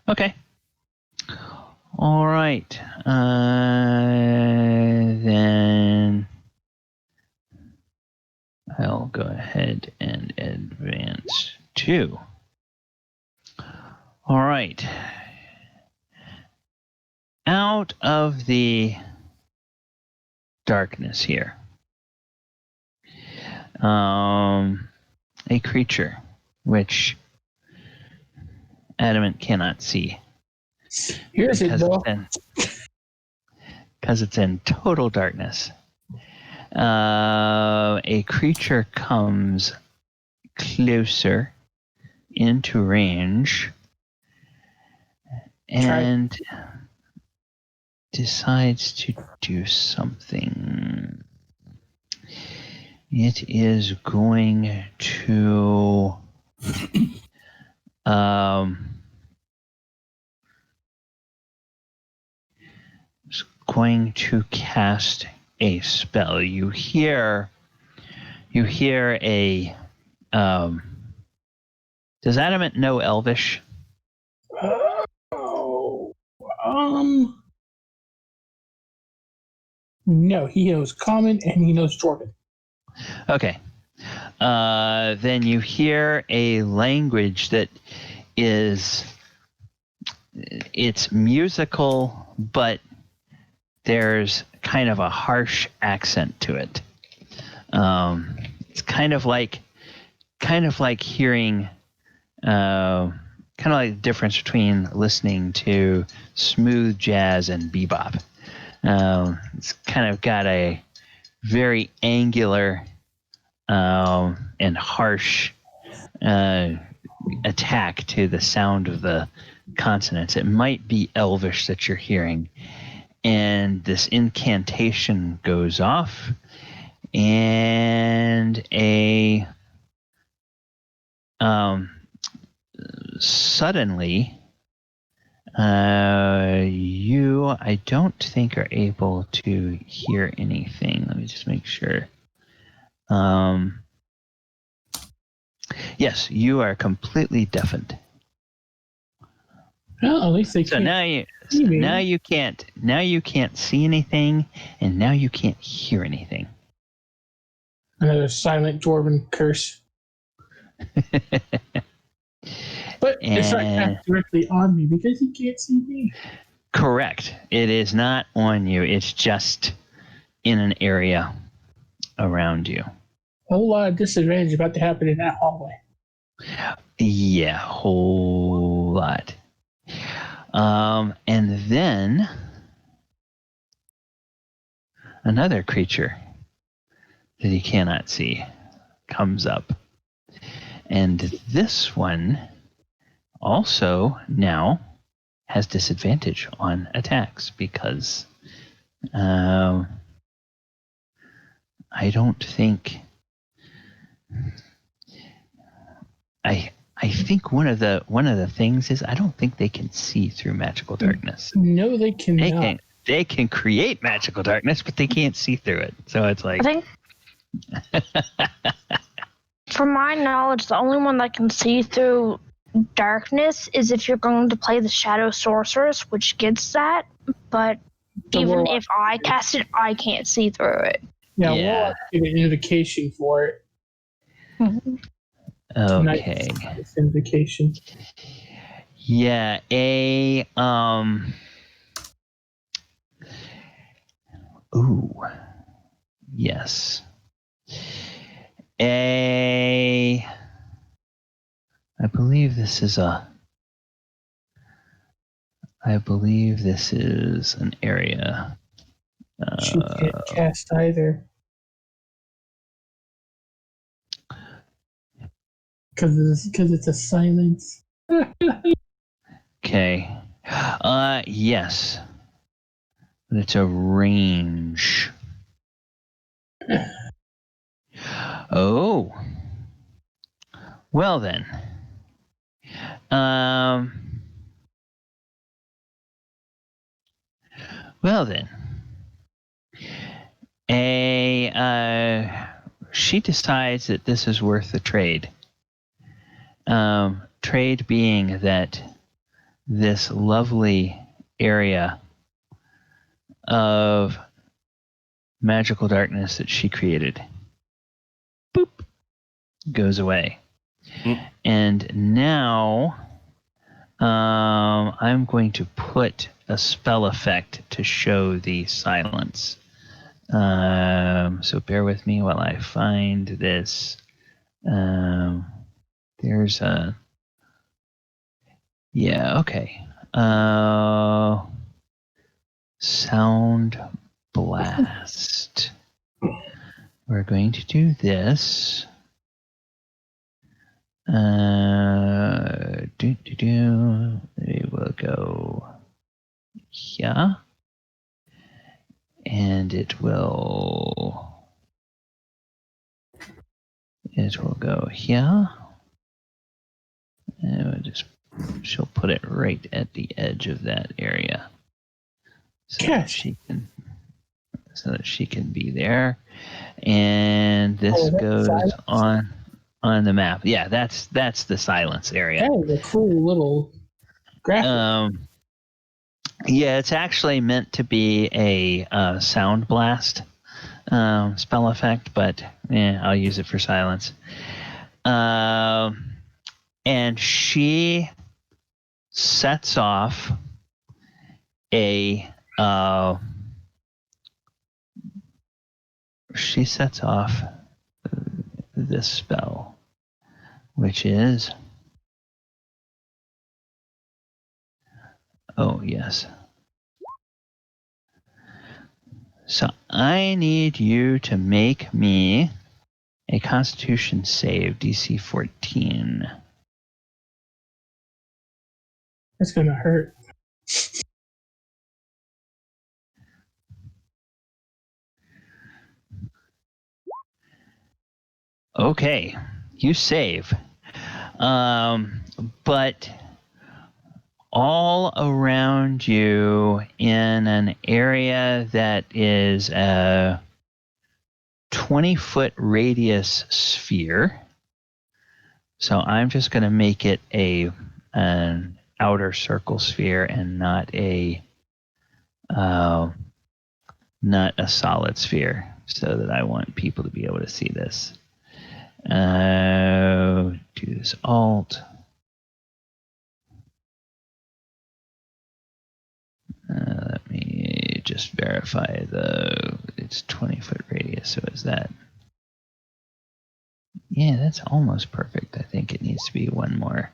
Okay. All right. Then I'll go ahead and advance 2. All right. Out of the darkness here, a creature which Adamant cannot see. Here's it, Bill. Because it's in total darkness. A creature comes closer into range and decides to do something. It is going to cast a spell. You hear a does Adamant know Elvish? No, he knows Common and he knows Jordan. Okay. Then you hear a language that it's musical, but there's kind of a harsh accent to it. It's kind of like hearing, kind of like the difference between listening to smooth jazz and bebop. It's kind of got a very angular and harsh attack to the sound of the consonants. It might be Elvish that you're hearing. And this incantation goes off, and suddenly, you, I don't think, are able to hear anything. Let me just make sure. Yes, you are completely deafened. Well, at least they So can't. now you can't see anything, and now you can't hear anything. Another silent dwarven curse. But it's not cast directly on me because he can't see me. Correct. It is not on you. It's just in an area around you. A whole lot of disadvantage about to happen in that hallway. Yeah, whole lot. And then another creature that he cannot see comes up. And this one also now has disadvantage on attacks because I don't think I think one of the things is I don't think they can see through magical darkness. No, they cannot. They can create magical darkness, but they can't see through it. So it's like I think, from my knowledge, the only one that can see through darkness is if you're going to play the Shadow Sorceress, which gets that. But even if I cast it, I can't see through it. Yeah. We'll get an invocation for it. Mm-hmm. Okay. Tonight's invocation. Yeah, ooh. Yes. I believe this is an area. She can't cast either. Because it's a silence. Okay. Yes. But it's a range. Oh. Well then. She decides that this is worth the trade. Trade being that this lovely area of magical darkness that she created, boop, goes away. And now I'm going to put a spell effect to show the silence. So bear with me while I find this. There's a... Yeah, okay. Sound Blast. we're going to do this. We will go here. And it will go here. And she'll put it right at the edge of that area. So that she can be there. And this goes on the map. Yeah, that's the silence area. That is a cool little graphic. Yeah, it's actually meant to be a sound blast spell effect, but I'll use it for silence. And she sets off this spell, which is yes. So I need you to make me a Constitution save, DC 14. That's gonna hurt. Okay, you save. But all around you in an area that is a 20-foot radius sphere. So I'm just going to make it an outer circle sphere and not a solid sphere, so that I want people to be able to see this. Do this alt. Let me just verify it's 20-foot radius, so is that? Yeah, that's almost perfect. I think it needs to be one more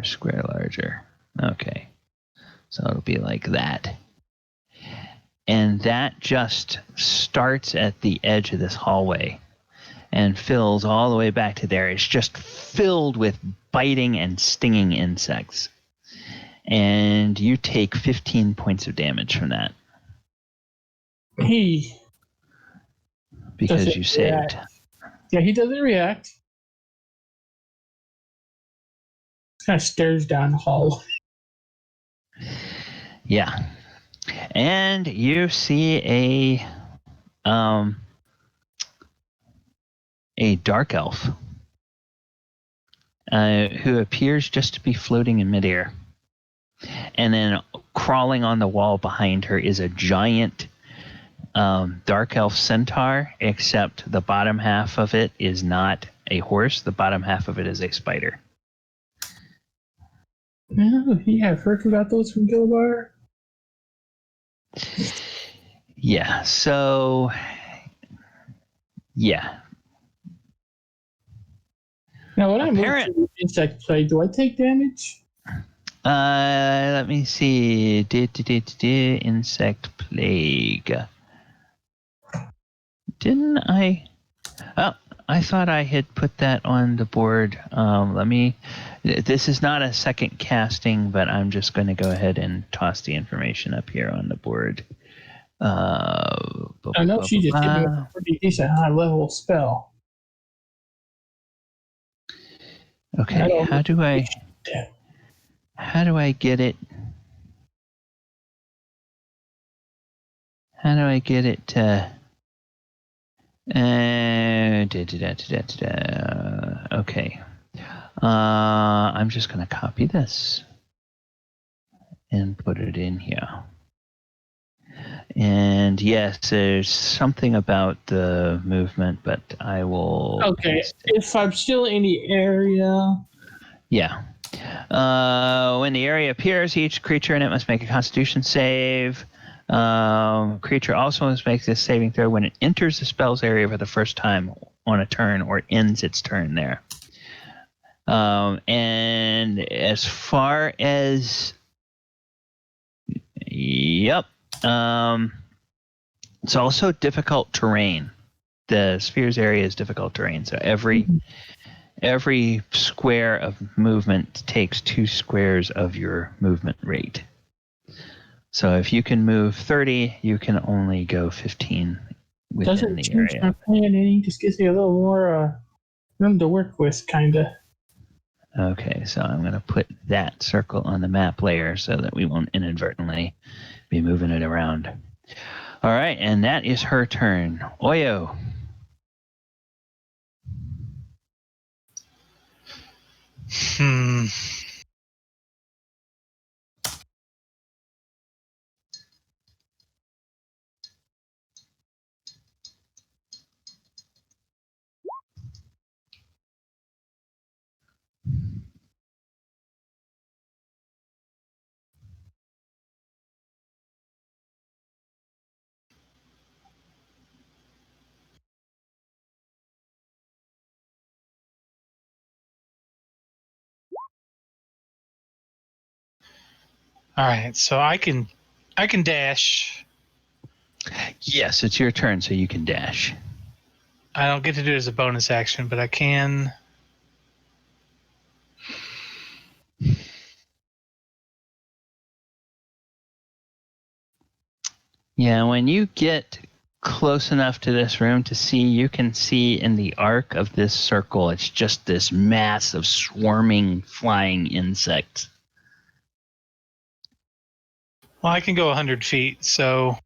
square larger. Okay, so it'll be like that. And that just starts at the edge of this hallway and fills all the way back to there. It's just filled with biting and stinging insects. And you take 15 points of damage from that. Because you saved. React. Yeah, he doesn't react. Kind of stares down the hall. Yeah. And you see a dark elf who appears just to be floating in midair. And then crawling on the wall behind her is a giant dark elf centaur, except the bottom half of it is not a horse. The bottom half of it is a spider. No, he had heard about those from Galibar. Yeah, so yeah. Now, when I move to insect plague, do I take damage? Let me see. Insect plague. Didn't I? Oh, I thought I had put that on the board. This is not a second casting, but I'm just going to go ahead and toss the information up here on the board. I know she just gave me a pretty decent high level spell. Okay, how do I get it? How do I get it to? Okay. I'm just going to copy this and put it in here. And yes, there's something about the movement, but I will. Okay, if I'm still in the area. Yeah. When the area appears, each creature in it must make a Constitution save. Creature also must make this saving throw when it enters the spell's area for the first time on a turn or ends its turn there. And as far as It's also difficult terrain. The sphere's area is difficult terrain, so every square of movement takes 2 squares of your movement rate. So if you can move 30, you can only go 15 within Doesn't the change area. my plan any. Just gives me a little more room to work with, kind of. Okay, so I'm going to put that circle on the map layer so that we won't inadvertently be moving it around. All right, and that is her turn. Oyo. All right, so I can dash. Yes, it's your turn, so you can dash. I don't get to do it as a bonus action, but I can. Yeah, when you get close enough to this room to see, you can see in the arc of this circle, it's just this mass of swarming, flying insects. Well, I can go 100 feet, so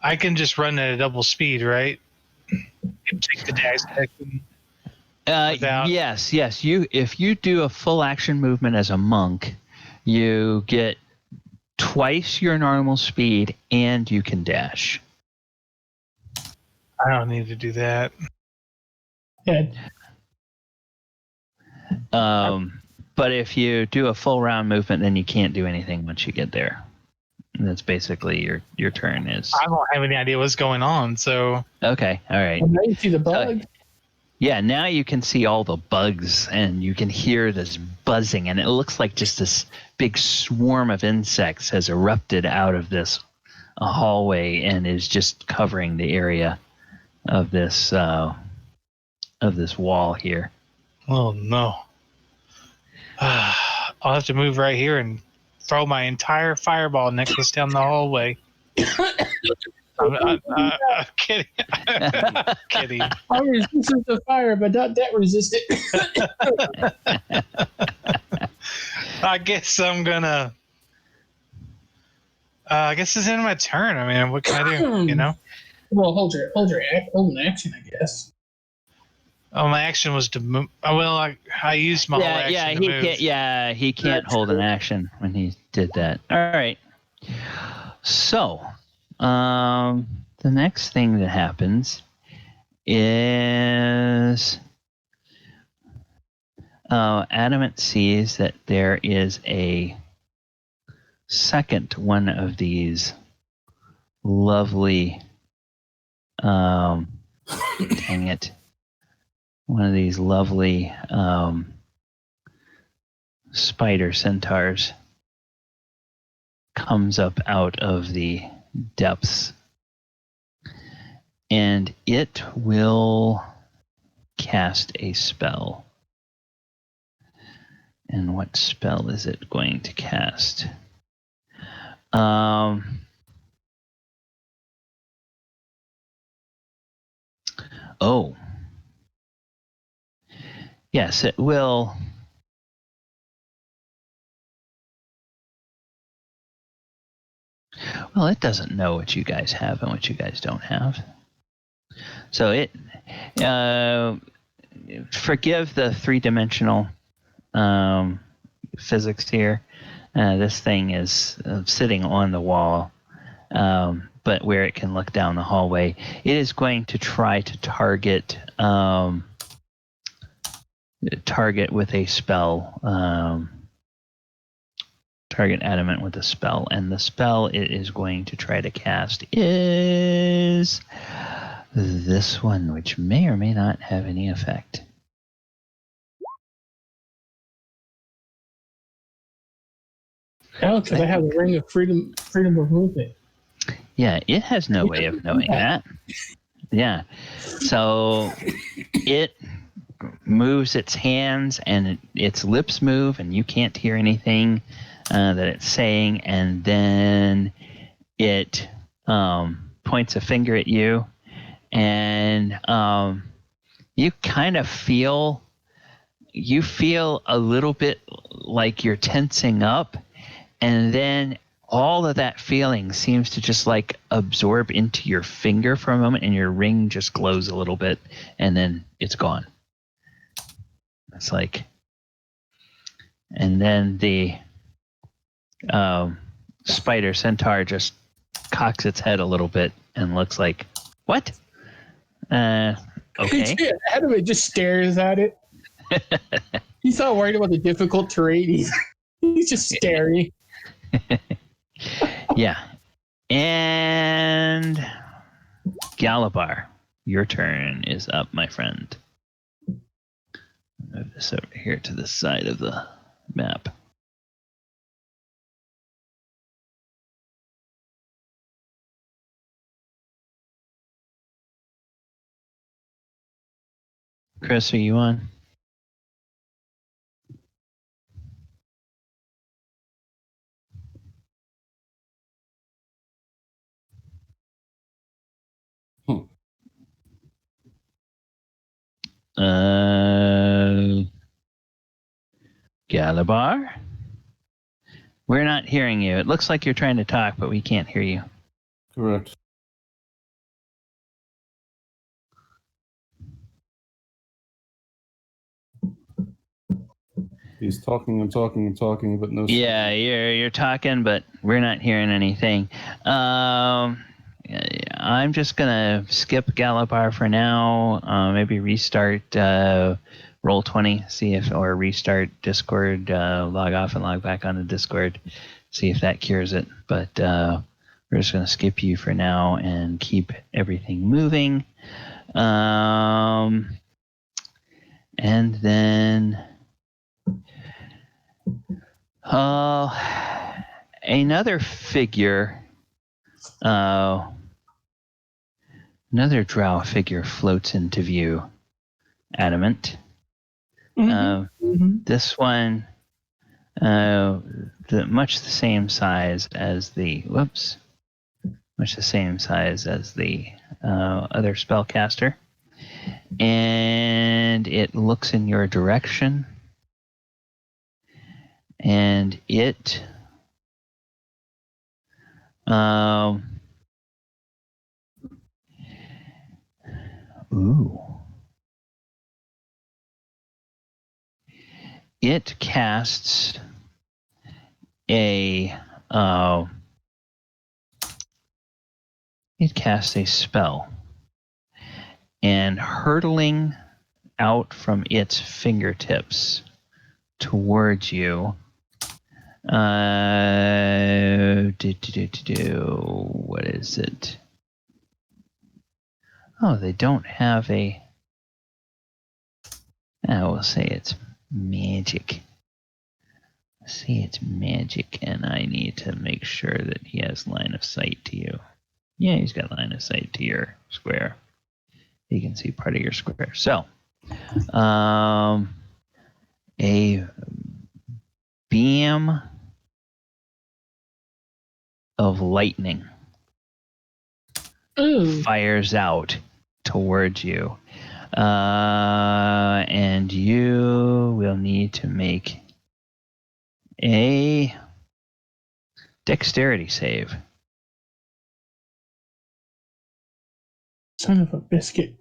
I can just run at a double speed, right? Take the dash action. Without- Yes. If you do a full action movement as a monk, you get twice your normal speed and you can dash. I don't need to do that. Yeah. But if you do a full round movement, then you can't do anything once you get there. And that's basically your turn is. I don't have any idea what's going on, so. Okay, all right. And now you see the bug. Yeah, now you can see all the bugs and you can hear this buzzing, and it looks like just this big swarm of insects has erupted out of this hallway and is just covering the area of this wall here. Oh no. I'll have to move right here and throw my entire fireball necklace down the hallway. I'm kidding. Kidding. I'm resistant to fire, but not that resistant. I guess I'm gonna. I guess it's the end of my turn. I mean, what can I do? You know. Well, hold an action, I guess. Oh, my action was to move. Oh, well, I used my whole action to move. He can't hold an action when he did that. All right. So, the next thing that happens is Adamant sees that there is a second one of these lovely, dang it, one of these lovely spider centaurs comes up out of the depths, and it will cast a spell. And what spell is it going to cast? Oh. Yes, it will. Well, it doesn't know what you guys have and what you guys don't have. So it, forgive the 3-dimensional physics here. This thing is sitting on the wall, but where it can look down the hallway. It is going to try to target with a spell. Target Adamant with a spell, and the spell it is going to try to cast is this one, which may or may not have any effect. Oh, because I have a ring of freedom of movement. Yeah, it has no way of knowing that. Yeah. So it moves its hands and its lips move, and you can't hear anything that it's saying. And then it points a finger at you, and you kind of feel a little bit like you're tensing up, and then all of that feeling seems to just like absorb into your finger for a moment, and your ring just glows a little bit, and then it's gone. It's like, and then the spider centaur just cocks its head a little bit and looks like, what? Okay. Ahead of it just stares at it. He's not worried about the difficult terrain. He's just staring. Yeah. And Galibar, your turn is up, my friend. Move this over here to the side of the map. Chris, are you on? Galibar? We're not hearing you. It looks like you're trying to talk, but we can't hear you. Correct. He's talking and talking and talking, but no. Yeah, you're talking, but we're not hearing anything. I'm just gonna skip Galibar for now. Maybe restart Roll20, see if, or restart Discord. Log off and log back onto Discord, see if that cures it. But we're just gonna skip you for now and keep everything moving. And then. Another figure, another drow figure floats into view. Adamant. This one, much the same size as the other spellcaster, and it looks in your direction. And it it casts a spell, and hurtling out from its fingertips towards you. What is it? Oh, they don't have a. I will say it's magic. Say it's magic, and I need to make sure that he has line of sight to you. Yeah, he's got line of sight to your square. He can see part of your square. So, a beam of lightning fires out towards you. And you will need to make a dexterity save. Son of a biscuit.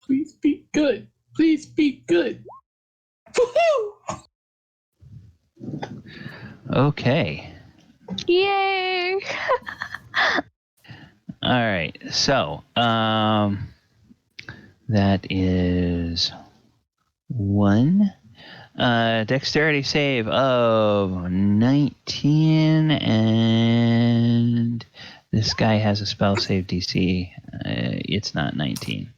Please be good. Please be good. Woohoo! Okay. Yay! All right. So, that is 1. Dexterity save of 19, and this guy has a spell save DC. It's not 19.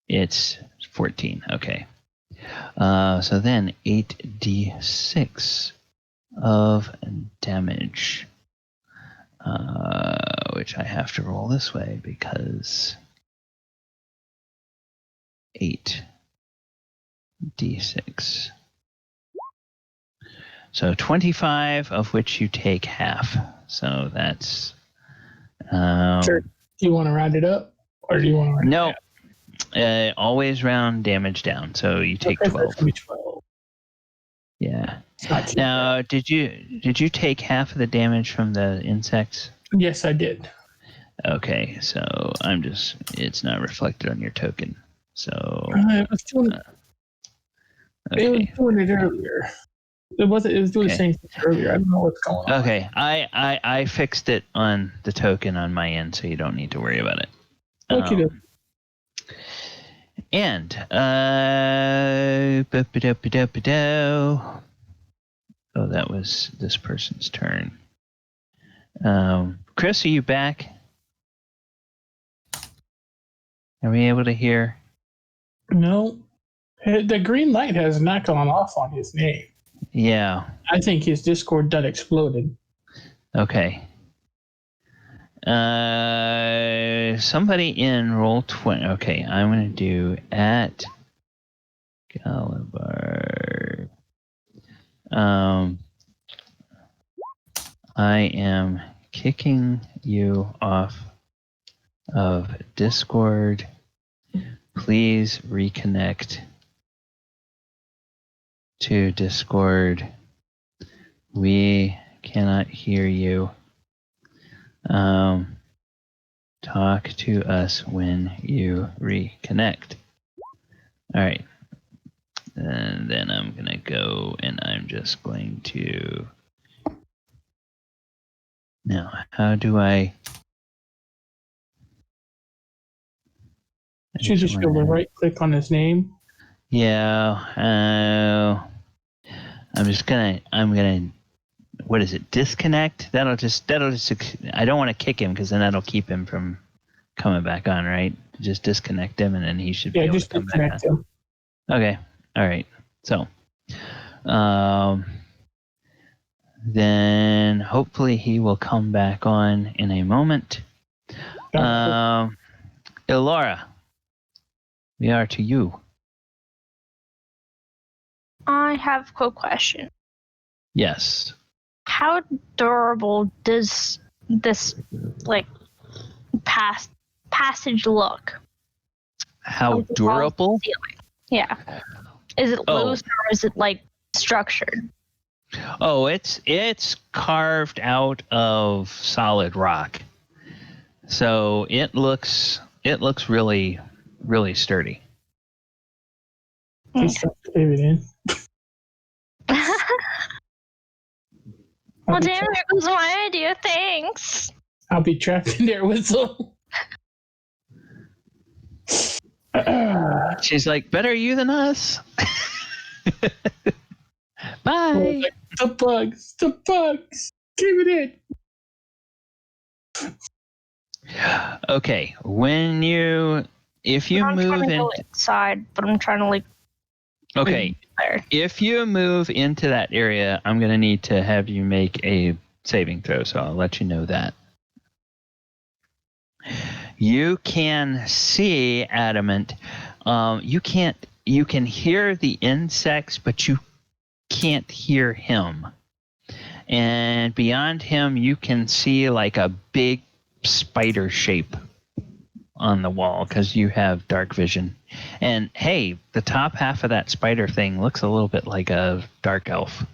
It's 14. Okay. So then 8d6 of damage, which I have to roll this way because 8d6. So 25, of which you take half. So that's... Sure. Do you want to round it up? Or do you want to round no, it down? Always round damage down. So you take Okay, 12. that's gonna be 12. Yeah. It's not too Now, bad. did you take half of the damage from the insects? Yes, I did. Okay, so it's not reflected on your token. So It was doing okay. it earlier. It was doing the Okay. same thing earlier. I don't know what's going on. Okay, I fixed it on the token on my end, so you don't need to worry about it. Okay. And oh, that was this person's turn. Chris, are you back? Are we able to hear? No. The green light has not gone off on his name. Yeah. I think his Discord done exploded. Okay. Somebody in Roll20. Okay, I'm going to do at Galibar. I am kicking you off of Discord. Please reconnect to Discord. We cannot hear you. Talk to us when you reconnect. All right. And then I'm going to go and I'm just going to... Now, how do I... Should just be able to right click on his name. Yeah. I'm gonna, what is it? Disconnect? That'll just, I don't want to kick him because then that'll keep him from coming back on, right? Just disconnect him and then he should be able to come back on. Him. Okay. All right. So, then hopefully he will come back on in a moment. Ilora, we are to you. I have a quick question. Yes. How durable does this passage look? How durable? Yeah. Is it loose or is it structured? Oh, it's carved out of solid rock. So it looks really, really sturdy. Just leave it in. Well, damn, there goes my idea. Thanks. I'll be trapped in there with some. She's like, better you than us. Bye. The bugs. Give it in. Okay, if you I'm move trying to go inside, but I'm trying to okay, there. if you move into that area, I'm gonna need to have you make a saving throw, so I'll let you know that. You can see Adamant. You can hear the insects, but you can't hear him. And beyond him, you can see like a big spider shape on the wall because you have dark vision. And hey, the top half of that spider thing looks a little bit like a dark elf.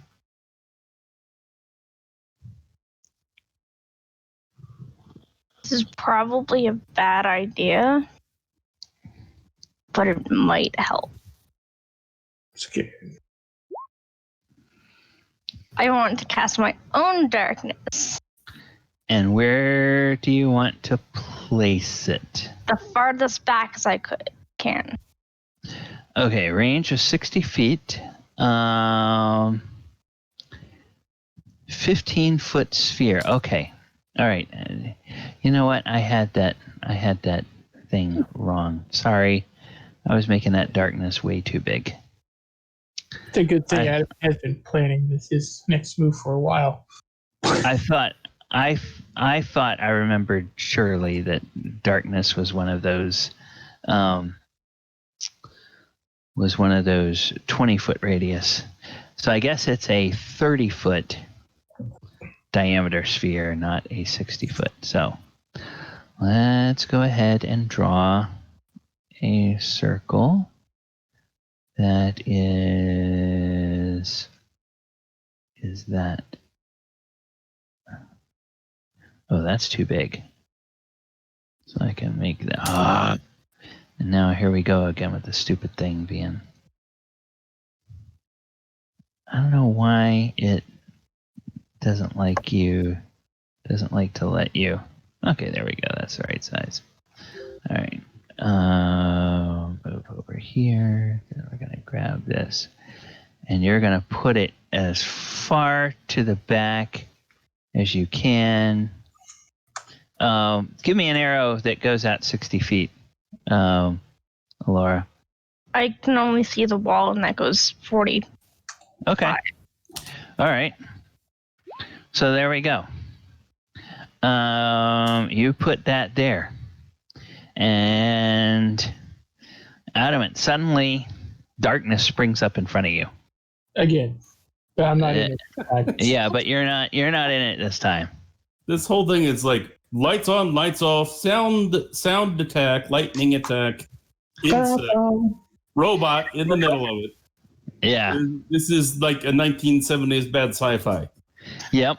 This is probably a bad idea, but it might help. Scared. I want to cast my own darkness. And where do you want to place it? The farthest back as I can. Okay, range of 60 feet. 15-foot sphere. Okay. All right. You know what? I had that thing wrong. Sorry. I was making that darkness way too big. It's a good thing Adam has been planning his next move for a while. I thought I remembered surely that darkness was one of those 20-foot radius. So I guess it's a 30-foot diameter sphere, not a 60-foot. So let's go ahead and draw a circle that is that. Oh, that's too big. So I can make that. And now here we go again with the stupid thing being. I don't know why it doesn't like to let you. Okay, there we go. That's the right size. All right. Move over here. Then we're going to grab this. And you're going to put it as far to the back as you can. Give me an arrow that goes out 60 feet, Laura. I can only see the wall, and that goes 40. Okay. All right. So there we go. You put that there. And Adamant, suddenly darkness springs up in front of you. Again. But I'm not in it. Yeah, but you're not in it this time. This whole thing is like lights on, lights off, sound attack, lightning attack, insect, robot in the middle of it. Yeah. This is like a 1970s bad sci-fi. Yep.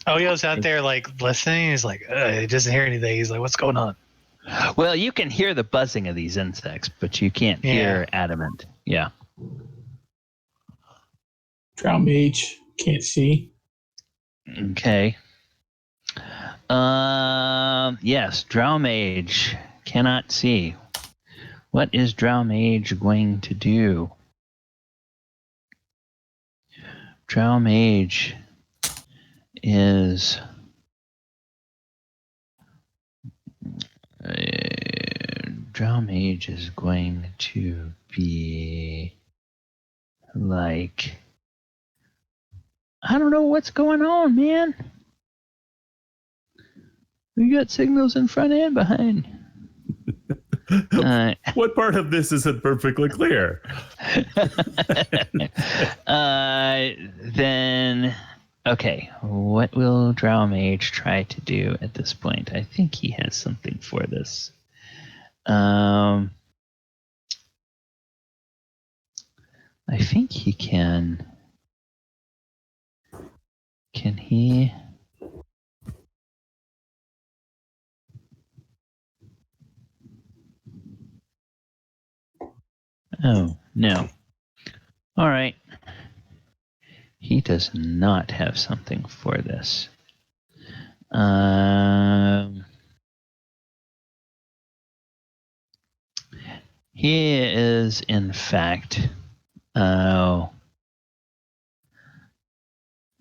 Oyo's out there like listening. He's like, he doesn't hear anything. He's like, what's going on? Well, you can hear the buzzing of these insects, but you can't hear Adamant. Yeah. Drow Mage. Can't see. Okay. Yes, Drow Mage cannot see. What is Drow Mage going to do? Drow Mage is going to be like, I don't know what's going on, man. We got signals in front and behind. What part of this isn't perfectly clear? Then, okay, what will Drow Mage try to do at this point? I think he has something for this. I think he can. Can he? Oh, no. All right. He does not have something for this. He is, in fact,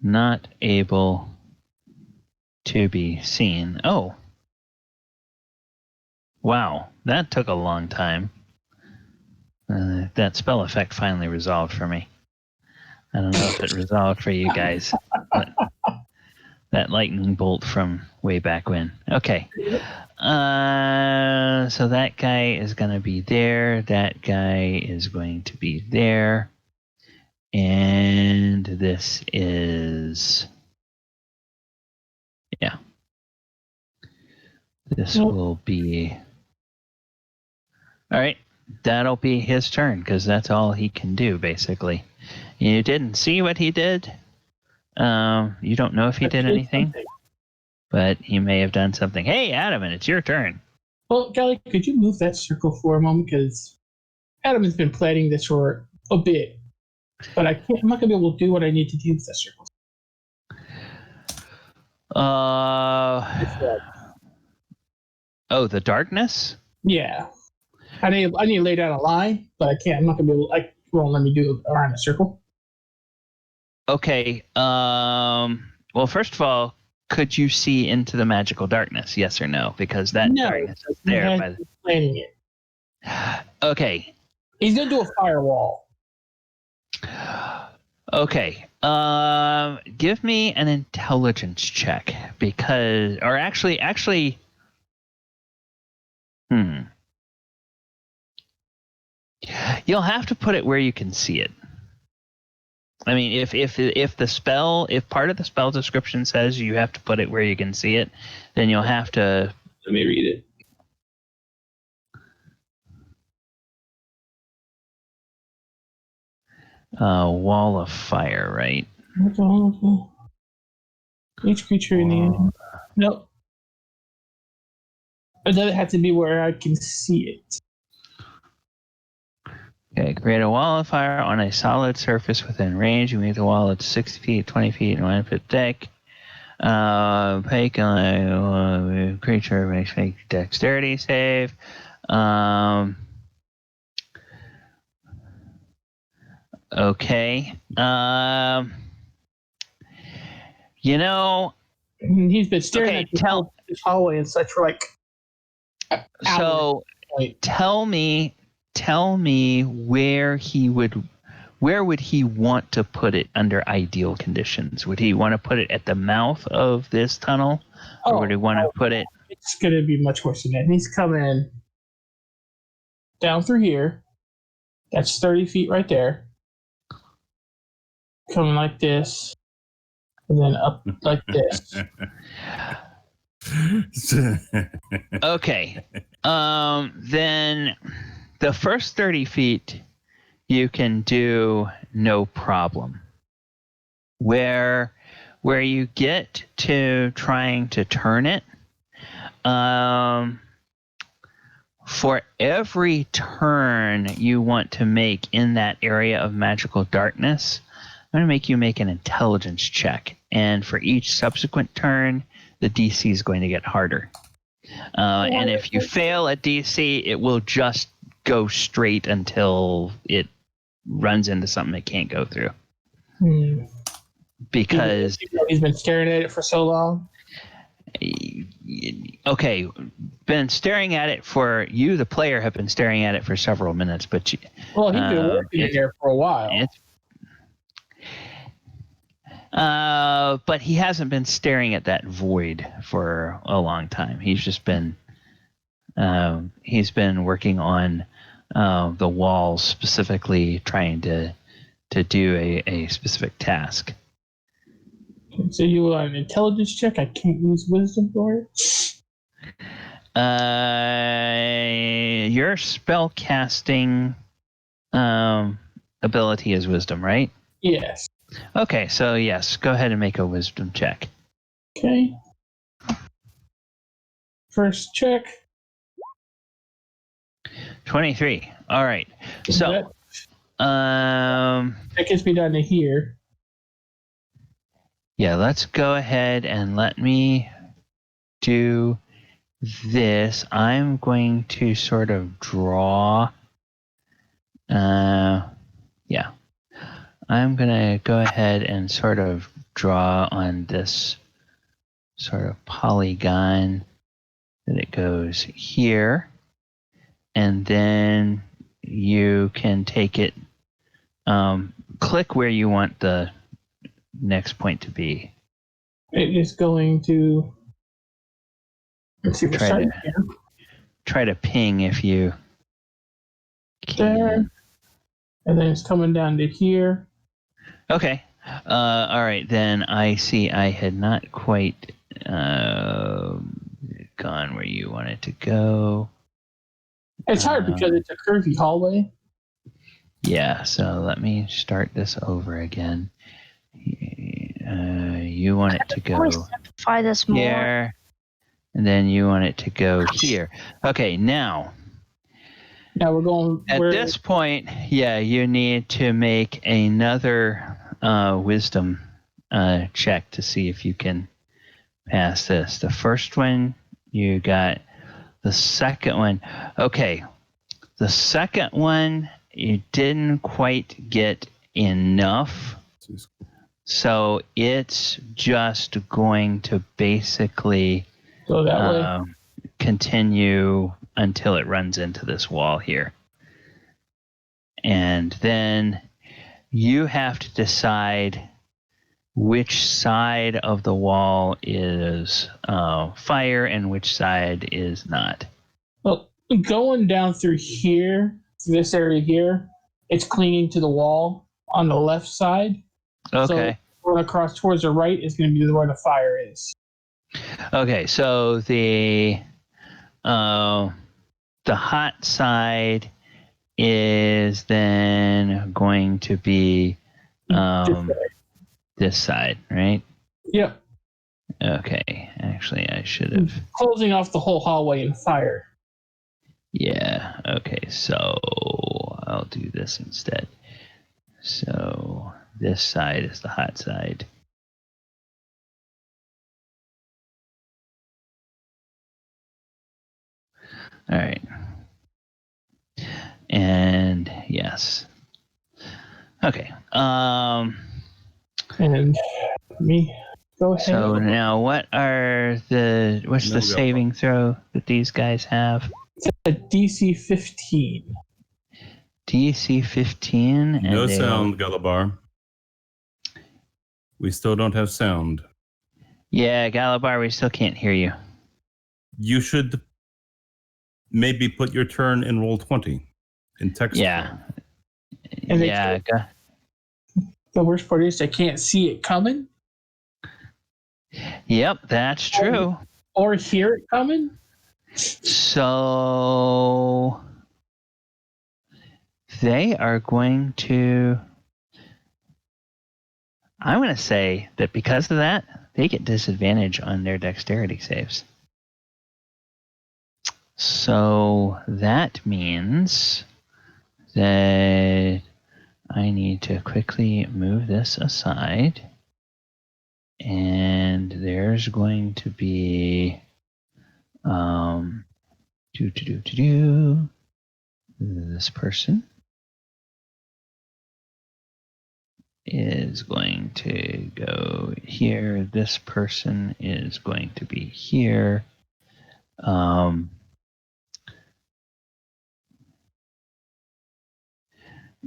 not able to be seen. Oh. Wow, that took a long time. That spell effect finally resolved for me. I don't know if it resolved for you guys. But that lightning bolt from way back when. Okay. So that guy is going to be there. That guy is going to be there. And this is... Yeah. This will be... All right. That'll be his turn, because that's all he can do, basically. You didn't see what he did. You don't know if he did anything, but he may have done something. Hey, Adam, and it's your turn. Well, Gally, could you move that circle for a moment? Because Adam has been planning this for a bit, but I'm not going to be able to do what I need to do with that circle. Oh, the darkness? Yeah. I need to lay down a line, but I can't. I'm not going to be able to, won't let me do it around a circle. Okay. Well, first of all, could you see into the magical darkness? Yes or no? Because that darkness is there. By planning it. Okay. He's going to do a firewall. Okay. Give me an intelligence check actually. You'll have to put it where you can see it. I mean, if part of the spell description says you have to put it where you can see it, then you'll have to. Let me read it. Wall of fire, right? Each creature in the nope. It doesn't have to be where I can see it. Okay, create a wall of fire on a solid surface within range. You make the wall at 60 feet, 20 feet, and 1 foot thick. Make a creature makes make dexterity save. Okay. He's been staring at this hallway and such for like hours. So tell me where would he want to put it under ideal conditions? Would he want to put it at the mouth of this tunnel, or would he want to put it? It's going to be much worse than that. He's coming down through here. That's 30 feet right there. Coming like this, and then up like this. Okay. Then the first 30 feet you can do no problem. Where you get to trying to turn it, for every turn you want to make in that area of magical darkness, I'm going to make you make an intelligence check. And for each subsequent turn, the DC is going to get harder. And if you fail at DC, it will just go straight until it runs into something it can't go through. Because he's been staring at it for so long. Okay, been staring at it for you, the player, have been staring at it for several minutes, but he's been working in there for a while. But he hasn't been staring at that void for a long time. He's just been working on the walls, specifically trying to do a specific task. So you want an intelligence check? I can't use wisdom for it. Your spell casting ability is wisdom, right? Yes. Okay, so yes, go ahead and make a wisdom check. Okay. First check. 23. All right. So, that gets me down to here. Yeah, let's go ahead and let me do this. I'm going to sort of draw. I'm going to go ahead and sort of draw on this sort of polygon that it goes here. And then you can take it, click where you want the next point to be. It is going to... Let's see, try to ping if you can. There. And then it's coming down to here. Okay. All right, then I see I had not quite gone where you wanted to go. It's hard because it's a curvy hallway. Yeah, so let me start this over again. You want it to go simplify this more. Here, and then you want it to go here. Okay, now we're going... At this point, you need to make another wisdom check to see if you can pass this. The first one, you got. The second one, okay. The second one, you didn't quite get enough. So it's just going to basically go that way. Continue until it runs into this wall here. And then you have to decide which side of the wall is fire and which side is not. Well, going down through here, this area here, it's clinging to the wall on the left side. Okay. So going across towards the right is going to be where the fire is. Okay, so the hot side is then going to be this side, right? Yep. Okay, actually, I should have. Closing off the whole hallway in fire. Yeah, okay, so I'll do this instead. So this side is the hot side. All right. And yes. Okay. And me, go ahead. So now what's the saving throw that these guys have? It's a DC 15. DC 15. No sound, Galibar. We still don't have sound. Yeah, Galibar, we still can't hear you. You should maybe put your turn in roll 20 in text. Yeah. And Yeah. The worst part is I can't see it coming. Yep, that's true. Or hear it coming. So they are going to. I'm going to say that because of that, they get disadvantage on their dexterity saves. So that means that I need to quickly move this aside. And there's going to be this person is going to go here. This person is going to be here.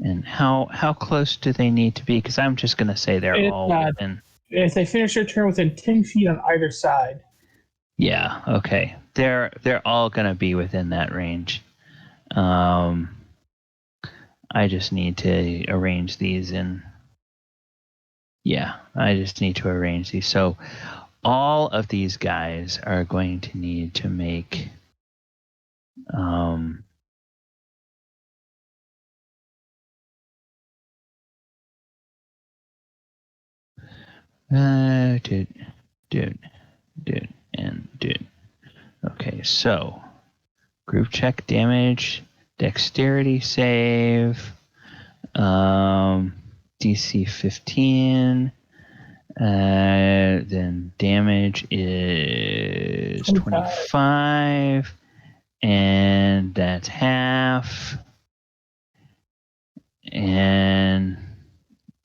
And how close do they need to be? Because I'm just going to say they're all within. If they finish their turn within 10 feet on either side. Yeah, okay. They're all going to be within that range. I just need to arrange these in. Yeah, I just need to arrange these. So all of these guys are going to need to make dude. Okay, so group check damage, dexterity save, DC 15, then damage is 25, and that's half. And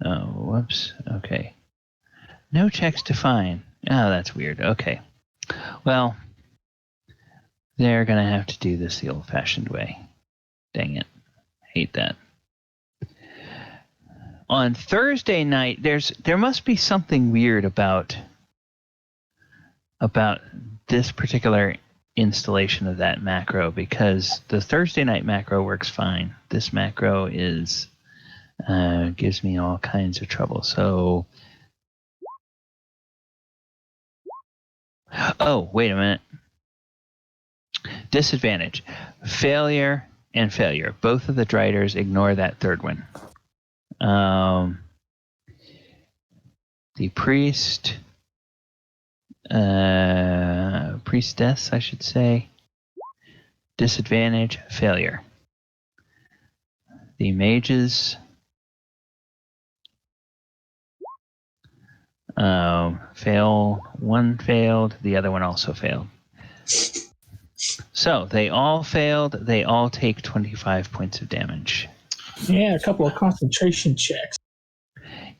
whoops. Okay. No checks to find. Oh, that's weird. Okay. Well, they're going to have to do this the old-fashioned way. Dang it. Hate that. On Thursday night, there must be something weird about this particular installation of that macro, because the Thursday night macro works fine. This macro is gives me all kinds of trouble. So, oh, wait a minute. Disadvantage. Failure and failure. Both of the Driders ignore that third one. The priest, priestess, I should say. Disadvantage, failure. The mages, fail. One failed. The other one also failed. So they all failed. They all take 25 points of damage. Yeah, a couple of concentration checks.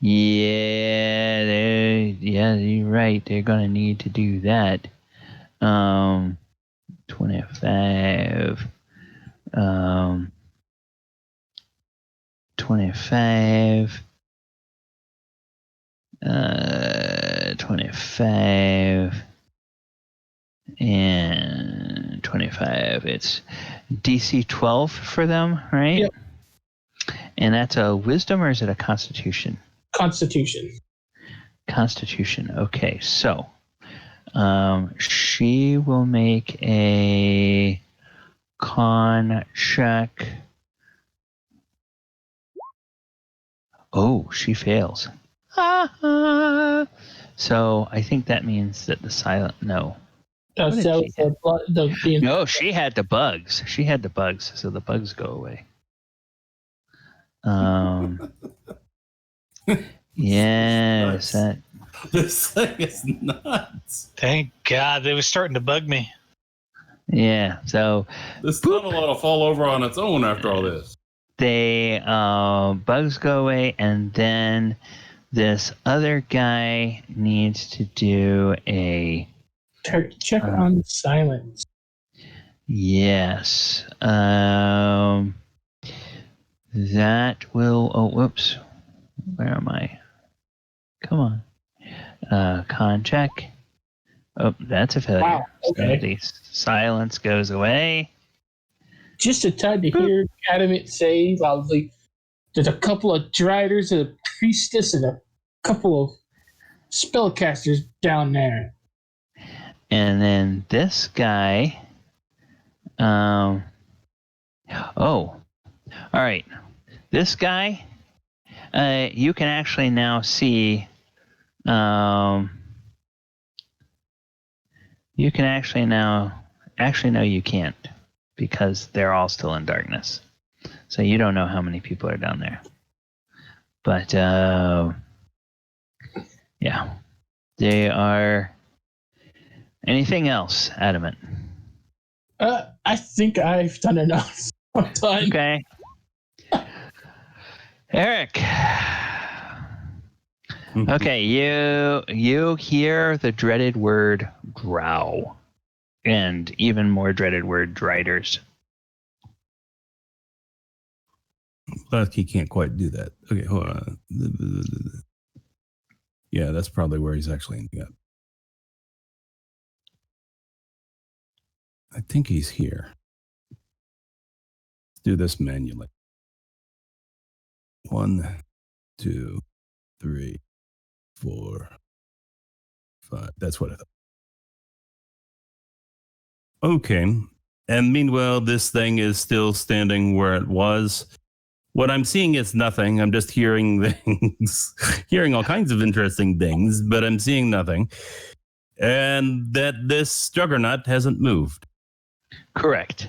Yeah, you're right. They're gonna need to do that. 25. 25. 25 and 25. It's DC 12 for them, right? Yep. And that's a wisdom, or is it a constitution? Constitution. Constitution. Okay, so she will make a con check. Oh, she fails. So I think that means that the silent. No. What did So she have? the No, she had the bugs. She had the bugs, so the bugs go away. Yes, that. This thing is nuts. Thank God, they were starting to bug me. Yeah, so This tunnel ought to fall over on its own after all this. they bugs go away, and then this other guy needs to do a check on the silence. yes. That will. Oh, whoops. Where am I? Come on. Con check. Oh, that's a failure. Wow, okay. So the silence goes away. Just a time to hear Adamant say loudly, there's a couple of Driders, a priestess, and a couple of spellcasters down there. And then this guy. Oh. All right. This guy, you can actually now see. You can actually now. Actually, no, you can't, because they're all still in darkness. So you don't know how many people are down there. But yeah, they are. Anything else, Adamant? I think I've done enough. I'm done. Okay. Eric. Okay, you hear the dreaded word drow, and even more dreaded word driders. But he can't quite do that. Okay, hold on. Yeah, that's probably where he's actually ending up. I think he's here. Let's do this manually. 1, 2, 3, 4, 5. That's what I thought. Okay. And meanwhile, this thing is still standing where it was. What I'm seeing is nothing. I'm just hearing things, hearing all kinds of interesting things, but I'm seeing nothing. And that this juggernaut hasn't moved. Correct.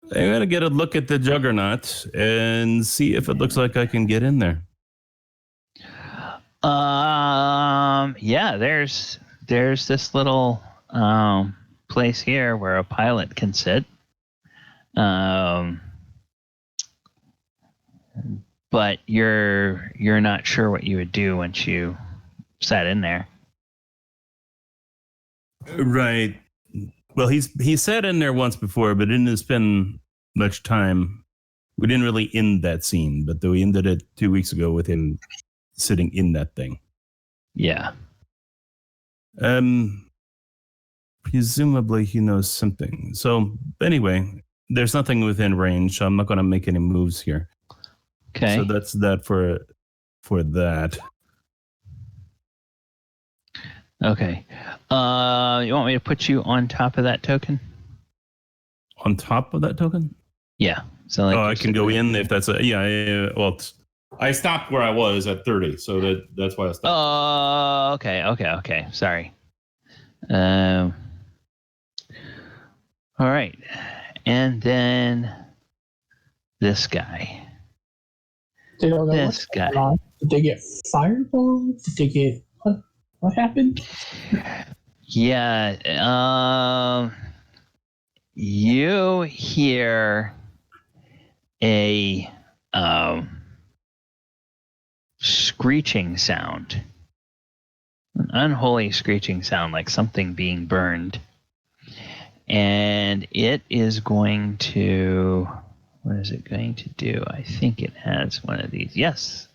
I'm going to get a look at the juggernaut and see if it looks like I can get in there. Yeah, there's this little place here where a pilot can sit. But you're not sure what you would do once you sat in there. Right. Well, he sat in there once before, but didn't spend much time. We didn't really end that scene, but we ended it 2 weeks ago with him sitting in that thing. Yeah. Presumably he knows something. So anyway, there's nothing within range, so I'm not going to make any moves here. Okay. So that's that for that. Okay. You want me to put you on top of that token? On top of that token? Yeah. So like I can go in if that's a yeah. Well, I stopped where I was at 30, so that's why I stopped. Oh, okay. Sorry. All right. And then this guy. They don't know This guy. on. Did they get fireball? Did they get what happened? Yeah. You hear a screeching sound, an unholy screeching sound, like something being burned, and it is going to. What is it going to do? I think it has one of these. Yes,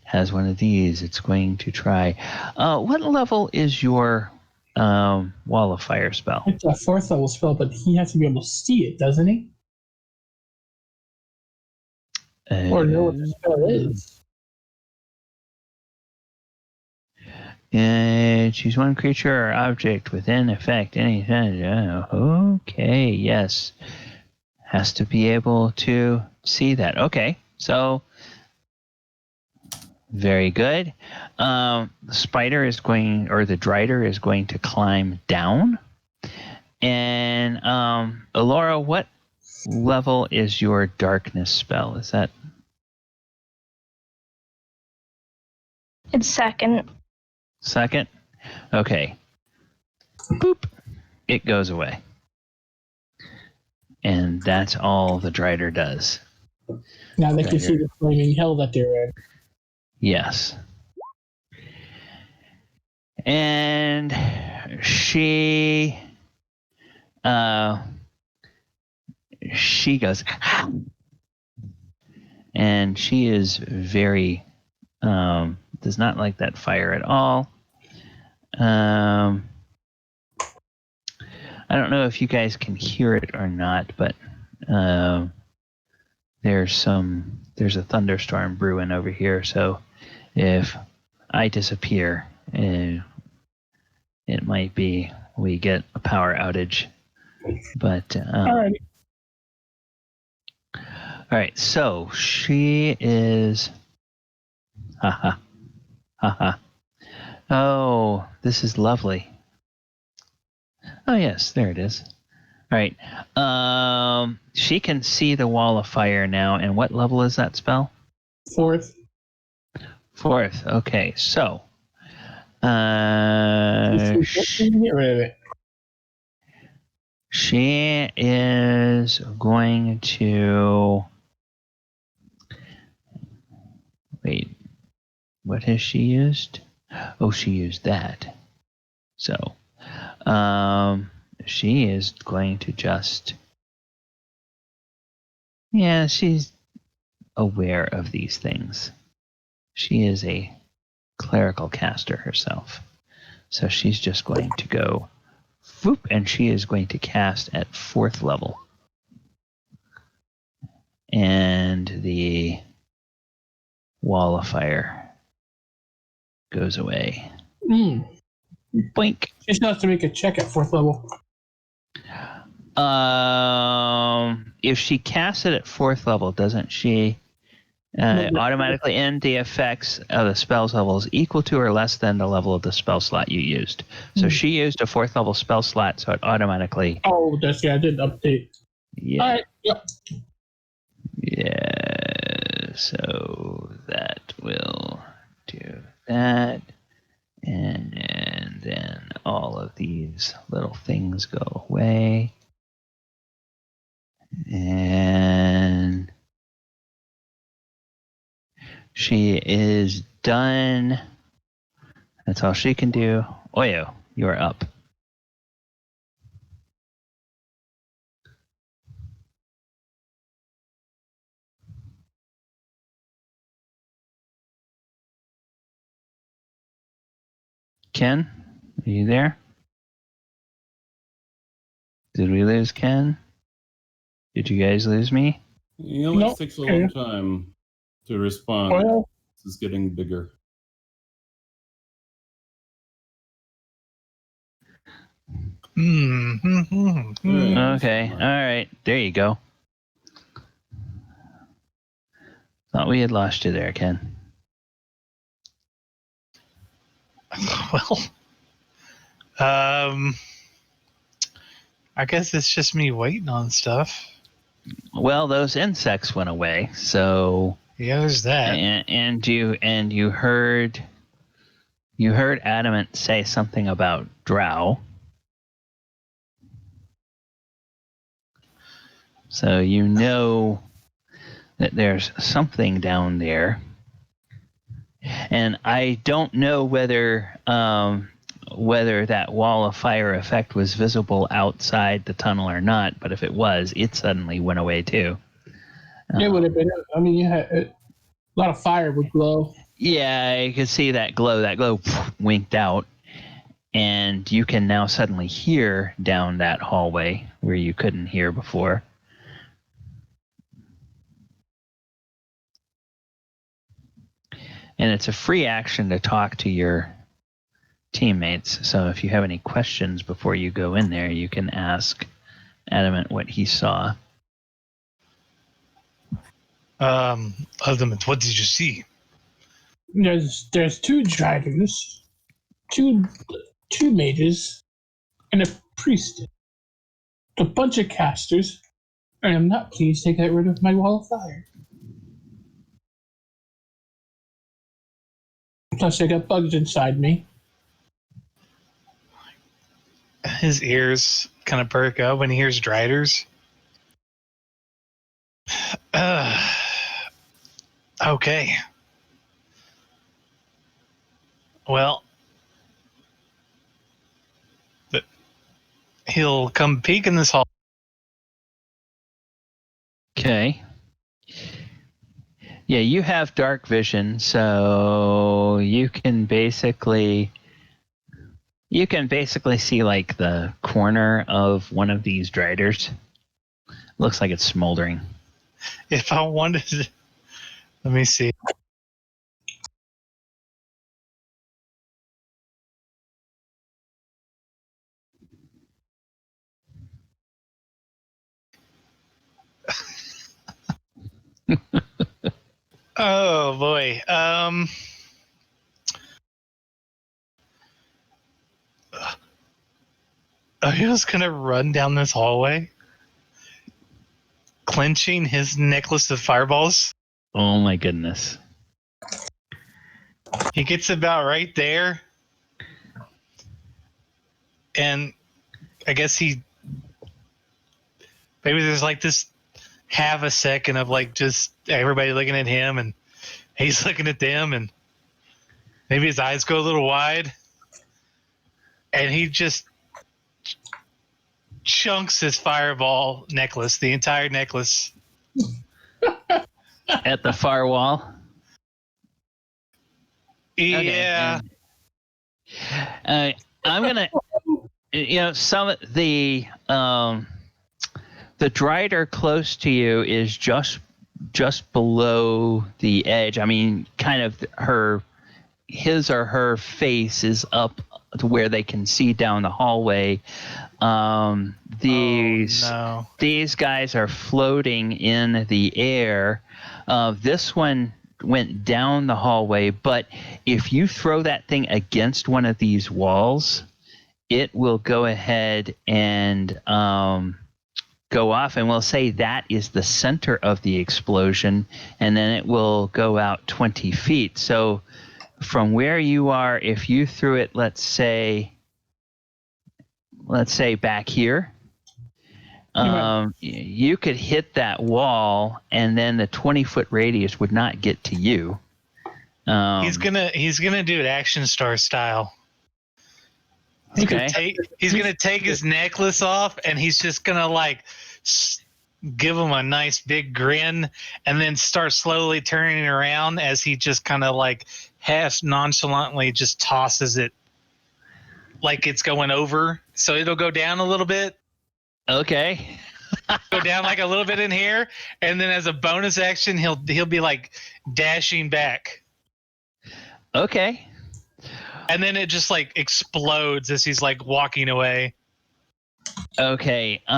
it has one of these. It's going to try. What level is your Wall of Fire spell? It's a 4th level spell, but he has to be able to see it, doesn't he? Or know what the spell is. Choose one creature or object within effect. Okay, yes. Has to be able to see that. Okay, so very good. The spider is going, or the drider is going to climb down. And Alora, what level is your darkness spell? Is that? It's second. Second? Okay. Boop. It goes away. And that's all the drider does. Now they can see the flaming hell that they're in. Yes. And she goes, and she is very does not like that fire at all. I don't know if you guys can hear it or not, but there's a thunderstorm brewing over here. So if I disappear, it might be we get a power outage. But all right. So she is. Haha. Haha. Oh, this is lovely. Oh, yes, there it is. All right. She can see the wall of fire now. And what level is that spell? 4th. 4th. Okay, so. Get rid of it. She is going to. Wait. What has she used? Oh, she used that. So, she is going to just. Yeah, she's aware of these things. She is a clerical caster herself. So she's just going to go, whoop, and she is going to cast at 4th level. And the wall of fire goes away. Boink. She still has to make a check at 4th level. If she casts it at 4th level, doesn't she automatically end the effects of the spell's levels equal to or less than the level of the spell slot you used? So she used a 4th level spell slot, so it automatically. Oh, that's I did update. Yeah. All right. Yep. Yeah. So that will do that. And then all of these little things go away. And she is done. That's all she can do. Oyo, you are up. Ken, are you there? Did we lose Ken? Did you guys lose me? It always takes a long time to respond. Well, This is getting bigger. Okay, all right. There you go. Thought we had lost you there, Ken. Well, I guess it's just me waiting on stuff. Well, those insects went away, so Yeah, there's that. and you heard Adamant say something about drow. So you know that there's something down there. And I don't know whether that wall of fire effect was visible outside the tunnel or not, but if it was, it suddenly went away too. it would have been. I mean, you had a lot of fire would glow. Yeah, you can see that glow. That glow winked out. And you can now suddenly hear down that hallway where you couldn't hear before. And it's a free action to talk to your teammates. So if you have any questions before you go in there, you can ask Adamant what he saw. Adamant, what did you see? There's 2 dragons, two mages, and a priest. A bunch of casters, and I'm not pleased they got rid of my wall of fire. Plus, I got bugs inside me. His ears kind of perk up when he hears Driders. Okay. Well, he'll come peek in this hall. Okay. Yeah, you have dark vision, so you can basically see like the corner of one of these driders. Looks like it's smoldering. If I wanted to, let me see. Oh boy. He was gonna run down this hallway, clenching his necklace of fireballs. Oh my goodness. He gets about right there, and I guess maybe there's like this half a second of like just everybody looking at him and he's looking at them, and maybe his eyes go a little wide, and he just chunks his fireball necklace, the entire necklace. At the far wall? Yeah. Okay, I'm gonna, some of the drider close to you is just below the edge. I mean, kind of his or her face is up to where they can see down the hallway. These guys are floating in the air. This one went down the hallway, but if you throw that thing against one of these walls, it will go ahead and go off, and we'll say that is the center of the explosion, and then it will go out 20 feet. So from where you are, if you threw it, let's say back here, you could hit that wall, and then the 20-foot radius would not get to you. He's gonna do it Action Star style. He's gonna take his necklace off, and he's just gonna like give him a nice big grin, and then start slowly turning around as he just kind of like half nonchalantly just tosses it like it's going over. So it'll go down a little bit. Okay. Go down like a little bit in here, and then as a bonus action, he'll be like dashing back. Okay. And then it just like explodes as he's like walking away. Okay. So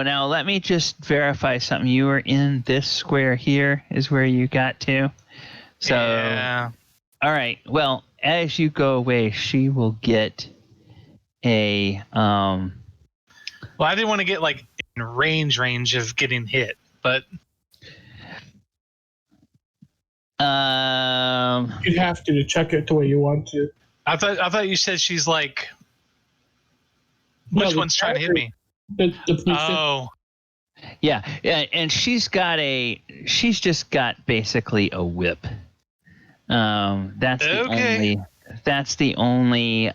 now let me just verify something. You were in this square here is where you got to. So, yeah. All right. Well, as you go away, she will get a. Well, I didn't want to get like in range of getting hit, but. You'd have to check it the way you want to. I thought you said she's like. Which one's trying to hit me? The yeah, and she's just got basically a whip. That's the only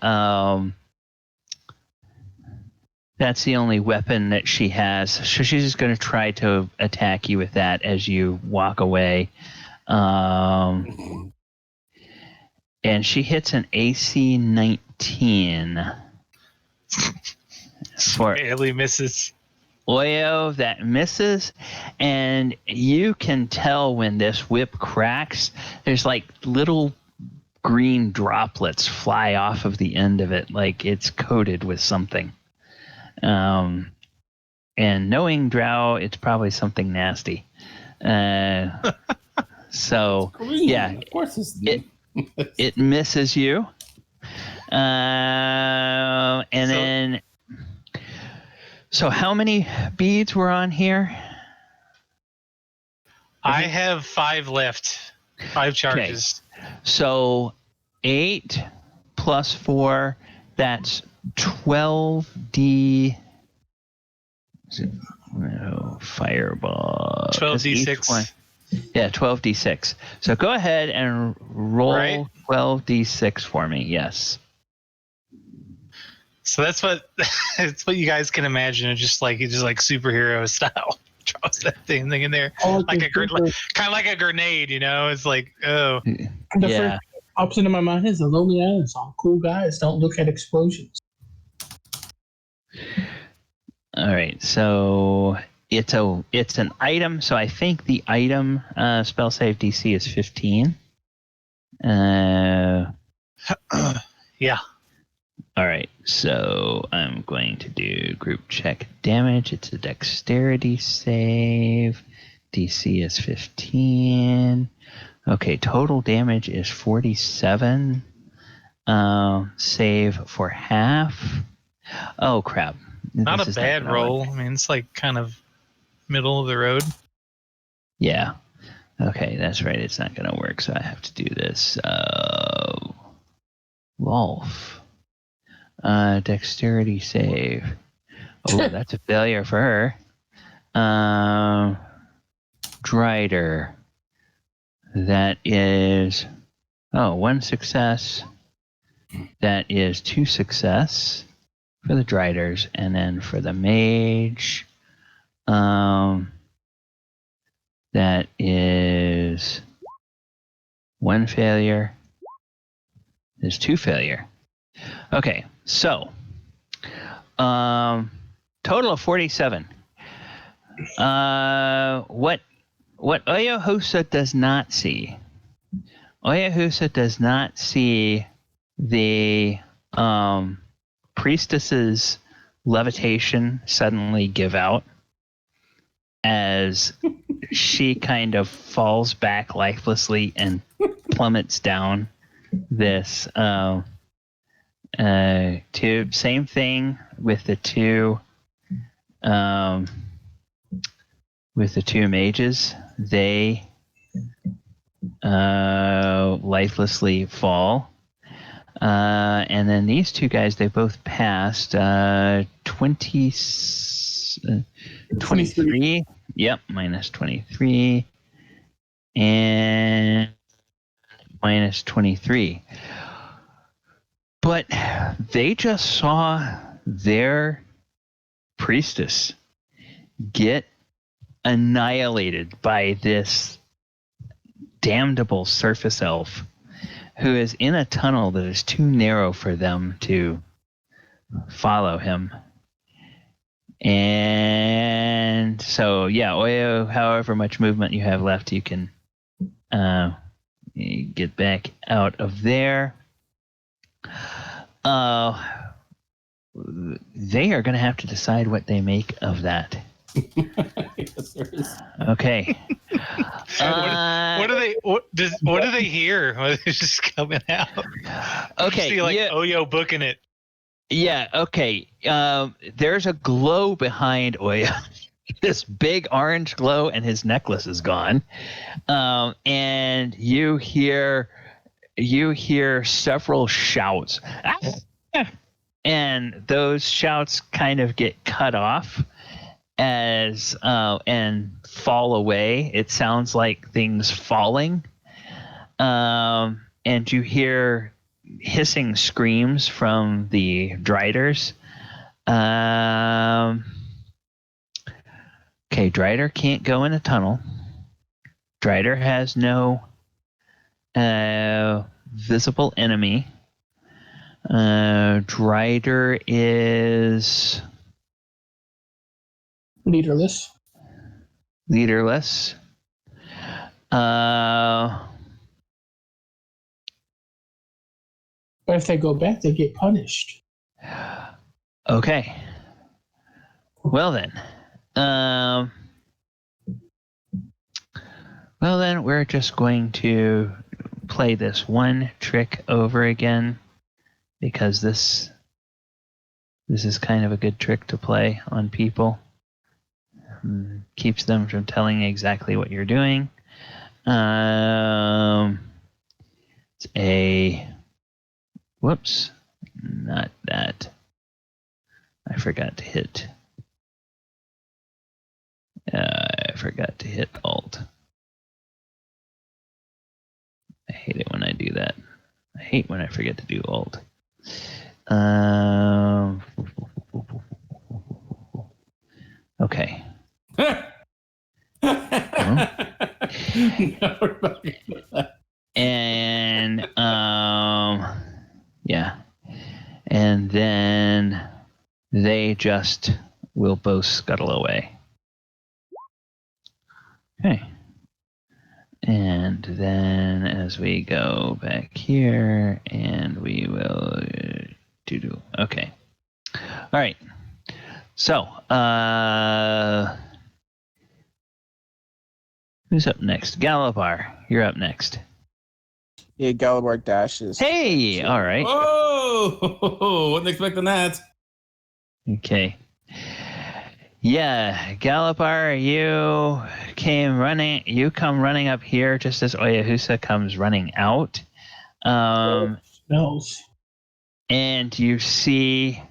That's the only weapon that she has. So she's just going to try to attack you with that as you walk away. And she hits an AC 19. For Barely misses. Oyo, that misses. And you can tell when this whip cracks, there's like little green droplets fly off of the end of it, like it's coated with something. And knowing Drow, it's probably something nasty. So Green, yeah, of course it misses you. Then, so how many beads were on here? I have 5 left. 5 charges. Okay. So 8 plus 4, that's 12d. Fireball. 12d6. Yeah, 12d6. So go ahead and roll 12d6 for me. Yes. So that's what you guys can imagine. It's just like superhero style. Drops that thing in there, like kind of like a grenade. It's like, oh. The first thing that pops into my mind is a Lonely Island song. Cool guys don't look at explosions. All right, so it's an item. So I think the item spell save DC is 15. Yeah. All right, so I'm going to do group check damage. It's a dexterity save. DC is 15. Okay, total damage is 47. Save for half. Oh, crap. Not a bad roll. I mean, it's like kind of middle of the road. Yeah. Okay, that's right. It's not going to work, so I have to do this. Wolf. Dexterity save. Oh, that's a failure for her. Drider. That is... Oh, 1 success. That is 2 success for the Driders. And then for the Mage... that is 1 failure. There's 2 failure. Okay, so total of 47. What Oyohusa does not see. Oyohusa does not see the priestess's levitation suddenly give out as she kind of falls back lifelessly and plummets down this tube. Same thing with the two mages. They lifelessly fall. And then these two guys, they both passed 23. Yep, minus 23. And minus 23. But they just saw their priestess get annihilated by this damnable surface elf who is in a tunnel that is too narrow for them to follow him. And so, yeah, Oyo, however much movement you have left, you can get back out of there. They are going to have to decide what they make of that. Yes, there is. Okay. What do they hear? What is just coming out? Okay. See, like Oyo booking it. Yeah. Okay. There's a glow behind Oyo. This big orange glow, and his necklace is gone. And you hear several shouts. And those shouts kind of get cut off as and fall away. It sounds like things falling. And you hear hissing screams from the Driders. Okay, Drider can't go in a tunnel. Drider has no visible enemy. Drider is Leaderless. leaderless. But if they go back, they get punished. Okay. Well then. We're just going to play this one trick over again because this is kind of a good trick to play on people. Keeps them from telling exactly what you're doing. It's a whoops, not that. I forgot to hit. Alt. I hate it when I do that. I hate when I forget to do Alt. Okay. And yeah. And then they just will both scuttle away. Okay. And then as we go back here, and we will do. Okay. All right. So, who's up next? Galibar, you're up next. Yeah, Galibar dashes. Hey, all right. Oh, wasn't expecting that. Okay. Yeah, Galibar, you come running up here just as Oyahusa comes running out. Smells. And you see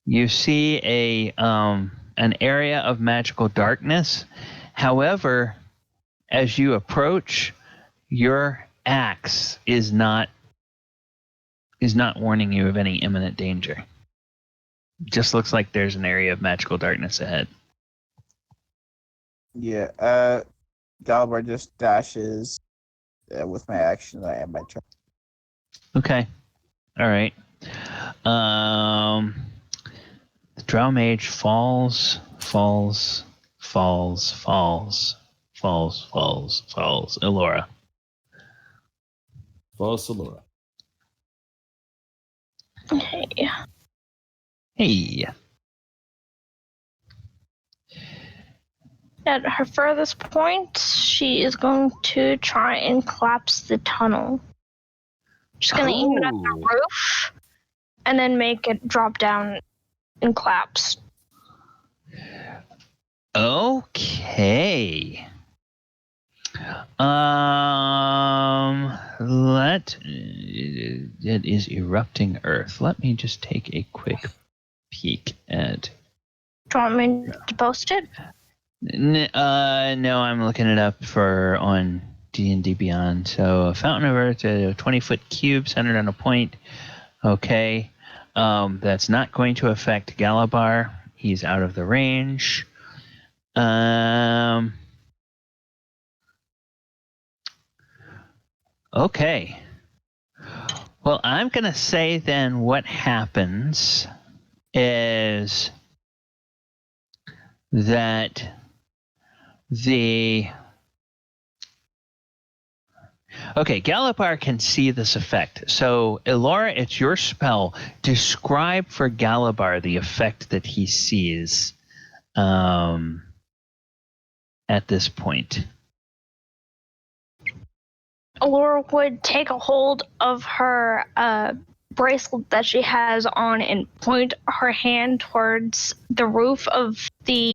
a an area of magical darkness. However, as you approach, your axe is not warning you of any imminent danger. Just looks like there's an area of magical darkness ahead. Yeah, Galibar just dashes with my action. I am my turn. Okay. All right. The Drow Mage falls. Elora. False Allura. Okay. Hey. At her furthest point, she is going to try and collapse the tunnel. She's going to aim it at the roof and then make it drop down and collapse. Okay. It is erupting Earth. Let me just take a quick peek at. Do you want me to post it? No, I'm looking it up on D&D Beyond. So, a fountain of Earth, a 20-foot cube centered on a point. Okay. That's not going to affect Galibar. He's out of the range. Okay. Well, I'm going to say then what happens is that Galibar can see this effect. So, Elora, it's your spell. Describe for Galibar the effect that he sees at this point. Laura would take a hold of her bracelet that she has on and point her hand towards the roof of the